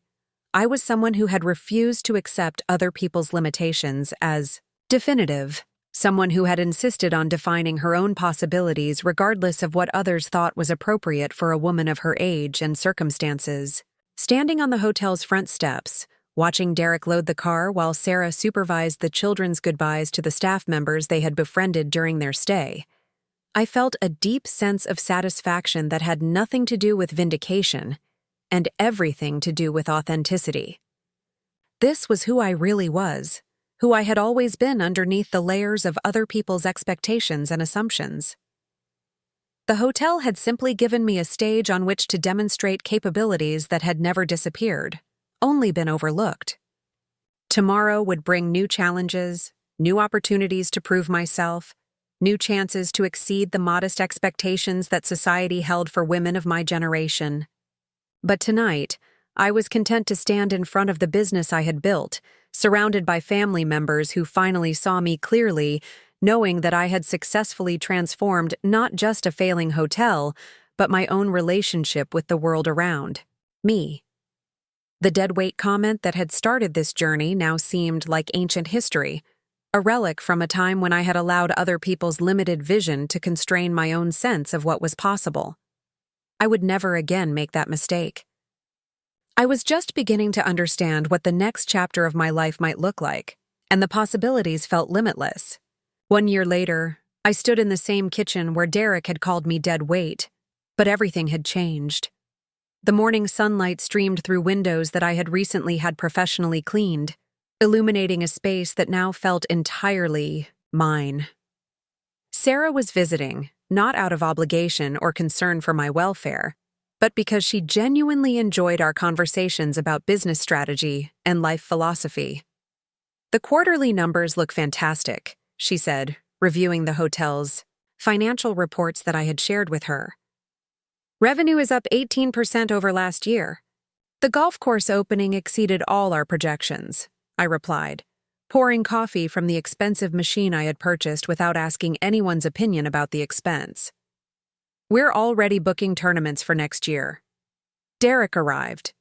I was someone who had refused to accept other people's limitations as definitive, someone who had insisted on defining her own possibilities regardless of what others thought was appropriate for a woman of her age and circumstances. Standing on the hotel's front steps, watching Derek load the car while Sarah supervised the children's goodbyes to the staff members they had befriended during their stay, I felt a deep sense of satisfaction that had nothing to do with vindication and everything to do with authenticity. This was who I really was, who I had always been underneath the layers of other people's expectations and assumptions. The hotel had simply given me a stage on which to demonstrate capabilities that had never disappeared, only been overlooked. Tomorrow would bring new challenges, new opportunities to prove myself, new chances to exceed the modest expectations that society held for women of my generation. But tonight, I was content to stand in front of the business I had built, surrounded by family members who finally saw me clearly, knowing that I had successfully transformed not just a failing hotel, but my own relationship with the world around me. The deadweight comment that had started this journey now seemed like ancient history, a relic from a time when I had allowed other people's limited vision to constrain my own sense of what was possible. I would never again make that mistake. I was just beginning to understand what the next chapter of my life might look like, and the possibilities felt limitless. 1 year later, I stood in the same kitchen where Derek had called me dead weight, but everything had changed. The morning sunlight streamed through windows that I had recently had professionally cleaned, illuminating a space that now felt entirely mine. Sarah was visiting, not out of obligation or concern for my welfare, but because she genuinely enjoyed our conversations about business strategy and life philosophy. "The quarterly numbers look fantastic," she said, reviewing the hotel's financial reports that I had shared with her. "Revenue is up 18% over last year. The golf course opening exceeded all our projections," I replied, pouring coffee from the expensive machine I had purchased without asking anyone's opinion about the expense. "We're already booking tournaments for next year." Derek arrived,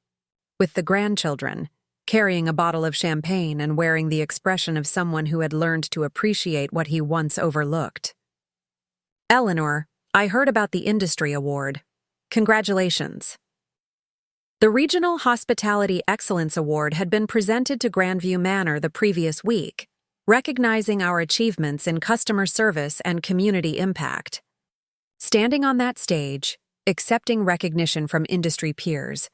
with the grandchildren, carrying a bottle of champagne and wearing the expression of someone who had learned to appreciate what he once overlooked. "Eleanor, I heard about the industry award. Congratulations." The Regional Hospitality Excellence Award had been presented to Grandview Manor the previous week, recognizing our achievements in customer service and community impact. Standing on that stage, accepting recognition from industry peers,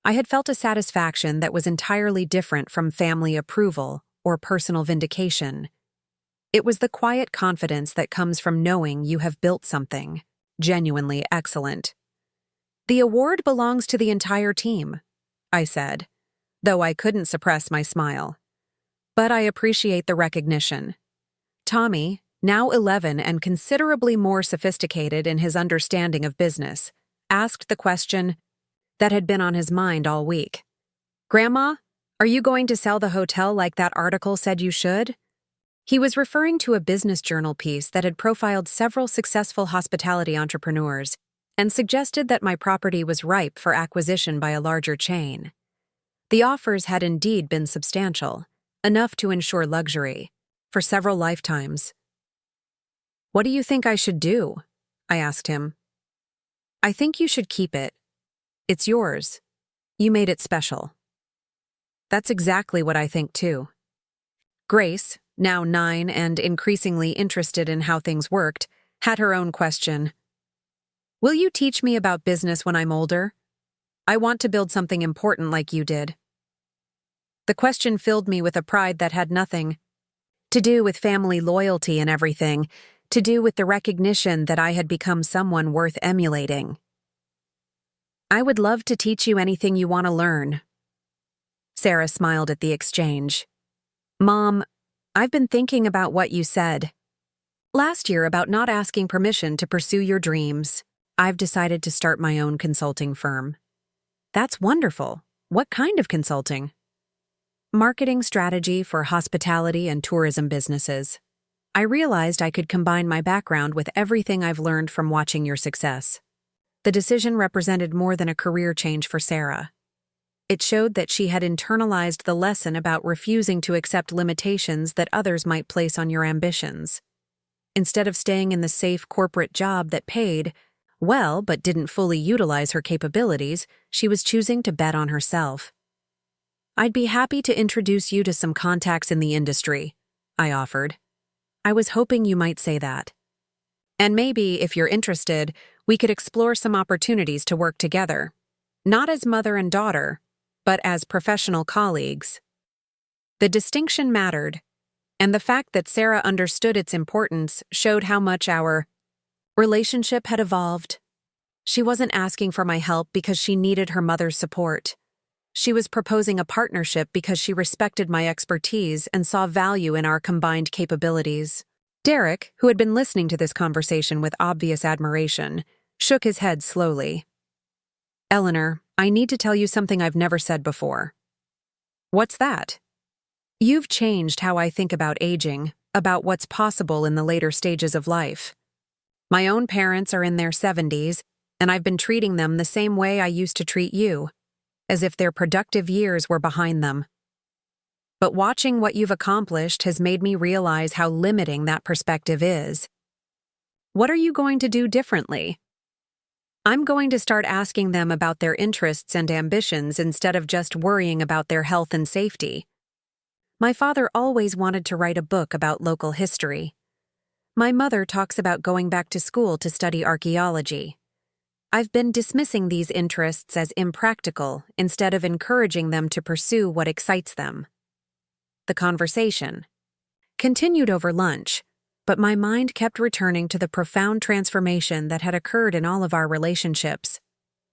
I had felt a satisfaction that was entirely different from family approval or personal vindication. It was the quiet confidence that comes from knowing you have built something genuinely excellent. "The award belongs to the entire team," I said, though I couldn't suppress my smile. "But I appreciate the recognition." Tommy, now 11 and considerably more sophisticated in his understanding of business, asked the question that had been on his mind all week. "Grandma, are you going to sell the hotel like that article said you should?" He was referring to a business journal piece that had profiled several successful hospitality entrepreneurs and suggested that my property was ripe for acquisition by a larger chain. The offers had indeed been substantial, enough to ensure luxury, for several lifetimes. "What do you think I should do?" I asked him. "I think you should keep it. It's yours. You made it special." "That's exactly what I think too." Grace, now 9 and increasingly interested in how things worked, had her own question. "Will you teach me about business when I'm older? I want to build something important like you did." The question filled me with a pride that had nothing to do with family loyalty and everything, to do with the recognition that I had become someone worth emulating. "I would love to teach you anything you want to learn." Sarah smiled at the exchange. "Mom, I've been thinking about what you said last year about not asking permission to pursue your dreams. I've decided to start my own consulting firm." "That's wonderful. What kind of consulting?" "Marketing strategy for hospitality and tourism businesses. I realized I could combine my background with everything I've learned from watching your success." The decision represented more than a career change for Sarah. It showed that she had internalized the lesson about refusing to accept limitations that others might place on your ambitions. Instead of staying in the safe corporate job that paid well but didn't fully utilize her capabilities, she was choosing to bet on herself. "I'd be happy to introduce you to some contacts in the industry," I offered. "I was hoping you might say that. And maybe, if you're interested, we could explore some opportunities to work together. Not as mother and daughter, but as professional colleagues." The distinction mattered, and the fact that Sarah understood its importance showed how much our relationship had evolved. She wasn't asking for my help because she needed her mother's support. She was proposing a partnership because she respected my expertise and saw value in our combined capabilities. Derek, who had been listening to this conversation with obvious admiration, shook his head slowly. "Eleanor, I need to tell you something I've never said before." "What's that?" "You've changed how I think about aging, about what's possible in the later stages of life. My own parents are in their 70s, and I've been treating them the same way I used to treat you, as if their productive years were behind them. But watching what you've accomplished has made me realize how limiting that perspective is. What are you going to do differently?" "I'm going to start asking them about their interests and ambitions instead of just worrying about their health and safety. My father always wanted to write a book about local history. My mother talks about going back to school to study archaeology. I've been dismissing these interests as impractical instead of encouraging them to pursue what excites them." The conversation continued over lunch, but my mind kept returning to the profound transformation that had occurred in all of our relationships.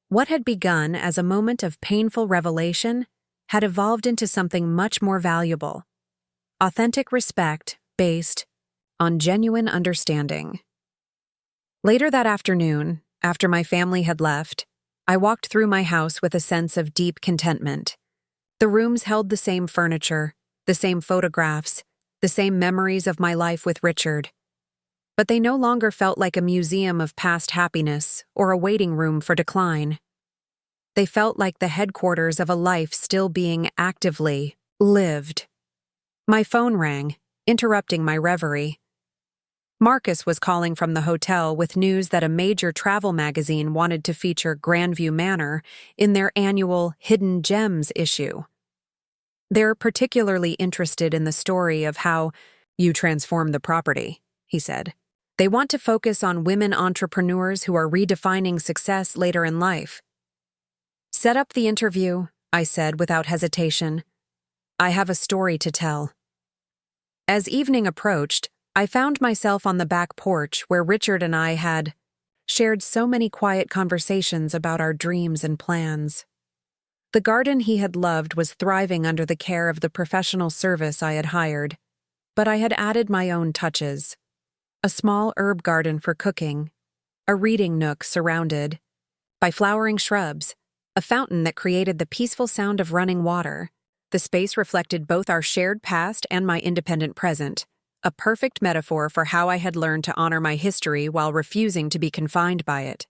What had begun as a moment of painful revelation had evolved into something much more valuable: authentic respect based on genuine understanding. Later that afternoon, after my family had left, I walked through my house with a sense of deep contentment. The rooms held the same furniture, the same photographs, the same memories of my life with Richard. But they no longer felt like a museum of past happiness or a waiting room for decline. They felt like the headquarters of a life still being actively lived. My phone rang, interrupting my reverie. Marcus was calling from the hotel with news that a major travel magazine wanted to feature Grandview Manor in their annual Hidden Gems issue. "They're particularly interested in the story of how you transform the property," he said. "They want to focus on women entrepreneurs who are redefining success later in life." "Set up the interview," I said without hesitation. "I have a story to tell." As evening approached, I found myself on the back porch where Richard and I had shared so many quiet conversations about our dreams and plans. The garden he had loved was thriving under the care of the professional service I had hired, but I had added my own touches. A small herb garden for cooking, a reading nook surrounded by flowering shrubs, a fountain that created the peaceful sound of running water. The space reflected both our shared past and my independent present, a perfect metaphor for how I had learned to honor my history while refusing to be confined by it.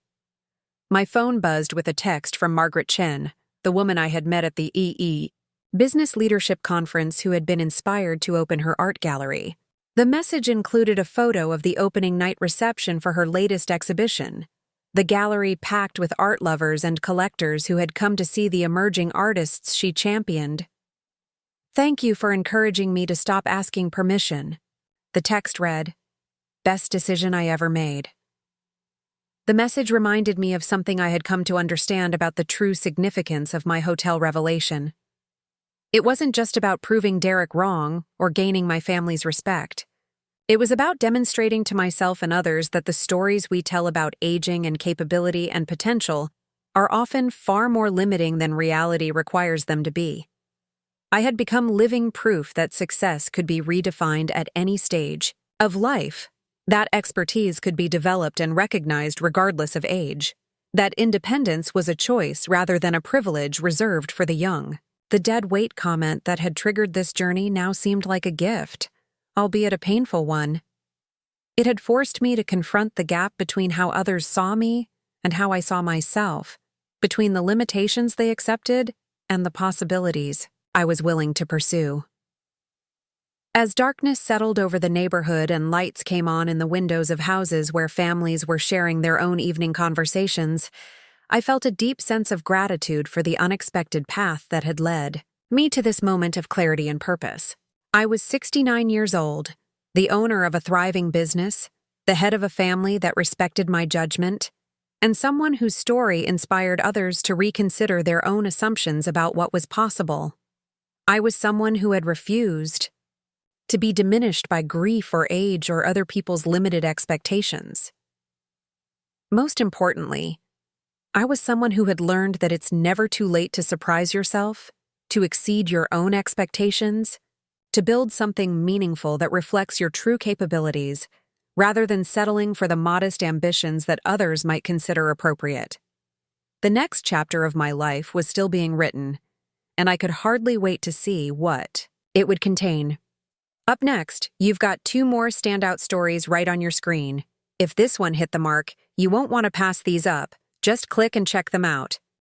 My phone buzzed with a text from Margaret Chen, the woman I had met at the business leadership conference who had been inspired to open her art gallery. The message included a photo of the opening night reception for her latest exhibition, the gallery packed with art lovers and collectors who had come to see the emerging artists she championed. "Thank you for encouraging me to stop asking permission." The text read, "Best decision I ever made." The message reminded me of something I had come to understand about the true significance of my hotel revelation. It wasn't just about proving Derek wrong or gaining my family's respect. It was about demonstrating to myself and others that the stories we tell about aging and capability and potential are often far more limiting than reality requires them to be. I had become living proof that success could be redefined at any stage of life, that expertise could be developed and recognized regardless of age, that independence was a choice rather than a privilege reserved for the young. The dead weight comment that had triggered this journey now seemed like a gift, albeit a painful one. It had forced me to confront the gap between how others saw me and how I saw myself, between the limitations they accepted and the possibilities I was willing to pursue. As darkness settled over the neighborhood and lights came on in the windows of houses where families were sharing their own evening conversations, I felt a deep sense of gratitude for the unexpected path that had led me to this moment of clarity and purpose. I was 69 years old, the owner of a thriving business, the head of a family that respected my judgment, and someone whose story inspired others to reconsider their own assumptions about what was possible. I was someone who had refused to be diminished by grief or age or other people's limited expectations. Most importantly, I was someone who had learned that it's never too late to surprise yourself, to exceed your own expectations, to build something meaningful that reflects your true capabilities, rather than settling for the modest ambitions that others might consider appropriate. The next chapter of my life was still being written, and I could hardly wait to see what it would contain. Up next, you've got 2 more standout stories right on your screen. If this one hit the mark, you won't want to pass these up. Just click and check them out.